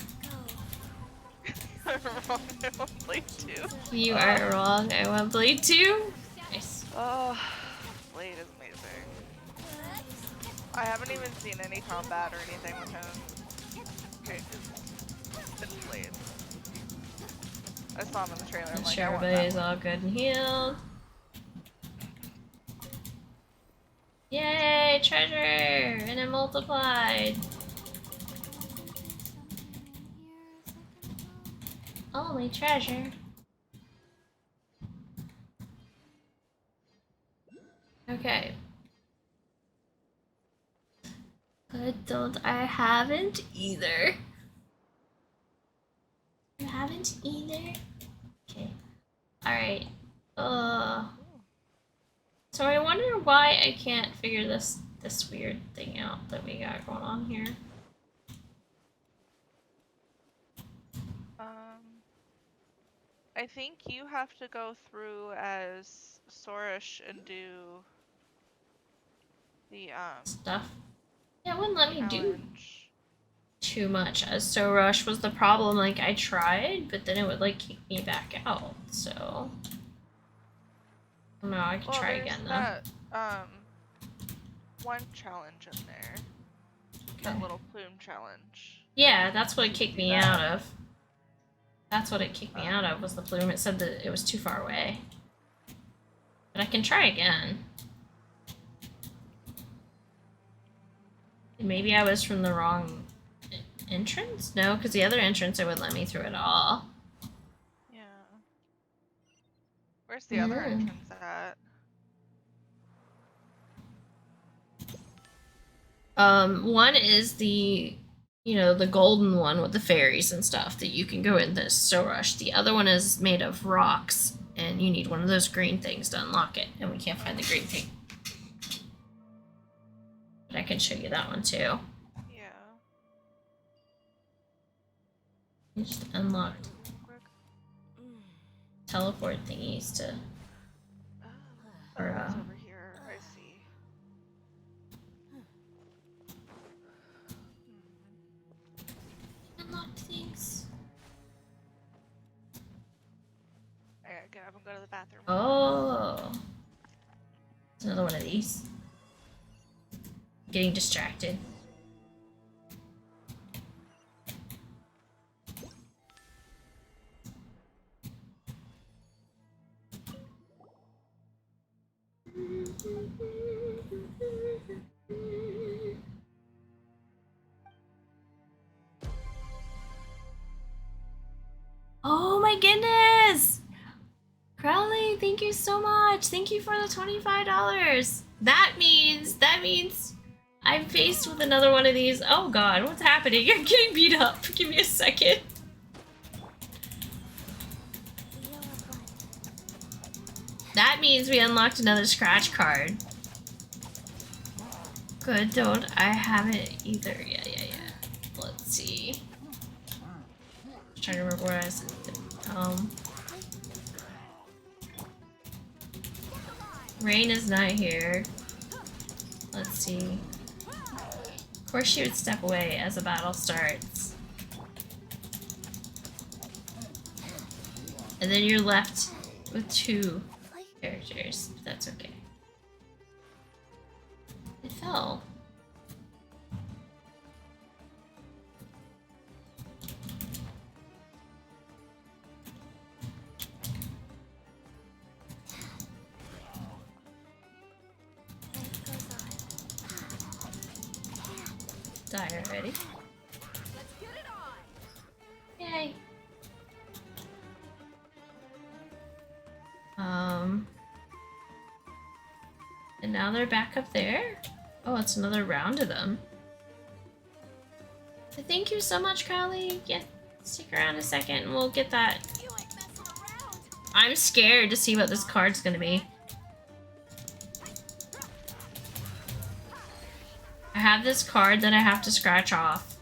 I'm wrong, I want Blade 2. You aren't wrong. I want Blade 2. Nice. Oh, Blade is amazing. I haven't even seen any combat or anything with him. Okay, it's Blade. I saw him in the trailer. I'm Make like, sure I want everybody that is one. all good and healed. Yay, treasure! And it multiplied. Only treasure. Okay. I haven't either. You haven't either? Okay. Alright. So I wonder why I can't figure this weird thing out that we got going on here. I think you have to go through as Sorish and do the Stuff. Yeah, it wouldn't let me do challenge. too much. As So Rush was the problem. Like, I tried, but then it would, like, kick me back out, so... No, I could try again, though. That, one challenge in there. That little plume challenge. Yeah, that's what it kicked me out of. That's what it kicked me out of, was the plume. It said that it was too far away. But I can try again. Maybe I was from the wrong entrance? No, because the other entrance it would let me through at all. Yeah. Where's the other entrance at? One is the, you know, the golden one with the fairies and stuff that you can go in this So Rush. The other one is made of rocks, and you need one of those green things to unlock it, and we can't find the green thing. But I can show you that one too. Yeah. You just unlocked teleport thingies to... Oh, it's over here. I see. Unlocked things. I gotta get up and go to the bathroom. Oh. There's another one of these. Getting distracted. Oh my goodness! Crowley, thank you so much. Thank you for the $25. That means I'm faced with another one of these. Oh god, what's happening? I'm getting beat up. Give me a second. That means we unlocked another scratch card. Good, don't I haven't either. Yeah. Let's see. I'm trying to remember where I was. Rain is not here. Let's see. Of course she would step away as a battle starts. And then you're left with 2 characters. But that's okay. It fell. Die already. Yay. And now they're back up there. Oh, it's another round of them. So thank you so much, Kylie. Yeah, stick around a second and we'll get that. I'm scared to see what this card's gonna be. I have this card that I have to scratch off.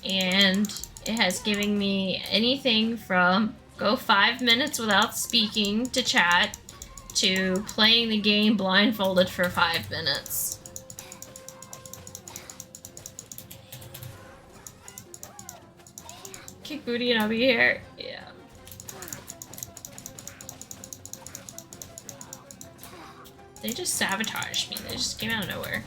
And it has given me anything from go 5 minutes without speaking to chat to playing the game blindfolded for 5 minutes. Kick booty and I'll be here. Yeah. They just sabotaged me. They just came out of nowhere.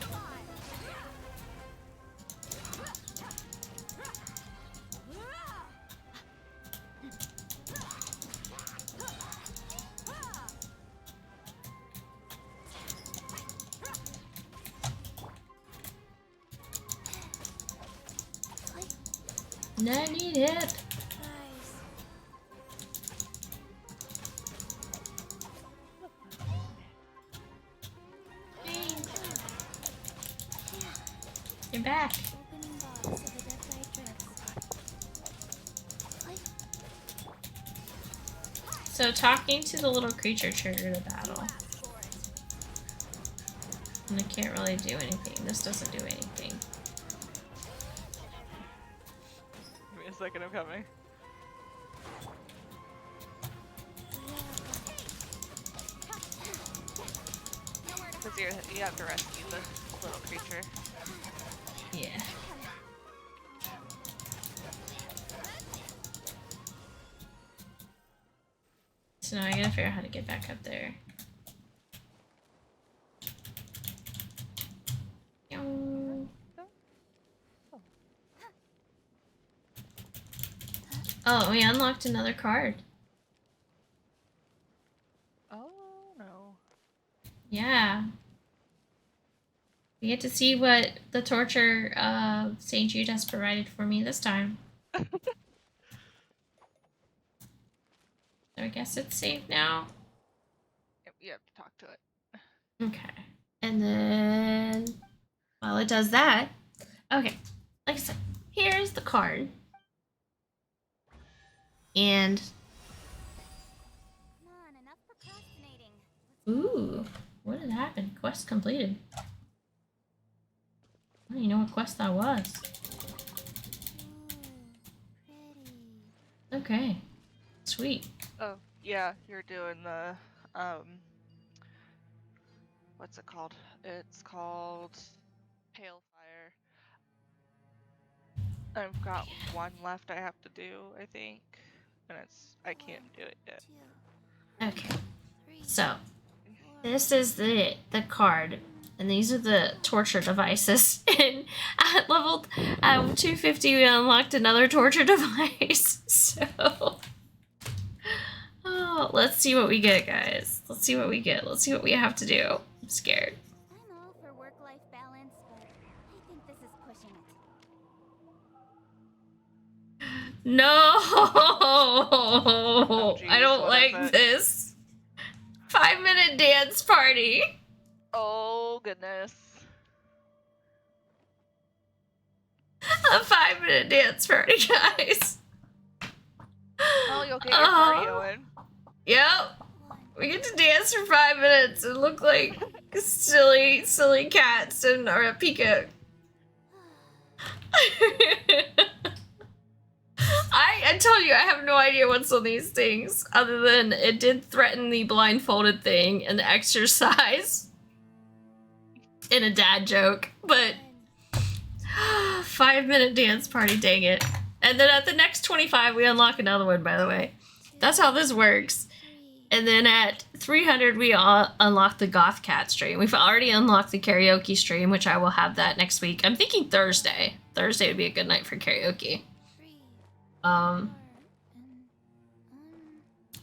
I need it. You're back. So talking to the little creature triggered a battle. And I can't really do anything. This doesn't do anything. Give me a second, I'm coming. Because you have to rescue the little creature. Yeah. So now I gotta figure out how to get back up there. Oh, we unlocked another card. Oh no. Yeah. We get to see what the torture St. Jude has provided for me this time. So I guess it's safe now. Yep, you have to talk to it. Okay. And then while it does that, okay, like I said, here's the card. And ooh, what did happen? Quest completed. I don't even know what quest that was. Okay. Sweet. Oh, yeah, you're doing the, what's it called? It's called Pale Fire. I've got one left I have to do, I think. And I can't do it yet. Okay. So, this is the card. And these are the torture devices. And at level 250, we unlocked another torture device. So, oh, let's see what we get, guys. Let's see what we get. Let's see what we have to do. I'm scared. I'm all for work-life balance, but I think this is pushing it. No, geez, I don't what like is it? this. 5-minute dance party. Oh, goodness. 5-minute dance party, guys. Oh, you'll get your cardio in. Yep. We get to dance for 5 minutes and look like silly, silly cats in our peacock. I tell you, I have no idea what's on these things, other than it did threaten the blindfolded thing and exercise. In a dad joke, but 5-minute dance party, dang it. And then at the next 25, we unlock another one, by the way. That's how this works. And then at 300, we unlock the KimonoKat stream. We've already unlocked the karaoke stream, which I will have that next week. I'm thinking Thursday. Thursday would be a good night for karaoke.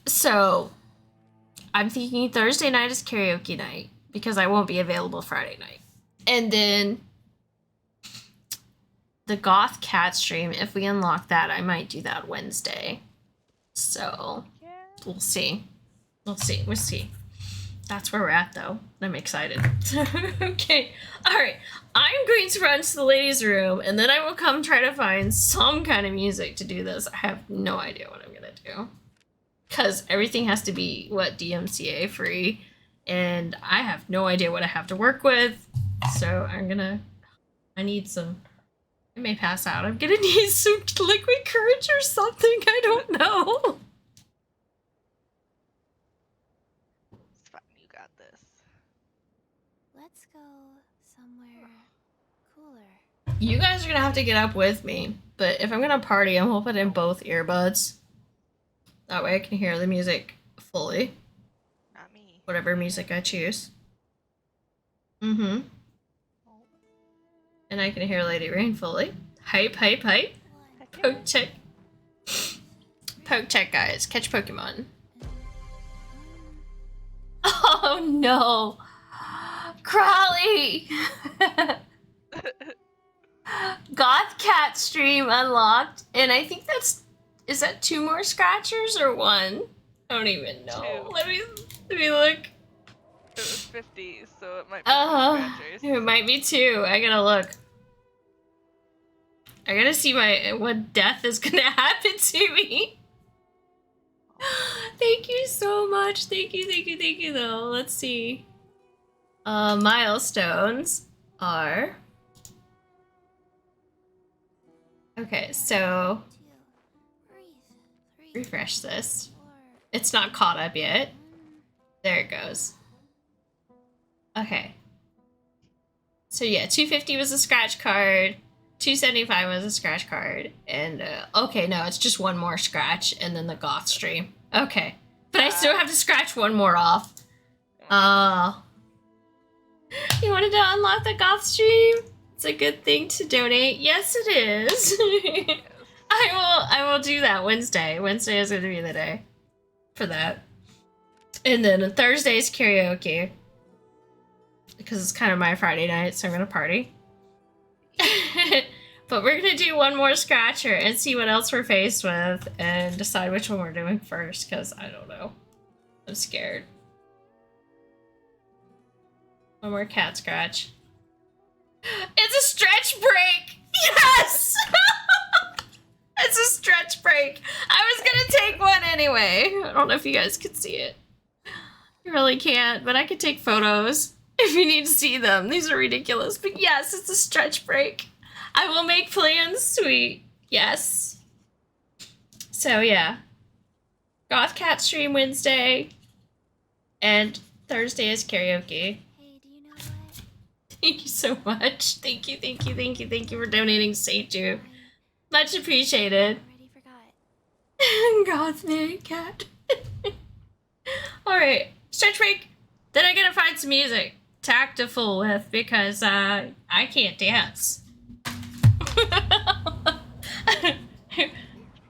So I'm thinking Thursday night is karaoke night because I won't be available Friday night. And then the KimonoKat stream, if we unlock that, I might do that Wednesday. So we'll see. We'll see. That's where we're at, though. I'm excited. Okay. All right. I'm going to run to the ladies' room, and then I will come try to find some kind of music to do this. I have no idea what I'm going to do. Because everything has to be, DMCA free, and I have no idea what I have to work with. So I need some... I may pass out. I'm going to need some liquid courage or something. I don't know. Let's go somewhere cooler. You guys are gonna have to get up with me, but if I'm gonna party, I'm gonna put in both earbuds. That way I can hear the music fully. Not me. Whatever music I choose. Mm-hmm. And I can hear Lady Rain fully. Hype, hype, hype. Poke check. Poke check, guys. Catch Pokemon. Oh no! Crawley! KimonoKat stream unlocked, and I think is that 2 more scratchers or 1? I don't even know. 2. Let me look. It was 50, so it might be 2 scratchers. It might be 2. I gotta look. I gotta see what death is gonna happen to me. Thank you so much. Thank you though. Let's see. Milestones are... Okay, so... refresh this. It's not caught up yet. There it goes. Okay. So yeah, 250 was a scratch card. 275 was a scratch card. And, okay, no, it's just 1 more scratch and then the goth stream. Okay. But I still have to scratch 1 more off. You wanted to unlock the goth stream? It's a good thing to donate. Yes, it is. I will do that Wednesday. Wednesday is going to be the day for that. And then Thursday's karaoke. Because it's kind of my Friday night, so I'm going to party. But we're going to do 1 more scratcher and see what else we're faced with and decide which one we're doing first, because I don't know. I'm scared. 1 more cat scratch. It's a stretch break! Yes! It's a stretch break. I was gonna take 1 anyway. I don't know if you guys could see it. You really can't, but I could take photos if you need to see them. These are ridiculous, but yes, it's a stretch break. I will make plans, sweet. Yes. So yeah. KimonoKat stream Wednesday. And Thursday is karaoke. Hey, do you know what? Thank you so much. Thank you for donating, St. Jude. Much appreciated. I already forgot. KimonoKat. Alright, stretch break. Then I gotta find some music to act a fool with because I can't dance.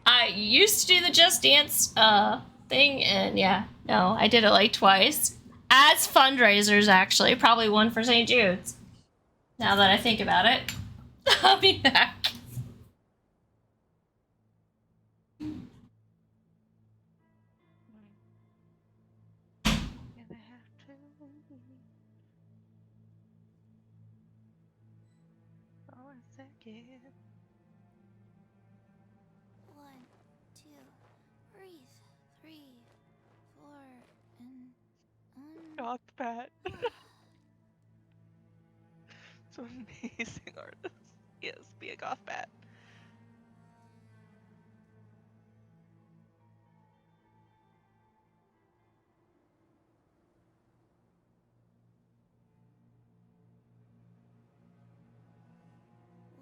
I used to do the Just Dance thing, and yeah, no, I did it like twice. As fundraisers, actually. Probably 1 for St. Jude's. Now that I think about it. I'll be back. goth bat. It's an amazing artist. Yes, be a goth bat.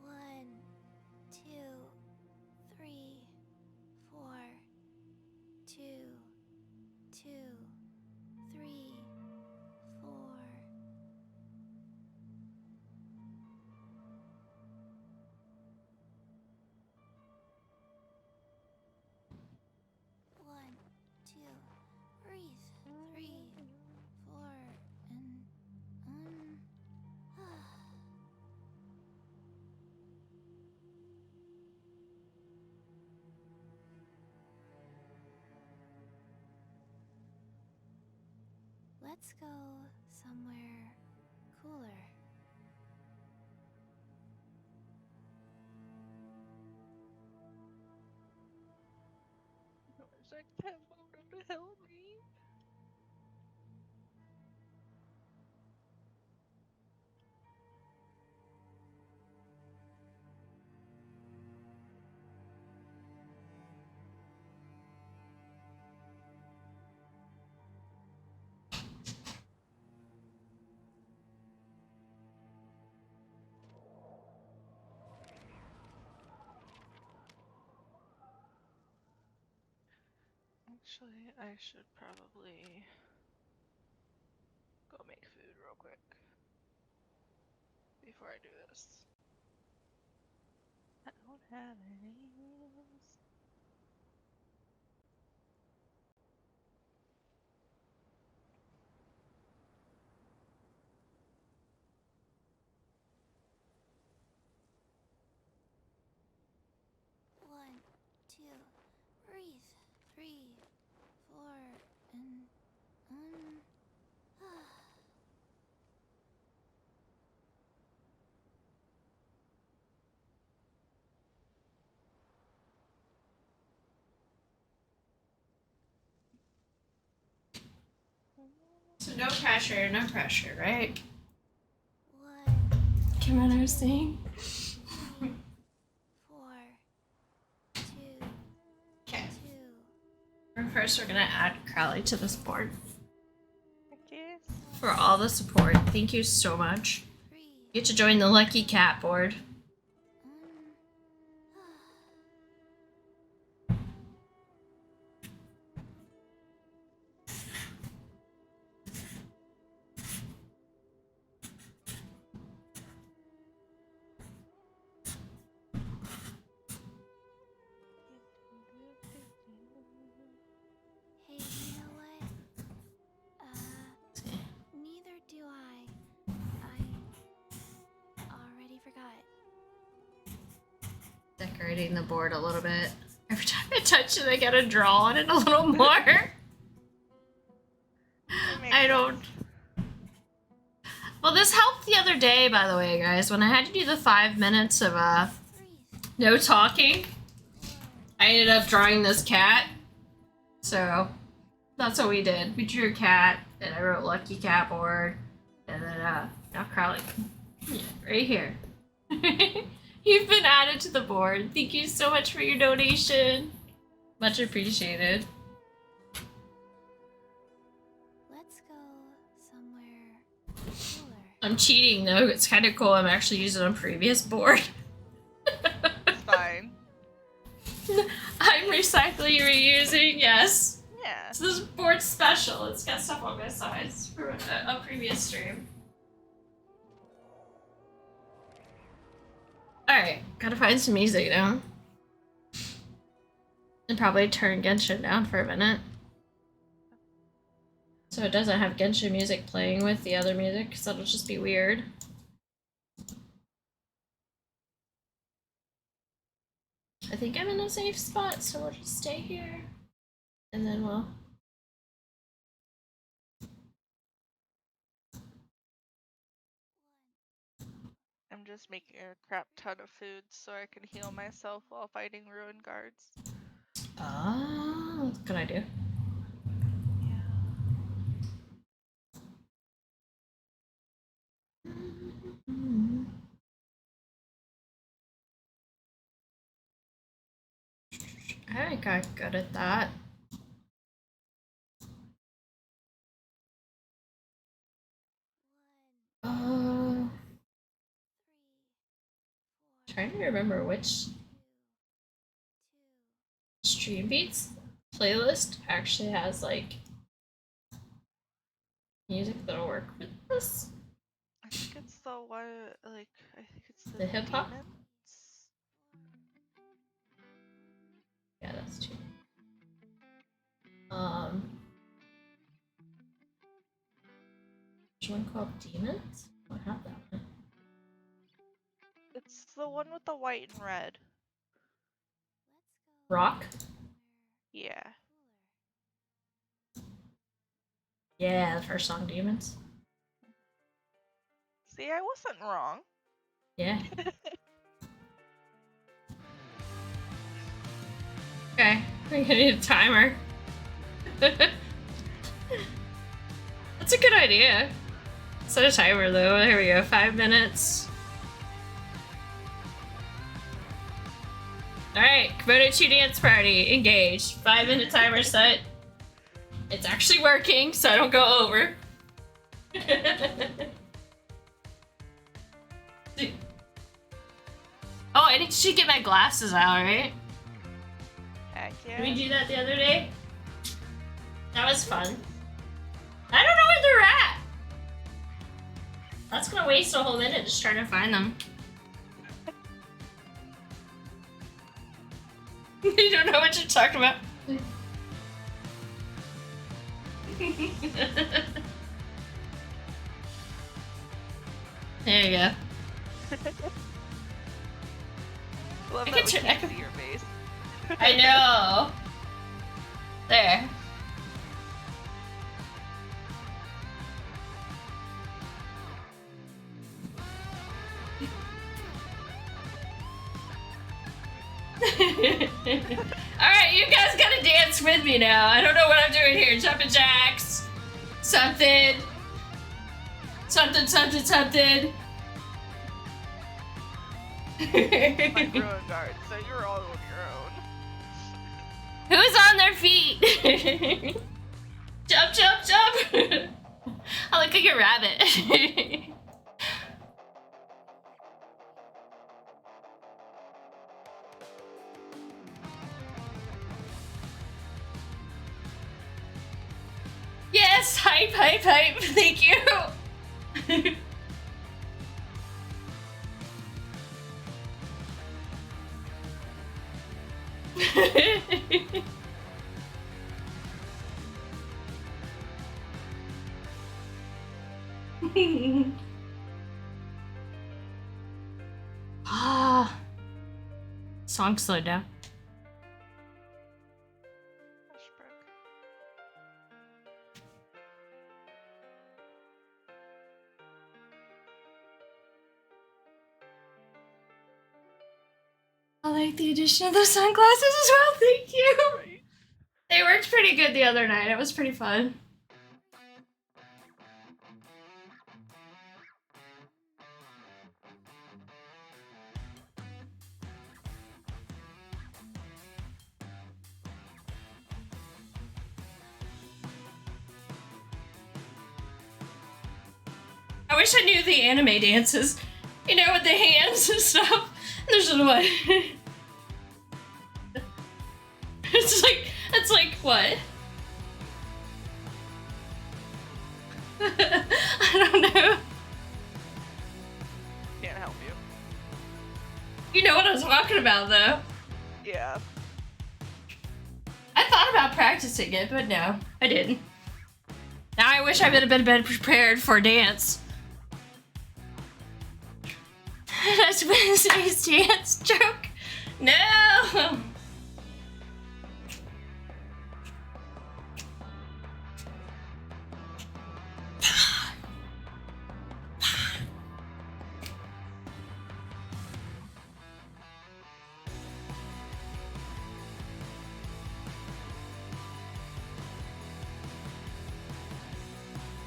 One, two, three, four, two, two, three, four. One, two, breathe. Three, four, and let's go somewhere cooler. I wish I could have Mona to help me. Actually, I should probably go make food real quick before I do this. I don't have any meals. One, two, breathe. Three, four, and So no pressure, no pressure, right? one, Kimono's saying. three, four, two, Okay. two. First, we're gonna add Crowley to this board Okay. for all the support. Thank you so much. Three, You get to join the Lucky Cat board. Hey, you know what? Neither do I. I already forgot. Decorating the board a little bit. Every time I touch it, I gotta draw on it a little more. I don't. Well, this helped the other day, by the way, guys. When I had to do the 5 minutes of no talking, I ended up drawing this cat. So that's what we did. We drew a cat, and I wrote Lucky Cat board, and then now Crowley, yeah, right here. You've been added to the board. Thank you so much for your donation. Much appreciated. Let's go somewhere cooler. I'm cheating though. It's kind of cool. I'm actually using a previous board. It's fine. I'm recycling, reusing. Yes. Yeah. So this board's special. It's got stuff on my sides from a previous stream. Alright, gotta find some music now. And probably turn Genshin down for a minute. So it doesn't have Genshin music playing with the other music, because that'll just be weird. I think I'm in a safe spot, so we'll just stay here. And then we'll... I'm just making a crap ton of food so I can heal myself while fighting ruin guards. Oh, that's a good idea. Yeah. I got good at that. Trying to remember which Stream Beats playlist actually has like music that'll work with this. I think it's the one, like, I think it's The hip hop? demons. Yeah, that's true. There's one called Demons? I don't have that one. It's the one with the white and red. Rock? Yeah. Yeah, the first song, Demons. See, I wasn't wrong. Yeah. Okay, I'm gonna need a timer. That's a good idea. Set a timer though. Here we go, 5 minutes. Alright, Kimonochuuuu dance party, engaged. 5-minute timer set. It's actually working, so I don't go over. Oh, I need to get my glasses out, right? Heck yeah. Did we do that the other day? That was fun. I don't know where they're at. That's gonna waste a whole minute just trying to find them. You don't know what you're talking about. There you go. Love I that can we turn- can't see your face. I know. There. Alright, you guys gotta dance with me now. I don't know what I'm doing here. Jumping jacks. Something. Something, something, something. Like ruin guard, so you're all on your own. Who's on their feet? Jump, jump, jump! I look like a rabbit. Yes, hype, hype, hype. Thank you. Ah, song slowed down. I like the addition of those sunglasses as well, thank you! They worked pretty good the other night, it was pretty fun. I wish I knew the anime dances, you know, with the hands and stuff. There's just one. It's like, what? I don't know. Can't help you. You know what I was talking about, though. Yeah. I thought about practicing it, but no, I didn't. Now I wish I would have been better prepared for dance. That's Wednesday's dance joke. No.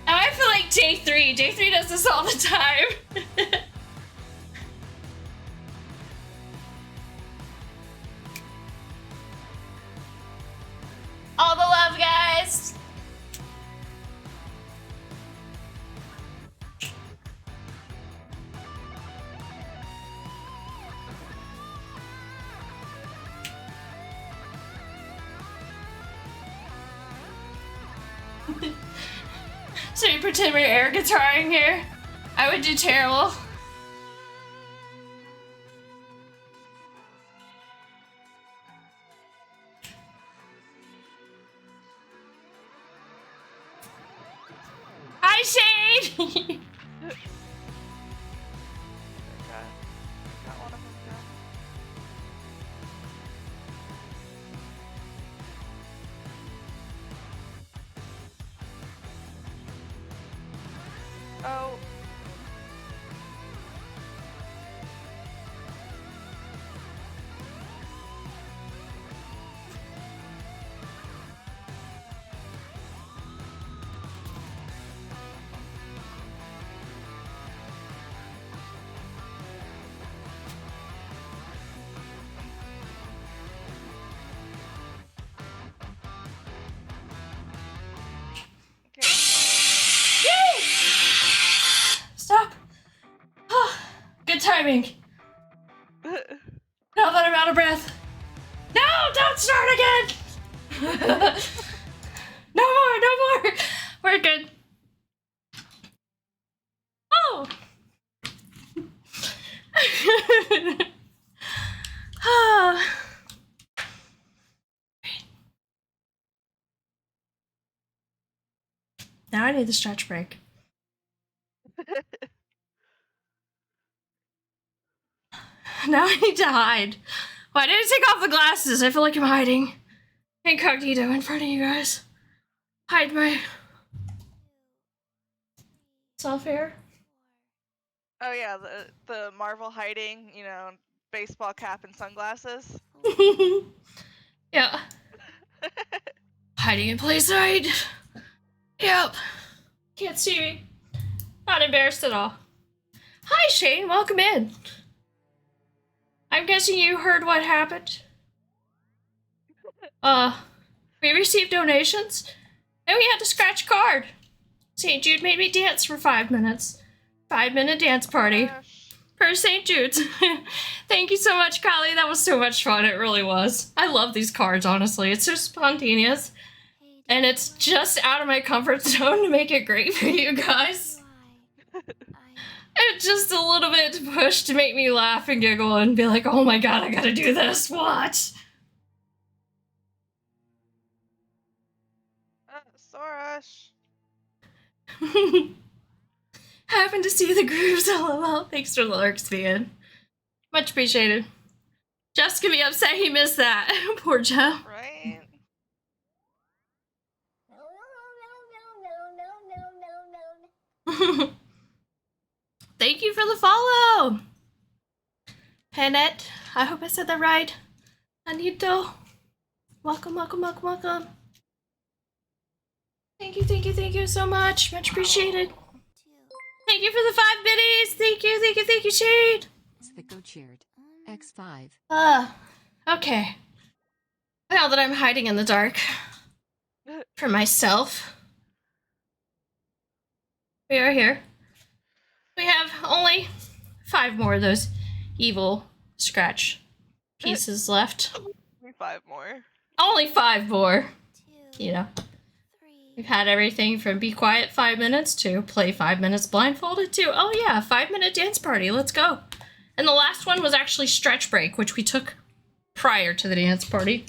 Now I feel like J3. J3 does this all the time. So you pretend we're air guitaring here? I would do terrible. Hi, Shade! Okay. Got one of them down. Oh. Okay. Yay! Stop! Good timing. Now that I'm out of breath. No, don't start again! No more, no more! We're good. Oh! Now I need the stretch break. Now I need to hide. Well, I didn't take off the glasses. I feel like I'm hiding incognito in front of you guys. Hide my self here. Oh yeah, the Marvel hiding, you know, baseball cap and sunglasses. Yeah. Hiding in plain sight. Yep. Can't see me. Not embarrassed at all. Hi, Shane. Welcome in. I'm guessing you heard what happened. We received donations, and we had to scratch a card. St. Jude made me dance for 5 minutes. 5-minute dance party. Gosh. For St. Jude's. Thank you so much, Kylie. That was so much fun. It really was. I love these cards, honestly. It's so spontaneous. And it's just out of my comfort zone to make it great for you guys. It's just a little bit to push to make me laugh and giggle and be like, oh my god, I gotta do this. What? Sorash. Happened to see the grooves, lol. Thanks for the lurks, man. Much appreciated. Jeff's gonna be upset he missed that. Poor Jeff. Right? Thank you for the follow. Panette, I hope I said that right. Anito, welcome, welcome, welcome, welcome. Thank you so much. Much appreciated. Thank you for the 5 biddies. Thank you, Shade. Spico cheered. X5. Okay. Now that I'm hiding in the dark for myself, we are here. We have only 5 more of those evil scratch pieces left. 5 more. Only 5 more. You know. We've had everything from be quiet 5 minutes to play 5 minutes blindfolded to, oh yeah, 5-minute dance party, let's go. And the last one was actually stretch break, which we took prior to the dance party.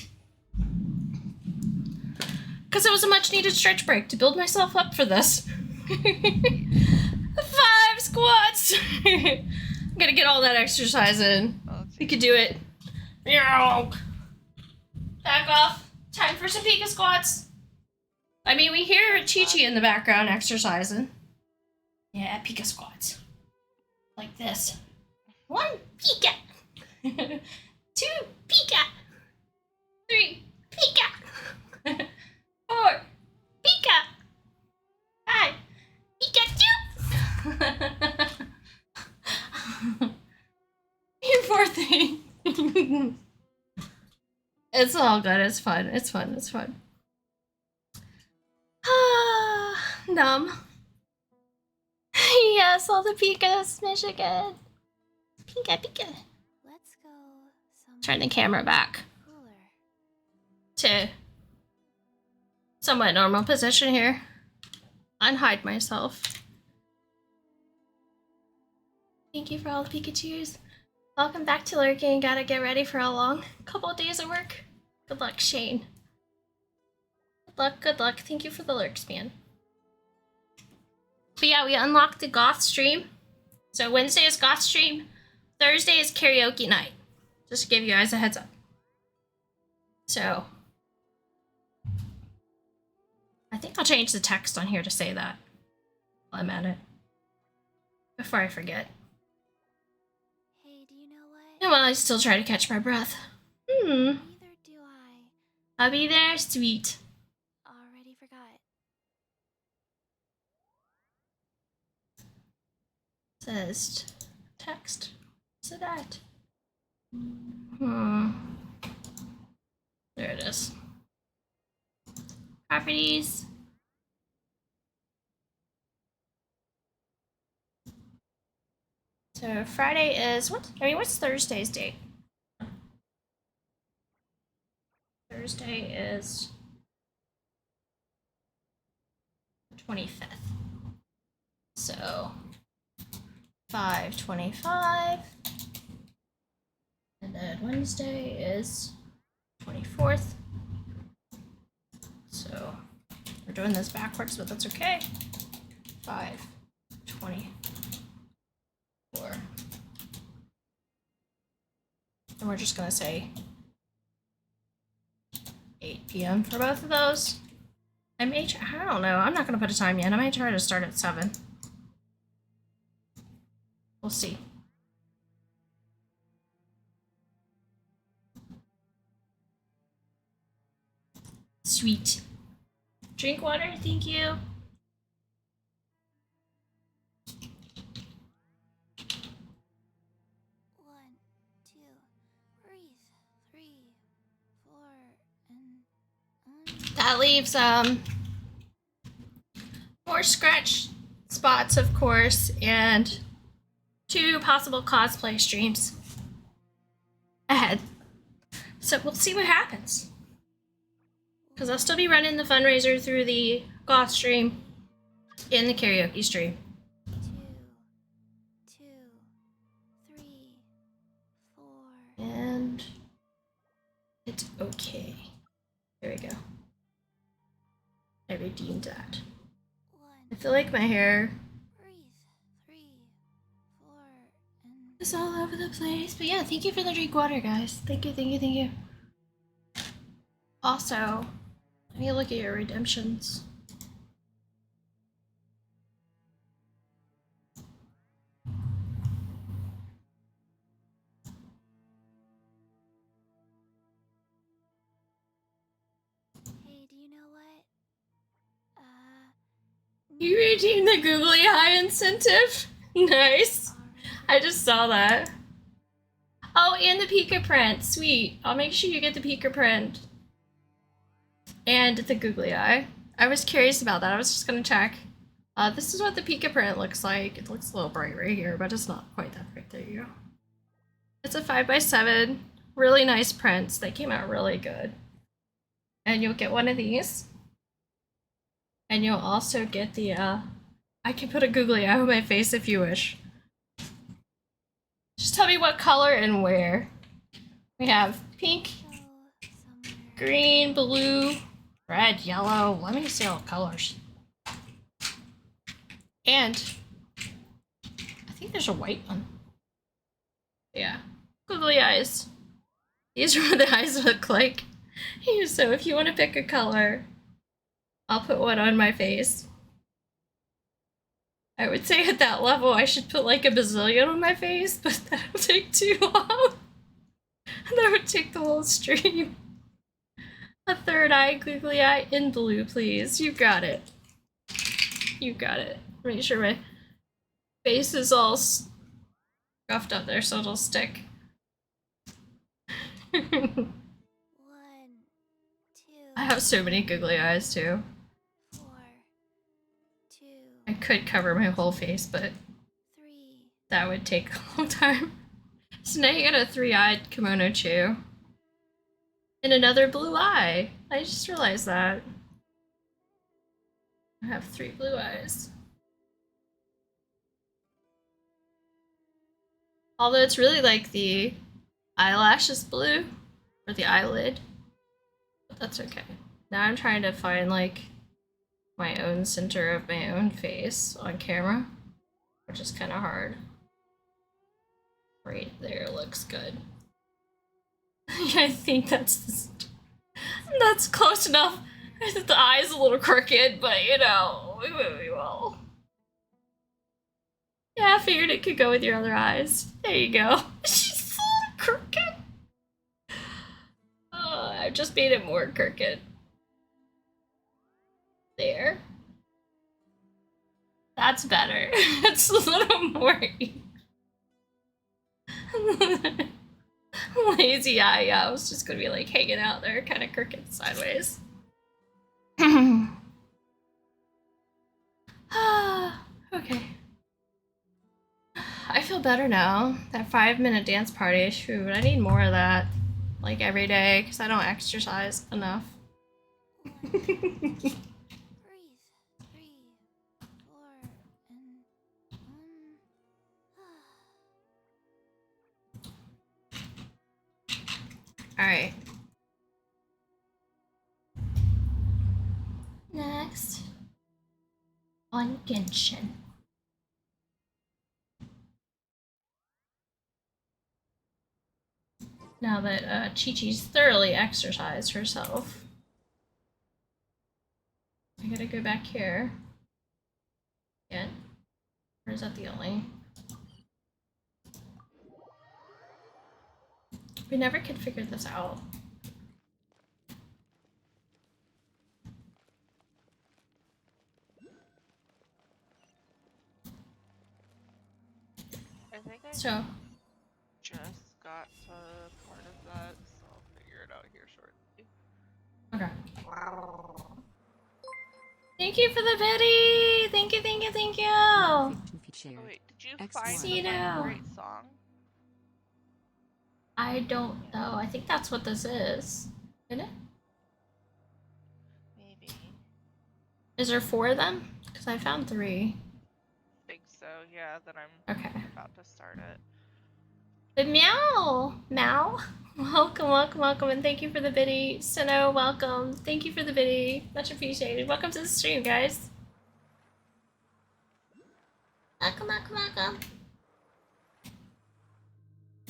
Because it was a much needed stretch break to build myself up for this. 5 squats! I'm gonna get all that exercise in. We could do it. Back off. Time for some Pika squats. I mean, we hear Chi-Chi in the background exercising. Yeah, Pika squats. Like this. 1 Pika. 2 Pika. 3 Pika. 4 Pika. 5 Pikachu. You poor thing. It's all good. It's fun. It's fun. It's fun. Numb. Yes, all the Pikas, Michigan. Pika. Let's go Turn the camera back cooler. to somewhat normal position here. unhide myself. Thank you for all the Pikachus. Welcome back to lurking. Gotta get ready for a long couple of days of work. Good luck, Shane. Good luck, good luck. Thank you for the lurks, man. But yeah, we unlocked the goth stream. So Wednesday is goth stream. Thursday is karaoke night. Just to give you guys a heads up. So I think I'll change the text on here to say that while I'm at it. Before I forget. Hey, do you know what? And while I still try to catch my breath. Neither do I. I'll be there, sweet. Already forgot. Says text. So that. There it is. Properties. So Friday is what? I mean, what's Thursday's date? Thursday is 25th. So 5/25. And then Wednesday is 24th. So we're doing this backwards, but that's okay. 5/24. And we're just gonna say 8 p.m. for both of those. I don't know. I'm not gonna put a time yet. I might try to start at 7. We'll see. Sweet. Drink water, thank you. One, two, breathe. 3, 4, and That leaves more scratch spots, of course, and 2 possible cosplay streams ahead. So we'll see what happens. Because I'll still be running the fundraiser through the goth stream and the karaoke stream. 2, 3, 4. And it's okay. There we go. I redeemed that. 1, I feel like my hair breathe. 3, 4, and is all over the place. But yeah, thank you for the drink water, guys. Thank you, thank you, thank you. Also, let me look at your redemptions. hey, do you know what? You redeemed the googly eye incentive? Nice. I just saw that. Oh, and the Pika print. Sweet. I'll make sure you get the Pika print. And the googly eye. I was curious about that. I was just gonna check. This is what the Pika print looks like. It looks a little bright right here, but it's not quite that bright. There you go. It's a 5x7. Really nice prints. They came out really good. And you'll get one of these. And you'll also get the, I can put a googly eye on my face if you wish. Just tell me what color and where. We have pink, Go somewhere. green, blue, red, yellow. Let me see all the colors. And I think there's a white one. Yeah, googly eyes. These are what the eyes look like. So if you want to pick a color, I'll put one on my face. I would say at that level I should put like a bazillion on my face, but that would take too long. That would take the whole stream. A third eye, googly eye in blue, please. You got it. You got it. Make sure my face is all scuffed up there so it'll stick. 1, 2, I have so many googly eyes too. 4, 2, I could cover my whole face, but 3. that would take a long time. So now you got a 3-eyed Kimonochuuuu. And another blue eye. I just realized that. I have 3 blue eyes. Although it's really like the eyelash is blue, or the eyelid, but that's okay. Now I'm trying to find like my own center of my own face on camera, which is kind of hard. Right there looks good. I think that's close enough. The eye's a little crooked, but you know, we will. Yeah, I figured it could go with your other eyes. There you go. She's a little crooked. Oh, I've just made it more crooked. There. That's better. It's a little more lazy eye. Yeah, I was just gonna be like hanging out there, kind of crooked sideways. Okay. I feel better now. That 5-minute dance party, shoot, I need more of that. Like every day, because I don't exercise enough. Breathe. 3, 4, and 1. Alright. Next. On Genshin. Now that Chi-Chi's thoroughly exercised herself. I gotta go back here. Again. Or is that the only? We never could figure this out. I think I So, just got to part of that, so I'll figure it out here shortly. okay. Thank you for the pity! Thank you, thank you, thank you! Oh wait, did you find See the now. great song? I don't know. I think that's what this is. Isn't it? Maybe. Is there 4 of them? Because I found 3. Think so, yeah, then I'm Okay. about to start it. But meow! Meow? Welcome, welcome, welcome, and thank you for the biddy. Sino, welcome. Thank you for the biddy. Much appreciated. Welcome to the stream, guys. Welcome, welcome, welcome.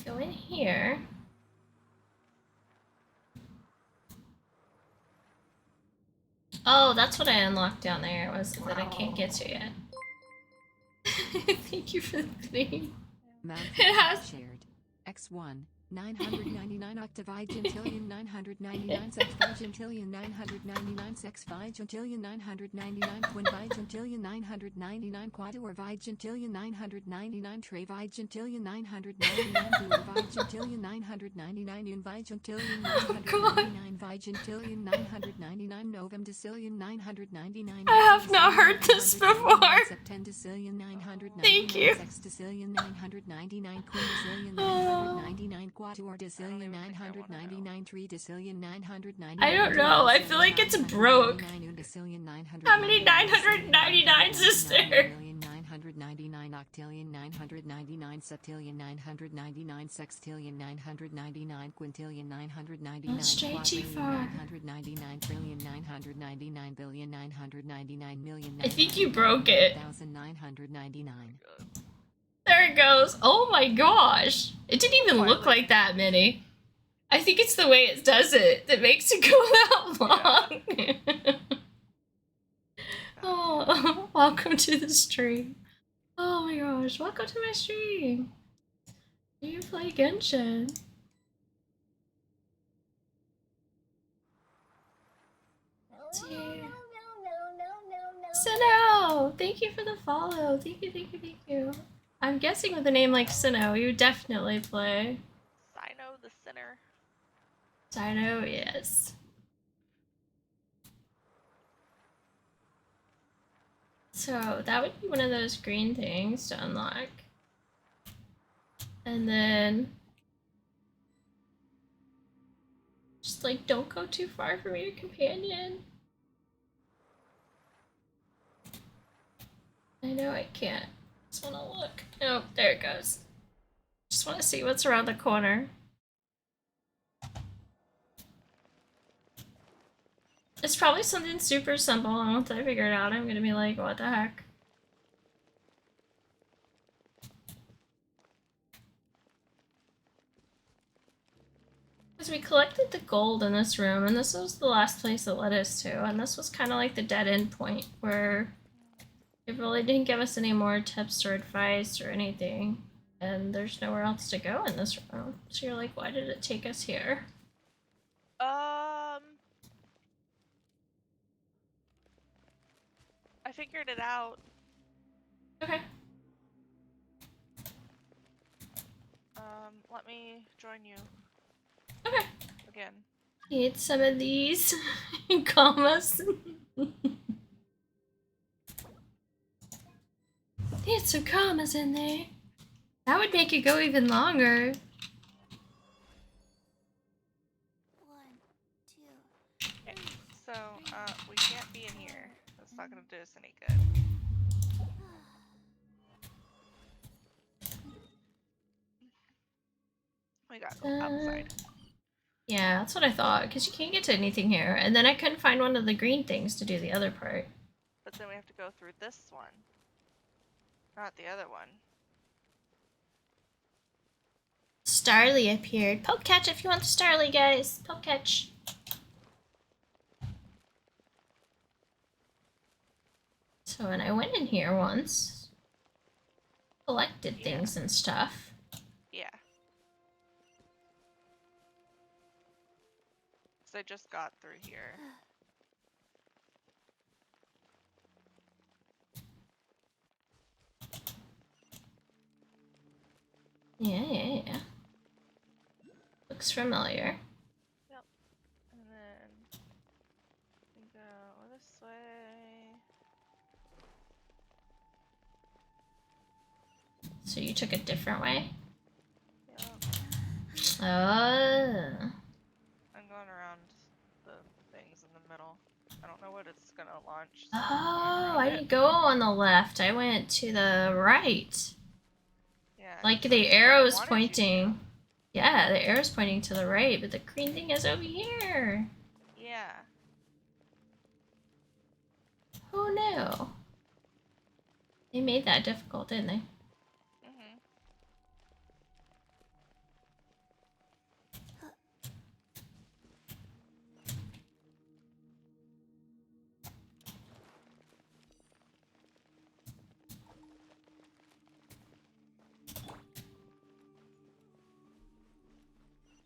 Go in here. Oh, that's what I unlocked down there, was that I can't get to yet. Thank you for the biddy. It has... shared. X1, 999 octavi gentillion 999 sexfi gentillion 999 sexfi gentillion 999 quinvi gentillion 999 quadorvi gentillion 999 trevi gentillion 999 duorvi gentillion 999 unvi gentillion 999 vi gentillion 999 novum decillion 999 I have not heard this before. septendecillion 999 Thank you. sexdecillion 999 quindecillion 999 quator decillion 999 tridecillion 999 I don't know. I feel like it's broke. How many 999s is there? 999 octillion 999 septillion 999 sextillion 999 quintillion 999 straight too quadrillion, far. 999 trillion 999 billion 999 million. I think you broke it. 999. There it goes. Oh my gosh. It didn't even look like that many. I think it's the way it does it that makes it go that long. Oh, welcome to the stream. Oh my gosh, welcome to my stream. Do you play Genshin? Sino! Thank you for the follow. Thank you, thank you, thank you. I'm guessing with a name like Sino, you definitely play. Sino the Sinner. Sino, yes. So that would be one of those green things to unlock. And then just like don't go too far from your companion. know I can't. Just want to look. Oh, there it goes. Just want to see what's around the corner. It's probably something super simple, and once I figure it out, I'm gonna be like, what the heck? Because we collected the gold in this room, and this was the last place it led us to, and this was kind of like the dead end point where it really didn't give us any more tips or advice or anything, and there's nowhere else to go in this room. So you're like, why did it take us here? I figured it out. Okay. Let me join you. Okay. Again. Need some of these commas. Need some commas in there. That would make it go even longer. 1, 2. Okay. So, we can't be in here. That's not gonna do us any good. We gotta go outside. Yeah, that's what I thought, because you can't get to anything here. And then I couldn't find one of the green things to do the other part. But then we have to go through this one. Not the other one. Starly appeared. Poke catch if you want the Starly, guys. Poke catch. So when I went in here once, collected things and stuff. Yeah. So I just got through here. Yeah. Looks familiar. Yep. And then we go this way. So you took a different way? Yep. Oh. I'm going around the things in the middle. I don't know what it's gonna launch. So Oh, I didn't go on the left. I went to the right. Yeah. Like that's the what I arrow's wanted you pointing. Yeah, the arrow's pointing to the right, but the green thing is over here. to. Yeah. Who knew? They made that difficult, didn't they?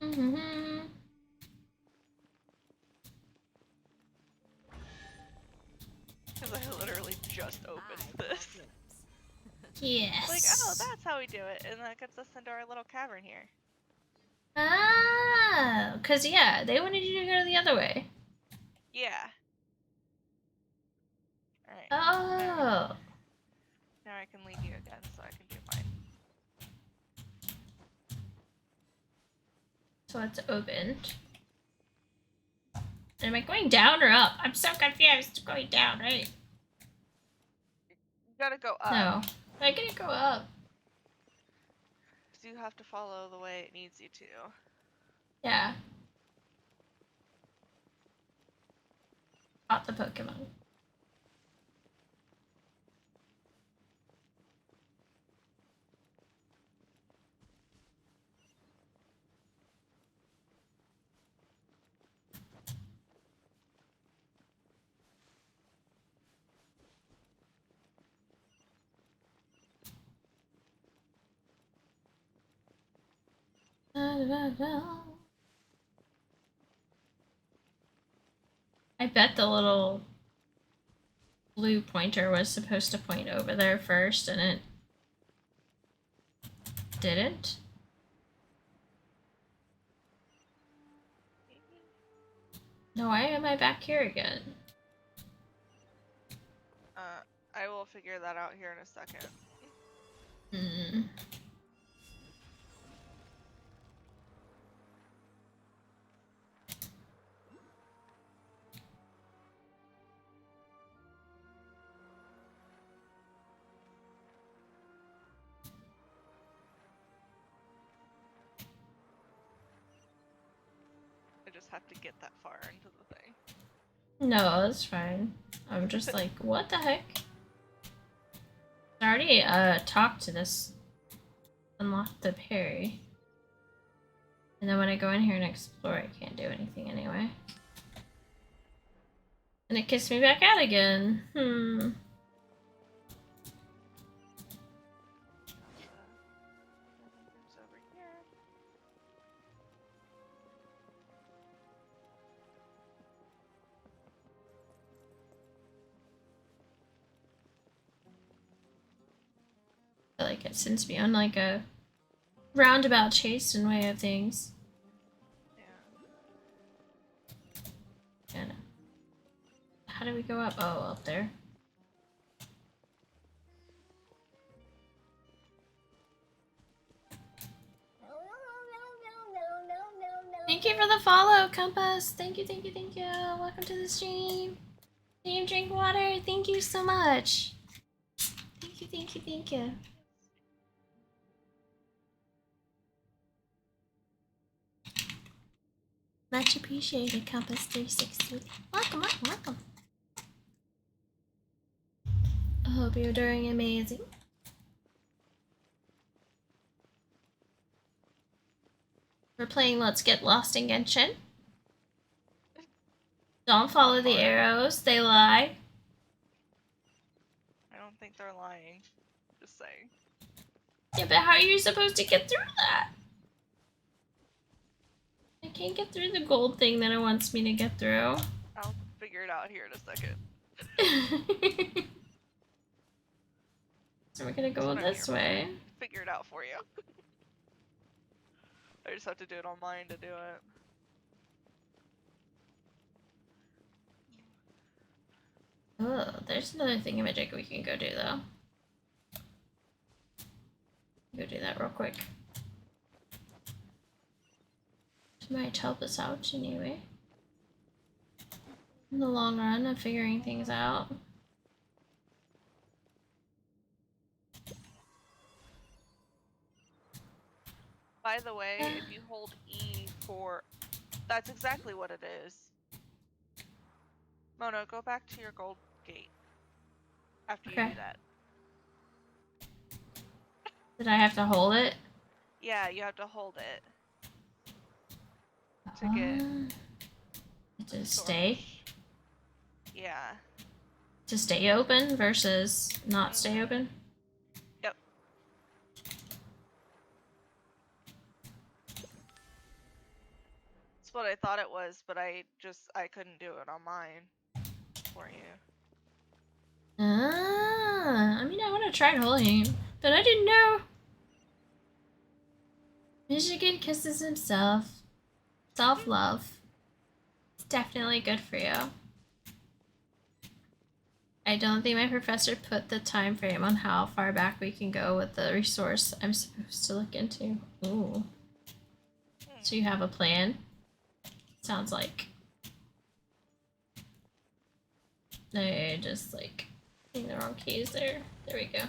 Mhm. Mm-hmm. Because I literally just opened this. Yes. Like, oh, that's how we do it, and that gets us into our little cavern here. Ah, because yeah, they wanted you to go the other way. Yeah. Alright. Oh. Now I can leave you again so I can do mine. So it's opened. Am I going down or up? I'm so confused. Going down, right? You gotta go up. No. I gotta go up. So you have to follow the way it needs you to. Yeah. Caught the Pokemon. I bet the little blue pointer was supposed to point over there first and it didn't. No, why am I back here again? I will figure that out here in a second. Hmm. I just have to get that far into the thing. No, that's fine. I'm just like, what the heck? I already talked to this, unlocked the parry. And then when I go in here and explore, I can't do anything anyway. And it kicks me back out again. Over here. I feel like it sends me on like a roundabout chase in way of things. Yeah. And how do we go up? Oh, up there. Thank you for the follow, Compass. Thank you, thank you, thank you. Welcome to the stream. Can you drink water? Thank you so much. Thank you, thank you, thank you. Much appreciated, Compass 360. Welcome, welcome, welcome. I hope you're doing amazing. We're playing Let's Get Lost in Genshin. Don't follow the arrows, they lie. I don't think they're lying. Just saying. Yeah, but how are you supposed to get through that? I can't get through the gold thing that it wants me to get through. I'll figure it out here in a second. So we're gonna go this way. Figure it out for you. I just have to do it on mine to do it. Oh, there's another thingamajig we can go do though. Go do that real quick. This might help us out anyway. In the long run of figuring things out. By the way, if you hold E for... That's exactly what it is. Mono, go back to your gold gate. After you do that. Did I have to hold it? Yeah, you have to hold it. To get... To stay? Yeah. To stay open versus not stay open? Yep. That's what I thought it was, but I couldn't do it on mine for you. Ah, I mean, I would have tried holding him, but I didn't know. Michigan kisses himself. Self-love. It's definitely good for you. I don't think my professor put the time frame on how far back we can go with the resource I'm supposed to look into. Ooh. So you have a plan? Sounds like. I just like hitting the wrong keys there. There we go.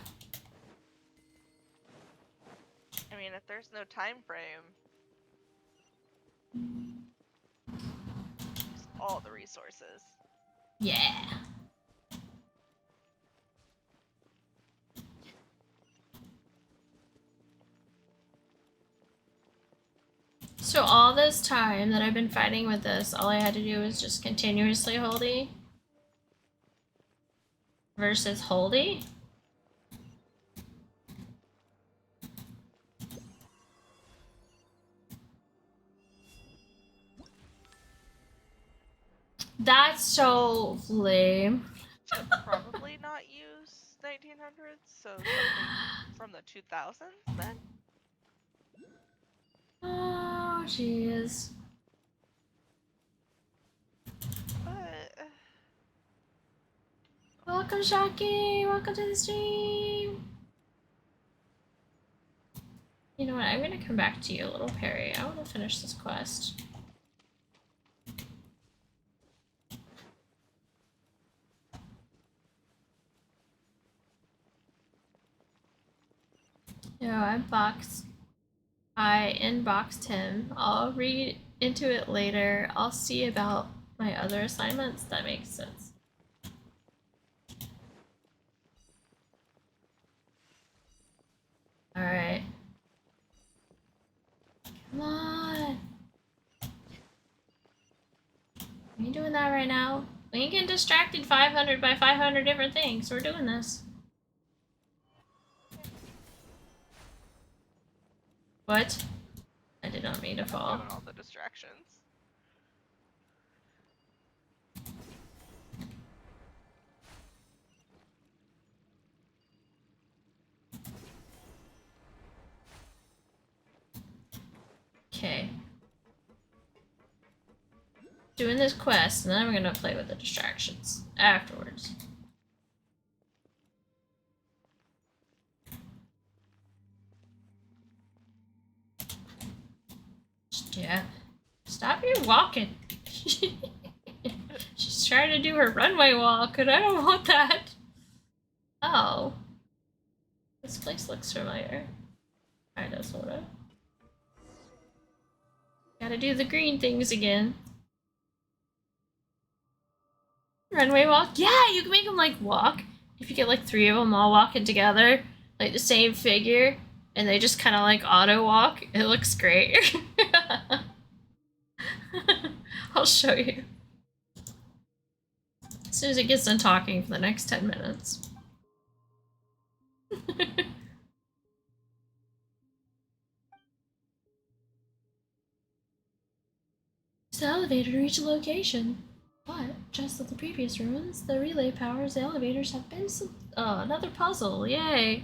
I mean, if there's no time frame, just all the resources. Yeah. So all this time that I've been fighting with this, all I had to do was just continuously hold E versus hold E. That's so lame. Probably not use 1900s, so something from the 2000s then? Oh, jeez. But... Welcome, Shaki! Welcome to the stream! You know what, I'm gonna come back to you, little Perry. I want to finish this quest. No, I inboxed him. I'll read into it later. I'll see about my other assignments. That makes sense. Alright. Come on. Are you doing that right now? We ain't getting distracted 500 by 500 different things. We're doing this. What? I did not mean to fall. Doing all the distractions. Okay. Doing this quest, and then I'm gonna play with the distractions afterwards. Yeah. Stop your walking. She's trying to do her runway walk, and I don't want that. Oh. This place looks familiar. Kinda, sorta. Gotta do the green things again. Runway walk? Yeah, you can make them like walk. If you get like 3 of them all walking together, like the same figure, and they just kind of like auto walk. It looks great. I'll show you. As soon as it gets done talking for the next 10 minutes. The elevator to reach a location. But, just like the previous ruins, the relay powers the elevators have been another puzzle. Yay!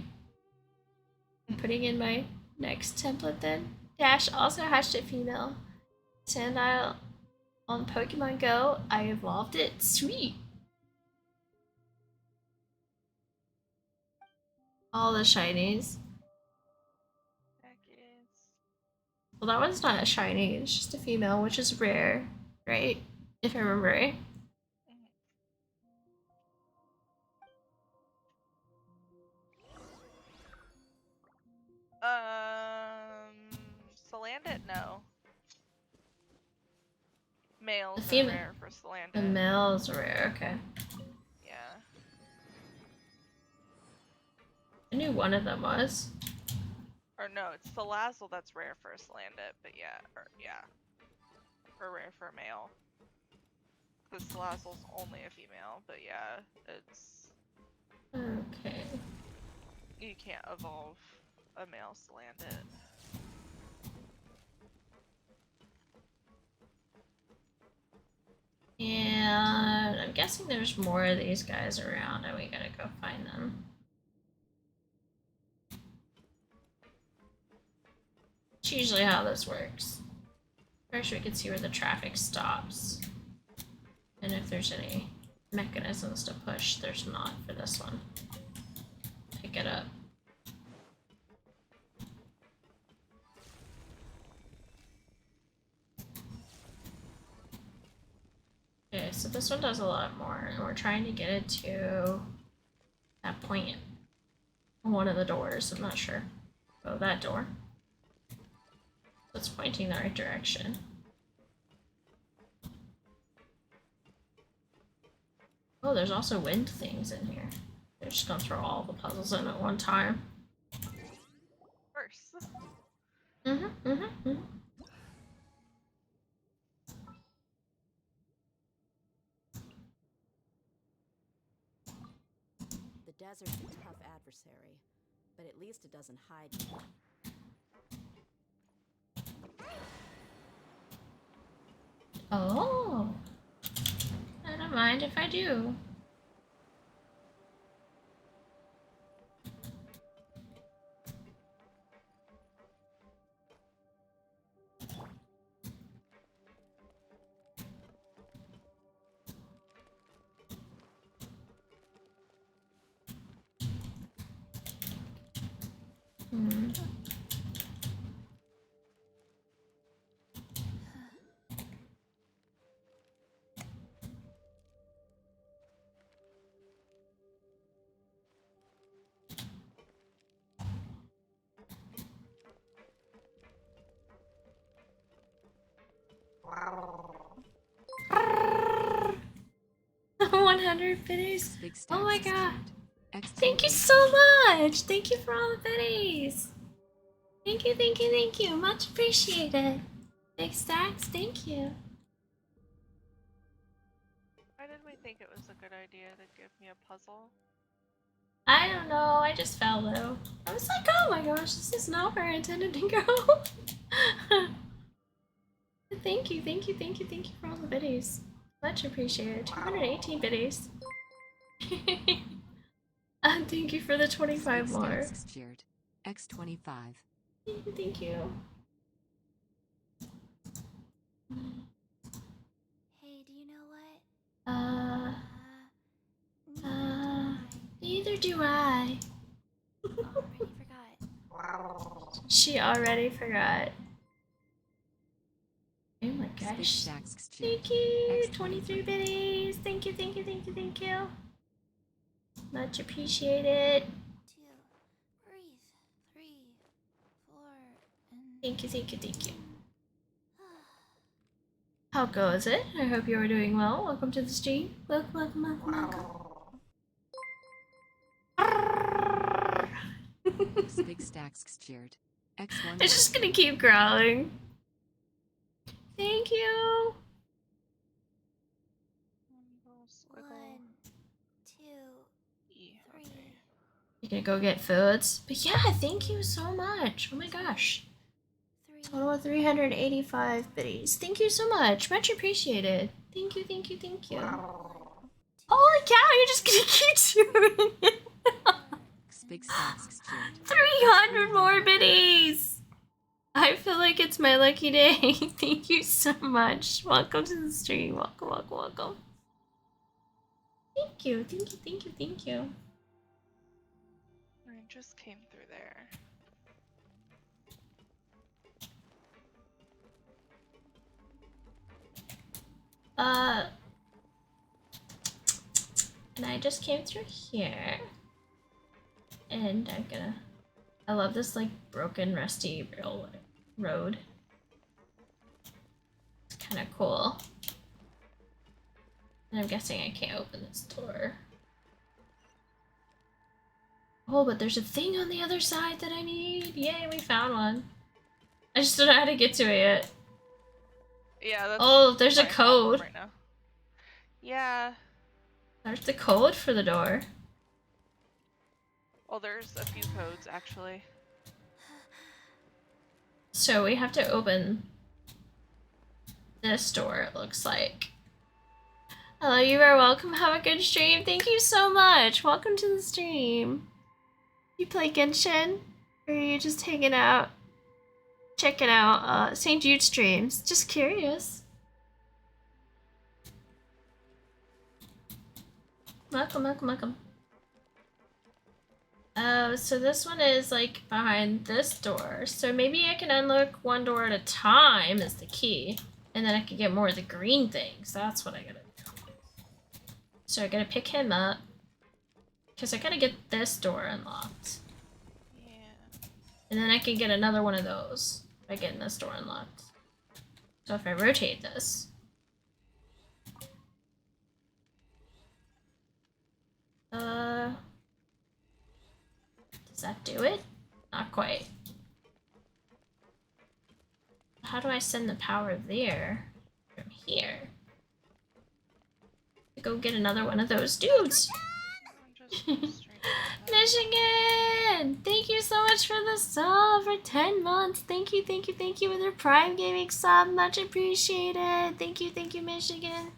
I'm putting in my next template then. Dash also hatched a female Sandile on Pokemon Go. I evolved it. Sweet! All the shinies. Well, that one's not a shiny, it's just a female, which is rare, right? If I remember right. Salandit, no. Males The are rare for Salandit. The males are rare, okay. Yeah. I knew one of them was. Or no, it's Salazzle that's rare for Salandit, but yeah, or rare for a male. Because Salazzle's only a female, but yeah, it's... Okay. You can't evolve a male Salandit. And I'm guessing there's more of these guys around and we gotta go find them. It's usually how this works. First we can see where the traffic stops. And if there's any mechanisms to push, there's not for this one. Pick it up. Okay, so this one does a lot more, and we're trying to get it to that point on one of the doors. I'm not sure. Oh, that door. So it's pointing the right direction. Oh, there's also wind things in here. They're just gonna throw all the puzzles in at one time. First. The desert's a tough adversary, but at least it doesn't hide you. Oh. I don't mind if I do. 100 biddies. Big Oh my stacks god. X Thank you so much. Thank you for all the biddies. Thank you, thank you, thank you. Much appreciated. Big stacks, thank you. Why did we think it was a good idea to give me a puzzle? I don't know, I just fell though. I was like, oh my gosh, this is not where I intended to go. Thank you, thank you, thank you, thank you for all the biddies. Much appreciated. 218 biddies. And thank you for the 25 more. Cheered. X25. Thank you, thank you. Hey, do you know what? Neither do I. Already forgot. She already forgot. Oh my Big gosh. stacks cheered. Thank you, X23. 23 biddies. Thank you, thank you, thank you, thank you. Much appreciated. 2, breathe, 3, 4, and Thank you, thank you, thank you. How goes it? I hope you are doing well. Welcome to the stream. Welcome, welcome, welcome, welcome. Big stacks cheered. X1. It's just gonna keep growling. Thank you. 1, 2, 3. You're gonna go get foods? But yeah, thank you so much. Oh my gosh. 3. Total of 385 biddies. Thank you so much. Much appreciated. Thank you, thank you, thank you. Holy cow, you're just gonna keep doing it. Big stacks cheered. 300 more biddies. I feel like it's my lucky day. Thank you so much. Welcome to the stream. Welcome, welcome, welcome. Thank you, thank you, thank you, thank you. I just came through there. And I just came through here. And I love this like broken rusty railway road. It's kind of cool. And I'm guessing I can't open this door. Oh, but there's a thing on the other side that I need. Yay, we found one. I just don't know how to get to it yet. Yeah, that's Oh, there's a my problem code. right now. Yeah. There's the code for the door. Well, there's a few codes actually. So we have to open this door, it looks like. Hello, you are welcome. Have a good stream. Thank you so much. Welcome to the stream. You play Genshin? Or are you just hanging out? Checking out St. Jude streams? Just curious. Welcome, welcome, welcome. So this one is like behind this door. So maybe I can unlock one door at a time is the key. And then I can get more of the green things. That's what I gotta do. So I gotta pick him up. Because I gotta get this door unlocked. Yeah. And then I can get another one of those by getting this door unlocked. So if I rotate this. Does that do it? Not quite. How do I send the power there? From here. Go get another one of those dudes. Michigan! Thank you so much for the sub for 10 months. Thank you, thank you, thank you with your Prime Gaming sub. Much appreciated. Thank you, Michigan.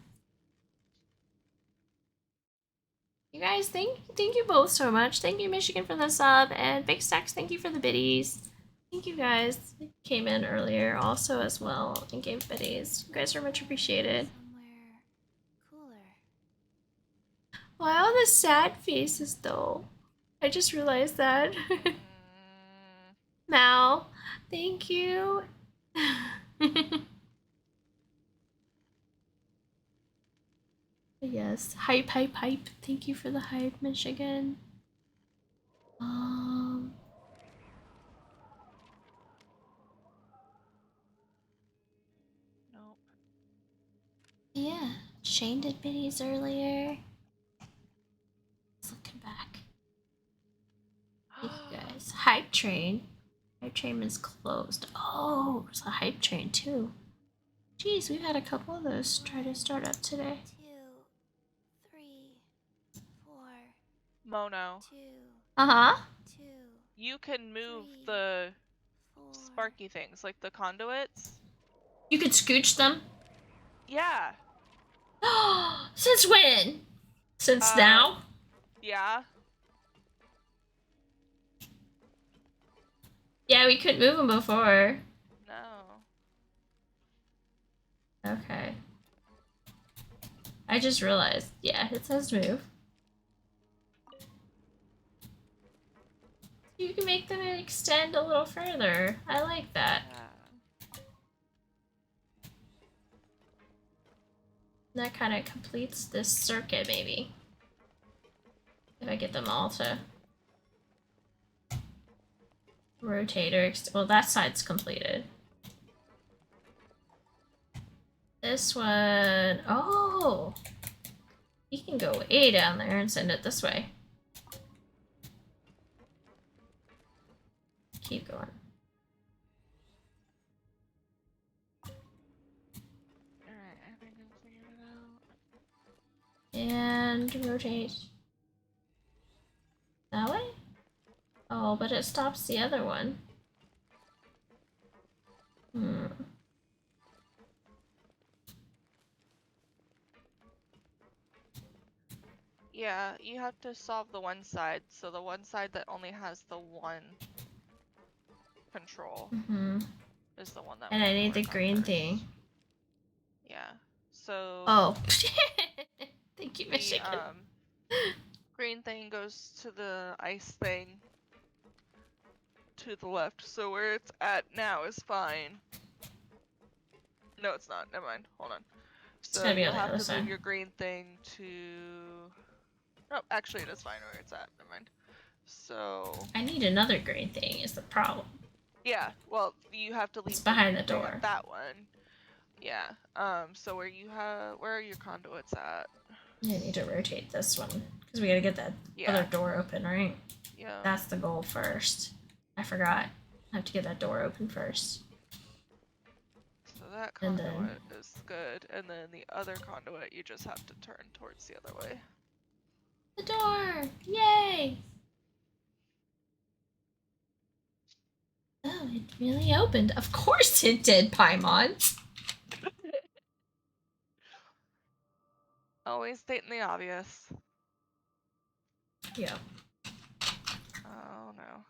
You guys, thank you both so much. Thank you, Michigan, for the sub, and Big Stacks, thank you for the biddies. Thank you guys. Came in earlier also as well and gave biddies. You guys are much appreciated. Somewhere cooler. Why all the sad faces though? I just realized that. Mal, thank you. Yes, hype, hype, hype. Thank you for the hype, Michigan. Nope. Yeah, Shane did biddies earlier. Just looking back. Thank you guys. Hype Train. Hype Train is closed. Oh, there's a Hype Train too. Jeez, we've had a couple of those try to start up today. 2, 3, 4, Mono. 2, Uh-huh. 2, You can move 3, the 4. sparky things, like the conduits. You could scooch them. Yeah. Since when? Since now? Yeah. Yeah, we couldn't move them before. No. Okay. I just realized. Yeah, it says move. You can make them extend a little further. I like that. Yeah. That kind of completes this circuit, maybe. If I get them all to rotate or well, that side's completed. This one, oh, you can go way down there and send it this way. Keep going. Alright, I think I figured it out. And rotate. That way? Oh, but it stops the other one. Hmm. Yeah, you have to solve the one side, so the one side that only has the one control Mm-hmm. is the one that And we I can need the work on green first. thing. Yeah. So Oh. Thank you, the Michigan. green thing goes to the ice thing to the left, so where it's at now is fine. No, it's not. Never mind. Hold on. So gotta be you'll on the have other to side. move your green thing to... Oh, actually it is fine where it's at. Never mind. So... I need another green thing is the problem. Yeah, well, you have to leave It's behind green the thing door. at that one. Yeah. So where you have... Where are your conduits at? I need to rotate this one because we gotta get that other door open, right? Yeah. That's the goal first. I forgot. I have to get that door open first. So that And conduit then- is good, and then the other conduit you just have to turn towards the other way. The door! Yay! Oh, it really opened. Of course it did, Paimon. Always stating the obvious. Yeah. Oh no.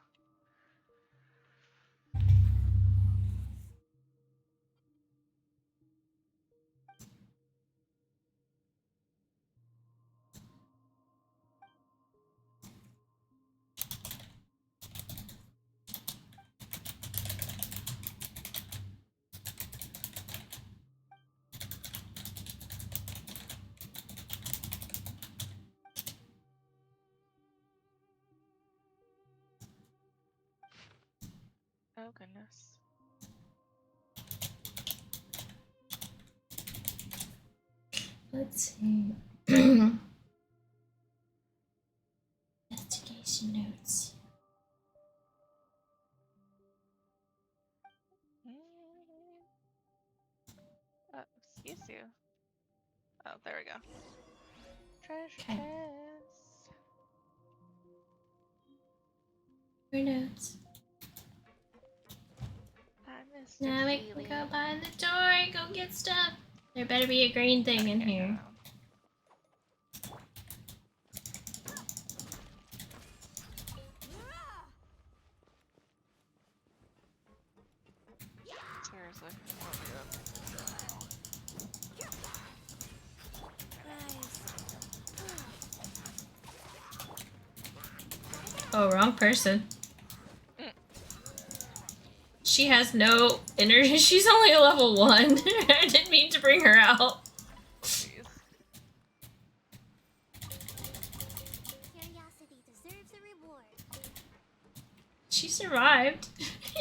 Oh goodness. Let's see. Investigation notes. Excuse you. Oh, there we go. Treasure Okay. chest. Your notes. Hi, Mr. Now we Seeley. can go behind the door and go get stuff. There better be a green thing in Okay, here. Seriously. Oh my god. Oh, wrong person. She has no energy. She's only a level 1. I didn't mean to bring her out. Jeez. Curiosity deserves a reward. She survived.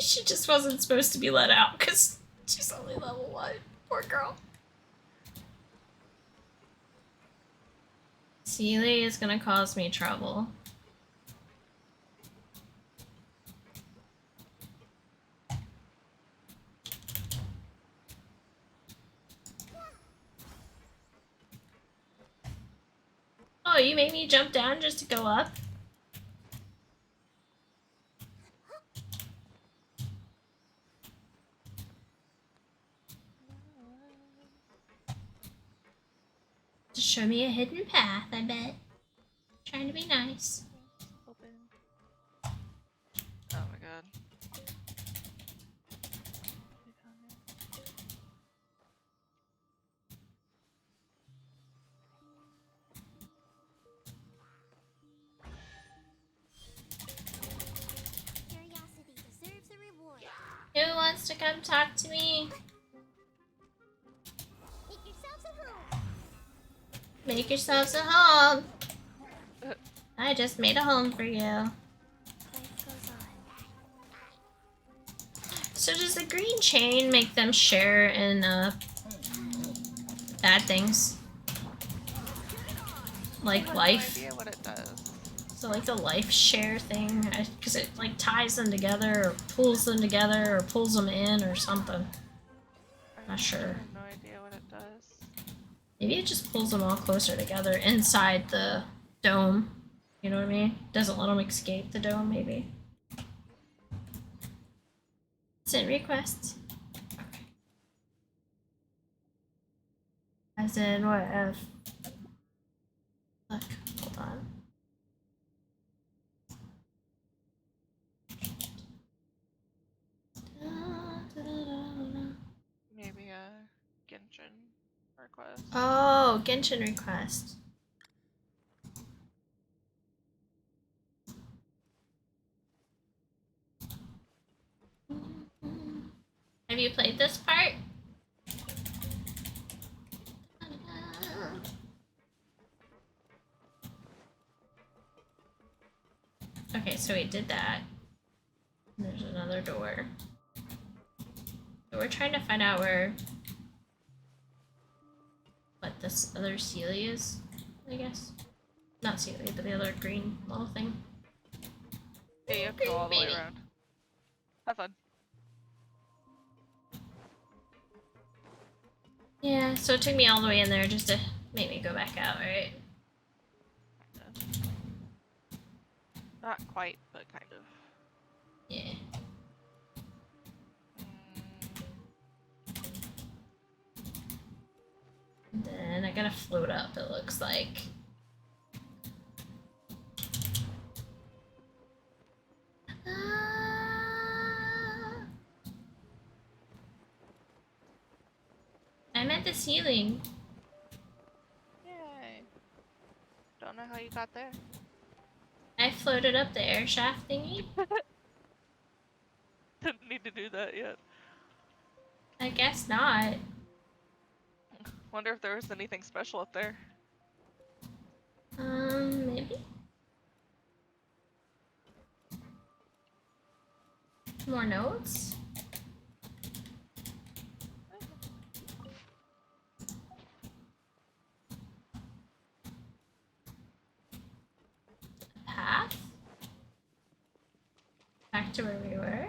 She just wasn't supposed to be let out because she's only level 1. Poor girl. Sealy is gonna cause me trouble. Oh, you made me jump down just to go up? To show me a hidden path, I bet. Trying to be nice. Open. Oh my god. Curiosity deserves a reward. Who wants to come talk to me? Make yourselves at home. Make yourselves a home. I just made a home for you. Life goes on. So does the green chain make them share in bad things? Like life? No idea what it does. So like the life share thing? Because it like ties them together or pulls them together or pulls them in or something. Not sure. I have no idea what it does. Maybe it just pulls them all closer together inside the dome. You know what I mean? Doesn't let them escape the dome, maybe. Send requests. Okay. As in what? Look, hold on. Maybe a Genshin request. Oh, Genshin request. Have you played this part? Okay, so we did that. There's another door. So we're trying to find out what this other Sealy is, I guess. Not Sealy, but the other green little thing. Yeah, you have to go all the way around. Have fun. Yeah, so it took me all the way in there just to make me go back out, right? Not quite, but kind of. Yeah. And then I gotta float up, it looks like. I'm at the ceiling. Yay. Don't know how you got there. I floated up the air shaft thingy. Didn't need to do that yet. I guess not. Wonder if there was anything special up there. Maybe. More notes? Path? Back to where we were?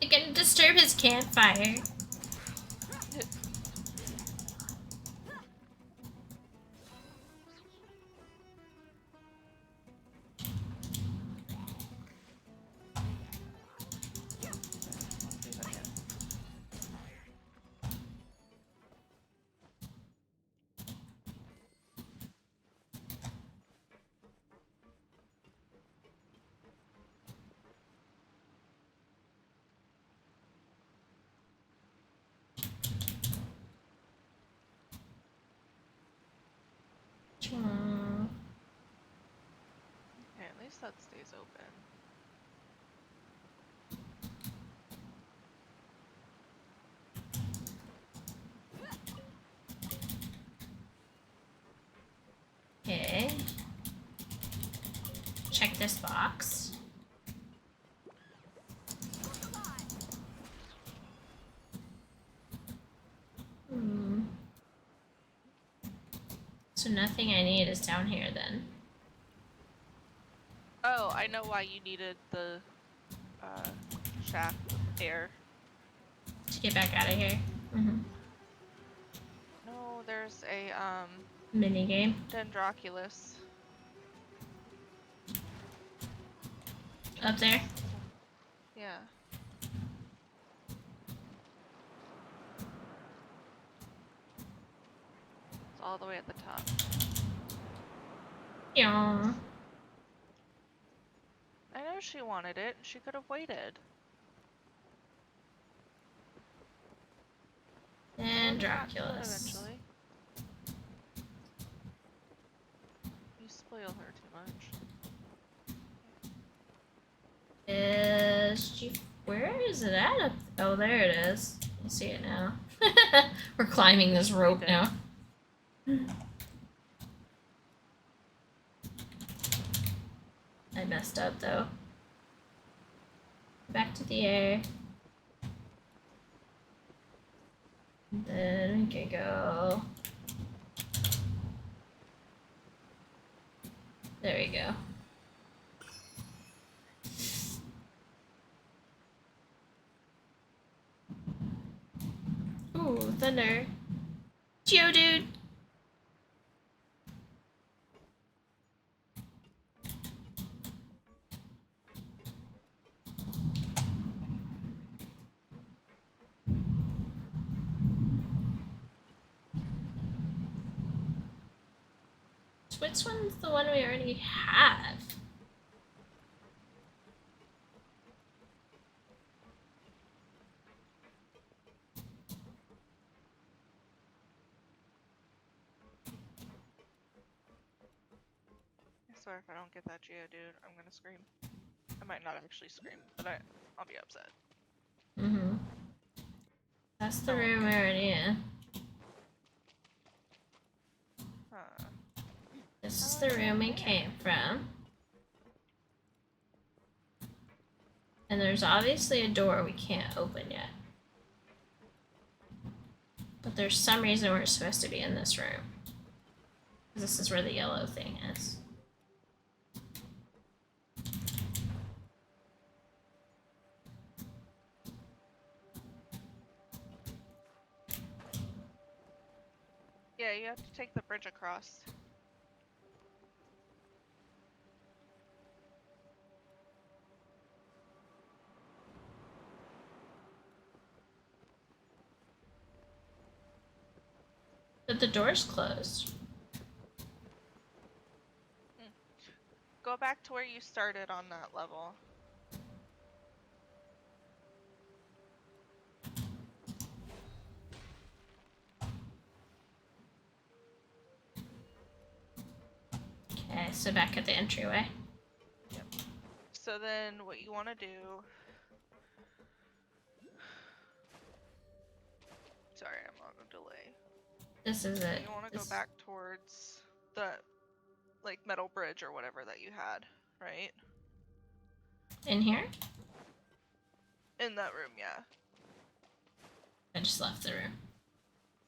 You're gonna disturb his campfire. Okay, at least that stays open. this box. So nothing I need is down here then. Oh, I know why you needed the shaft with air. To get back out of here. Mm-hmm. No, there's a Mini game. Dendroculus. Up there. Yeah. It's all the way at the top. Yeah. I know she wanted it. She could have waited. And Would've gotten to it Dracula's. eventually. You spoil her too much. Where is it at? Oh, there it is. You see it now. We're climbing this rope now. I messed up though. Back to the air. And then we can go. There we go. Ooh, thunder. Geodude! Which one's the one we already have? I swear if I don't get that Geodude, I'm gonna scream. I might not actually scream, but I'll be upset. Mm-hmm. That's the room we're already in. Huh. This is the room we came from. And there's obviously a door we can't open yet. But there's some reason we're supposed to be in this room. This is where the yellow thing is. Yeah, you have to take the bridge across. But the door's closed. Go back to where you started on that level. Okay, so back at the entryway. Yep. So then what you want to do... Sorry, I'm on a delay. This is it. You want to go back towards the like metal bridge or whatever that you had, right? In here? In that room, yeah. I just left the room.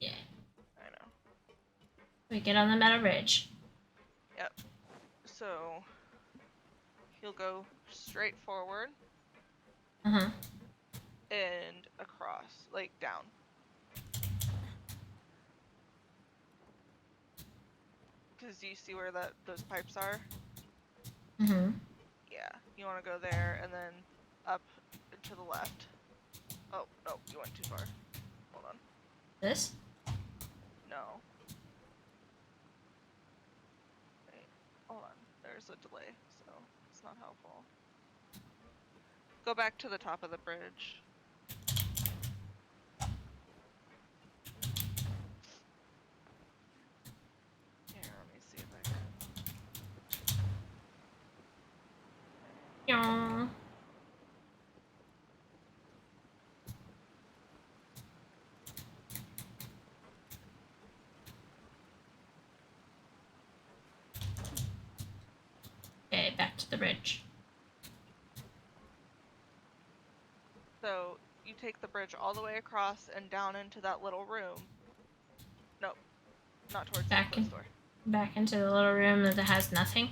Yeah. I know. We get on the metal bridge. Yep. So you'll go straight forward Uh-huh. and across, like down. Because you see where those pipes are? Mm-hmm. Yeah. You want to go there and then up and to the left. Oh, no, you went too far. Hold on. This? No. Wait, hold on. There's a delay, so it's not helpful. Go back to the top of the bridge. Here, let me see if I can. Yeah. Okay, back back to the bridge? So you take the bridge all the way across and down into that little room. Nope, not towards the Back closed in, door. back into the little room that has nothing.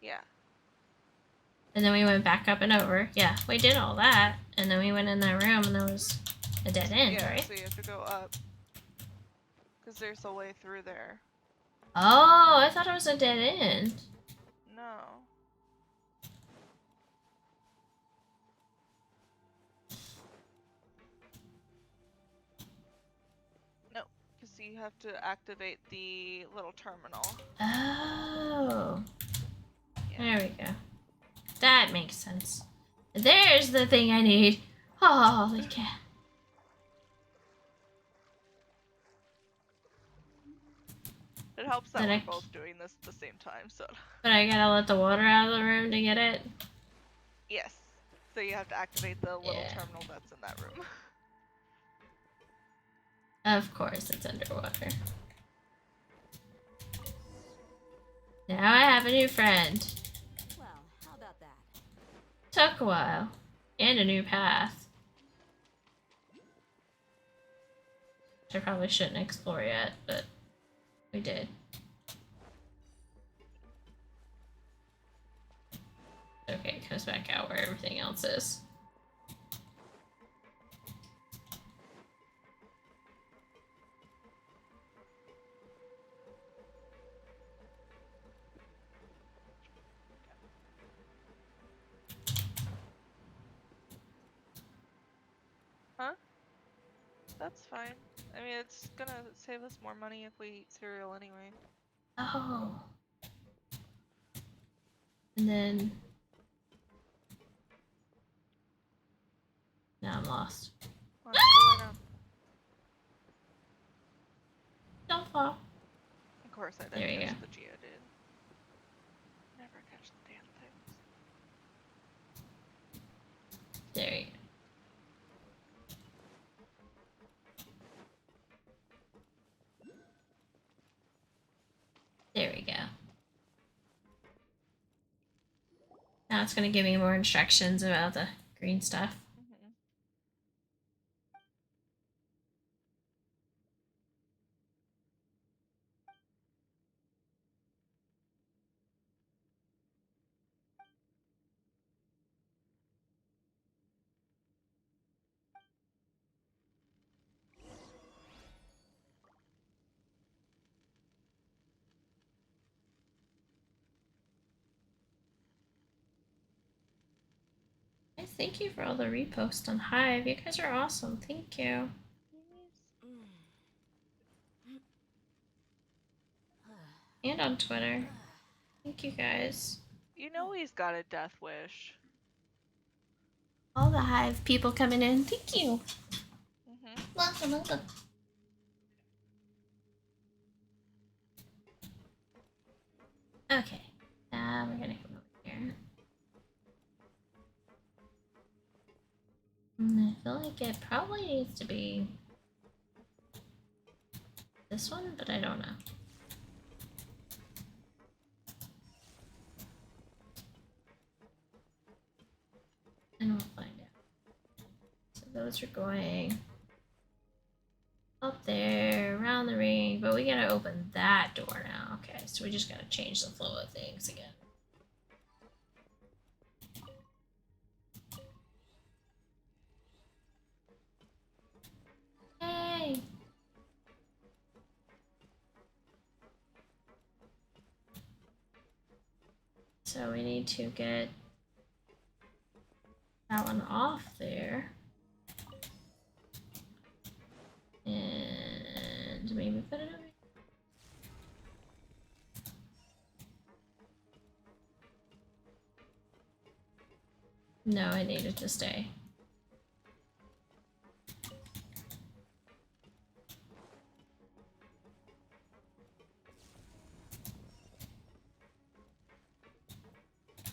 Yeah. And then we went back up and over. Yeah, we did all that. And then we went in that room and there was a dead end, Yeah, right? so you have to go up. Because there's a way through there. Oh, I thought it was a dead end. No. No, because you have to activate the little terminal. Oh. Yeah. There we go. That makes sense. There's the thing I need. Holy cow. It helps that Then we're both doing this at the same time, so. But I gotta let the water out of the room to get it? Yes. So you have to activate the little Yeah. terminal that's in that room. Of course, it's underwater. Now I have a new friend. Well, how about that? Took a while. And a new path. I probably shouldn't explore yet, but we did. Okay, it goes back out where everything else is. Huh? That's fine. I mean, it's gonna save us more money if we eat cereal anyway. Oh. And then... Now I'm lost. Come on, go lay down. Don't fall. Of course I There didn't you catch go. the Geodude. Never catch the damn things. There you go. There we go. Now it's gonna give me more instructions about the green stuff. Mm-hmm. Guys, thank you for all the reposts on Hive. You guys are awesome. Thank you. And on Twitter. Thank you guys. You know he's got a death wish. All the Hive people coming in. Thank you. Mm-hmm. Welcome, welcome. Okay. Now we're gonna come over here. I feel like it probably needs to be this one, but I don't know. And we'll find out. So those are going up there, around the ring, but we gotta open that door now. Okay, so we just gotta change the flow of things again. Hey! So we need to get that one off there. And maybe put it over. No, I need it to stay.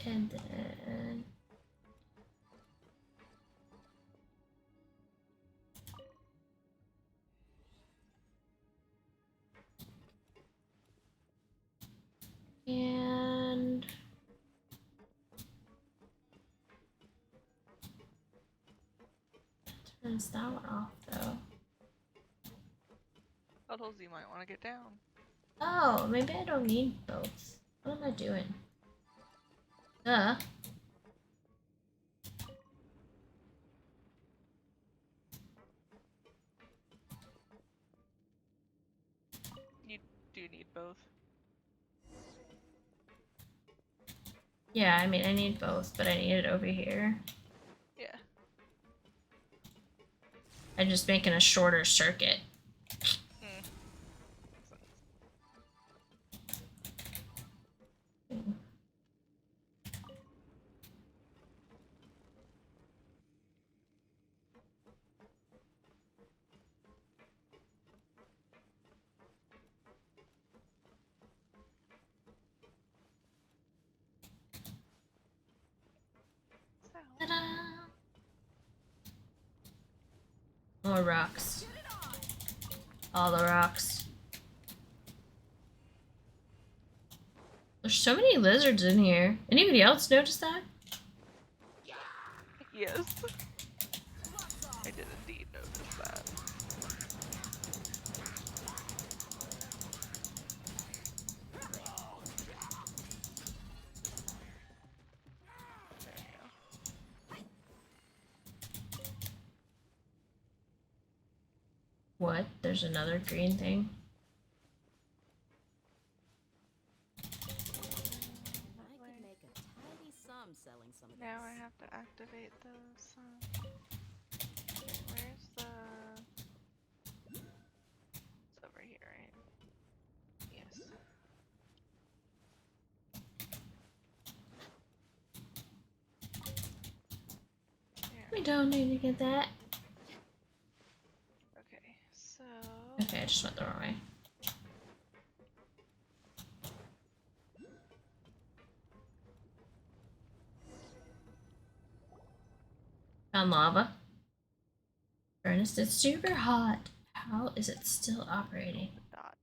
And then... And bounce that one off though. Puddles, you might want to get down. Oh, maybe I don't need both. What am I doing? You do need both. Yeah, I mean, I need both, but I need it over here. Yeah. I'm just making a shorter circuit. Ta-da! More rocks. All the rocks. There's so many lizards in here. Anybody else notice that? Yes. I did indeed notice that. There you go. What? There's another green thing? I could make a tiny sum selling some of Now I this. have to activate those. Okay, where's the? It's over here, right? Yes. We There. don't need to get that. Okay, so. Okay, I just went the wrong way. Found lava. Furnace is super hot. How is it still operating? Dot.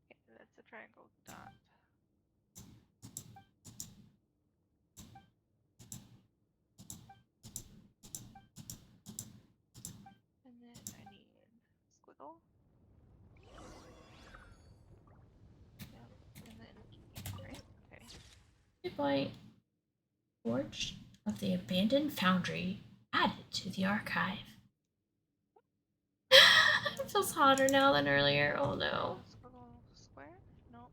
Okay, that's a triangle dot. And then I need squiggle. Yep. And then E, right? Okay. 2 point. Forge of the abandoned foundry added to the archive. It feels hotter now than earlier. Oh no. Squiggle square? Nope.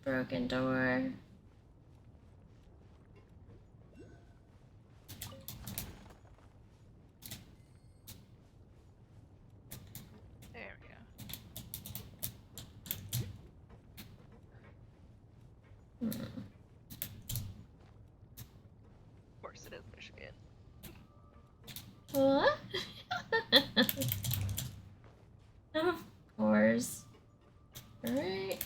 Broken door. There we go. Of course it is Michigan. What? Of course. Alright.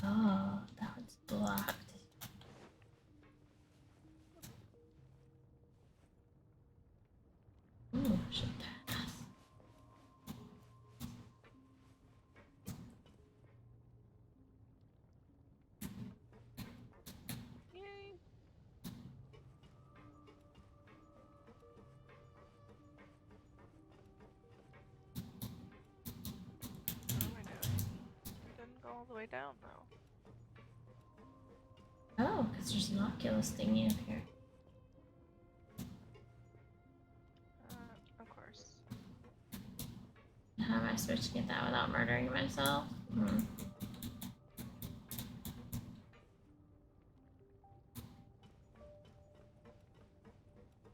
Oh, that one's blocked. Ooh, should pass. Yay! What am I doing? We didn't go all the way down though. Oh, because there's an Oculus thingy up here. Of course. How am I supposed to get that without murdering myself?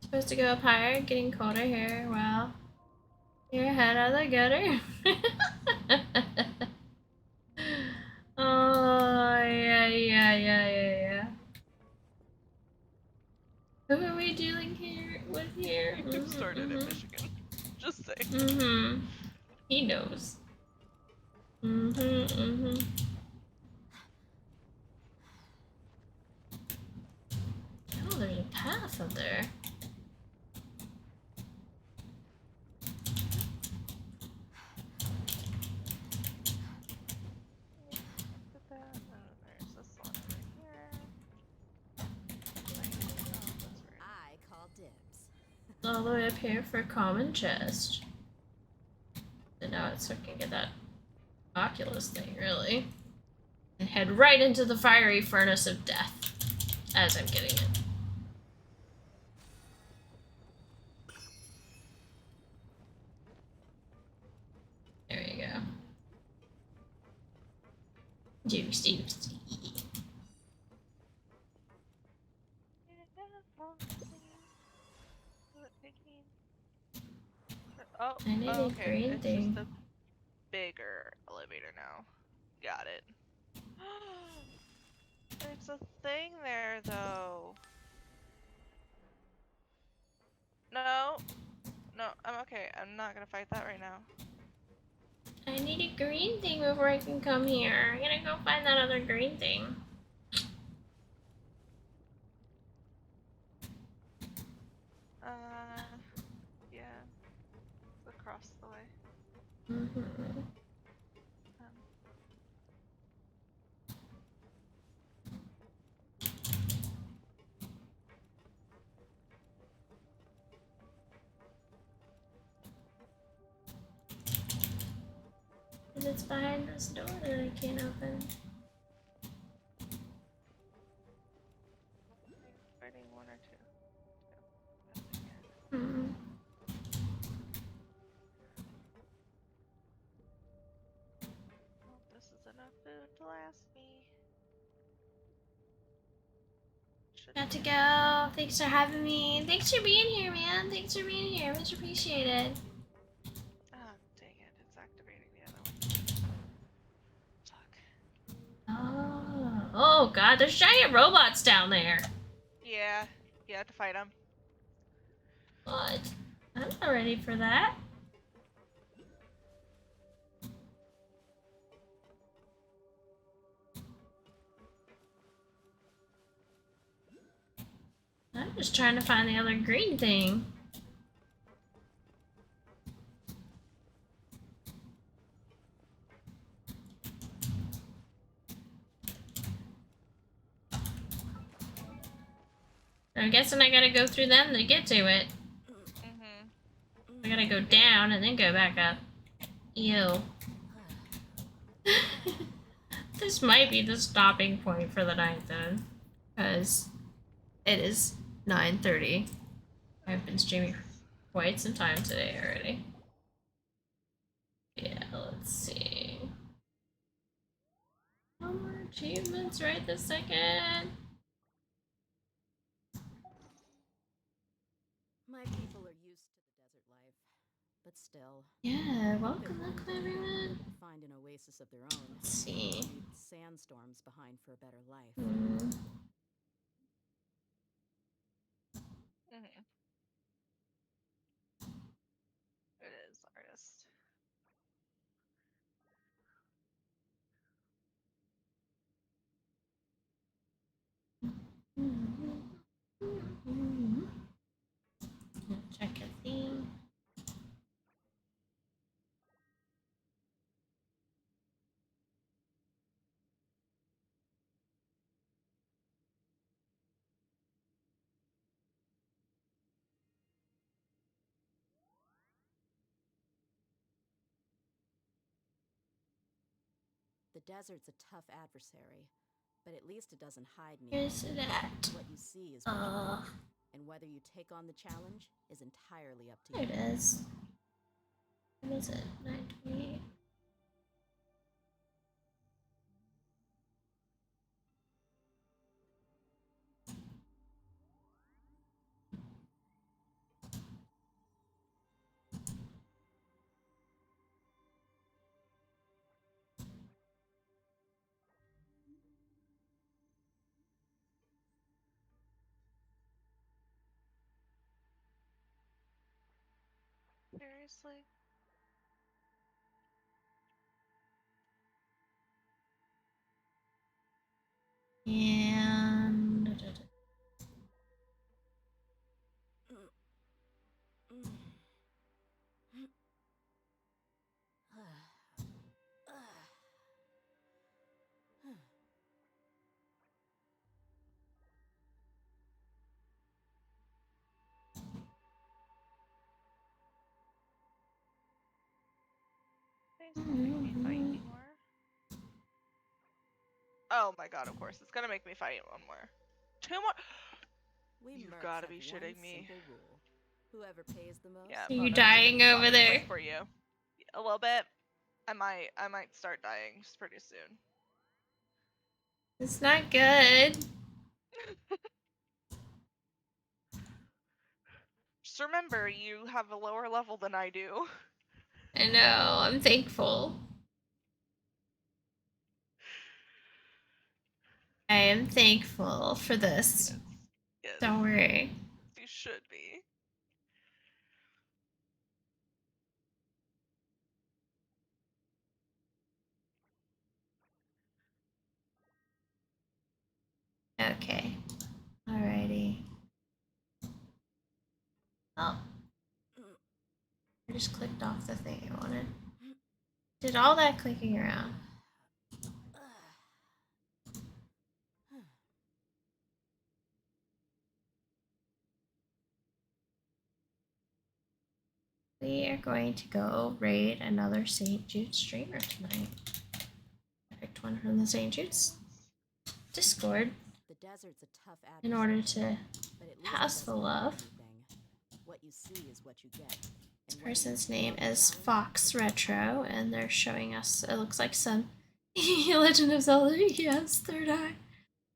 Supposed to go up higher, getting colder here. Well, you're ahead of the gutter. Oh, yeah. Who are we dealing here with here? You started in Michigan. Just saying. He knows. Oh, there's a path path up there. There's this one over here. I call dibs. All the way up here for common chest. And now it's so I can get that Oculus thing, really. And head right into the fiery furnace of death as I'm getting it. There you go. Juicy. Oh, I need a okay. green It's thing. just a bigger elevator now. Got it. There's a thing there, though. No. No, I'm okay. I'm not gonna fight that right now. I need a green thing before I can come here. I'm gonna go find that other green thing. Yeah. It's across the way. Mm-hmm. And it's behind this door that I can't open. Fighting one or two. Hmm. Well, this is enough food to last me. Got to go. Thanks for having me. Thanks for being here, man. Thanks for being here. Much appreciated. Ah, dang it. It's activating the other one. Fuck. Oh god, there's giant robots down there. Yeah. You have to fight them. What? I'm not ready for that. I'm just trying to find the other green thing. I'm guessing I gotta go through them to get to it. I gotta go down and then go back up. Ew. This might be the stopping point for the night then. Because it is 9:30. I've been streaming for quite some time today already. Yeah, let's see. No more achievements right this second. My people are used to the desert life, but still. Yeah, welcome everyone. Find an oasis of their own. Let's see. Leave sandstorms behind for a better life. It is, artist. Check a thing. The desert's a tough adversary, but at least it doesn't hide anything. Where's it at? What you see is what you get, and whether you take on the challenge is entirely up to There you. it is. What is it? 9:28. Seriously? And it's gonna make me fight you more. Oh my god, of course. It's gonna make me fight one more. 2 more. You Mercs gotta have be one shitting me. simple rule. Whoever pays the most. Yeah, Are you bonus, dying it's over there? for you. A little bit. I might start dying pretty soon. It's not good. Just remember, you have a lower level than I do. I know, I'm thankful. I am thankful for this. Yes. Yes. Don't worry. You should be. Okay. Alrighty. Oh. I just clicked off the thing I wanted. Did all that clicking around. We are going to go raid another St. Jude streamer tonight. I picked one from the St. Jude's Discord The desert's a tough in adversary, order to but at least pass it the doesn't hide love. anything. What you see is what you get. This And whether you person's take name on the is challenge, Fox Retro, and they're showing us, it looks like some Legend of Zelda. Yes, third eye.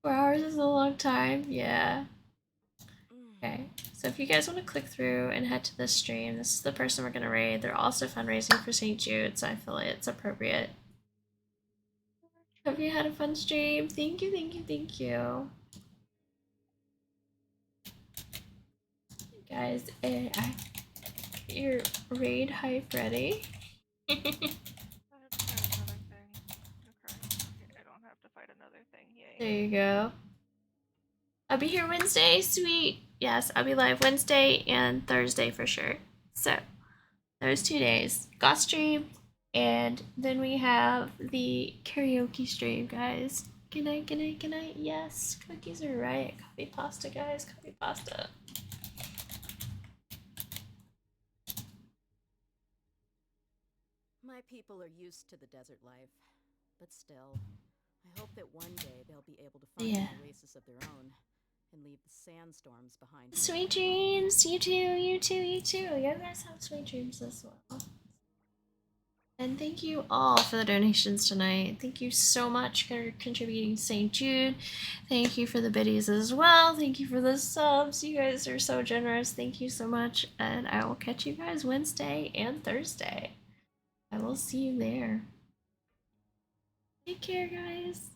4 hours is a long time. Yeah. Okay, so if you guys want to click through and head to this stream, this is the person we're going to raid. They're also fundraising for St. Jude, so I feel like it's appropriate. Hope you had a fun stream. Thank you, thank you, thank you. Guys, I get your raid hype ready. I have to fight another thing. Okay, I don't have to fight another thing. Yay. There you go. I'll be here Wednesday. Sweet. Yes, I'll be live Wednesday and Thursday for sure. So, those 2 days. Goth stream, and then we have the karaoke stream, guys. Good night, good night, good night. Yes, cookies are right. Coffee pasta, guys. Coffee pasta. My people are used to the desert life, but still, I hope that one day they'll be able to find Yeah. an oasis of their own and leave the sandstorms behind. Sweet dreams. You too, you too, you too. You guys have sweet dreams as well. And thank you all for the donations tonight. Thank you so much for contributing to St. Jude. Thank you for the biddies as well. Thank you for the subs. You guys are so generous. Thank you so much. And I will catch you guys Wednesday and Thursday. I will see you there. Take care, guys.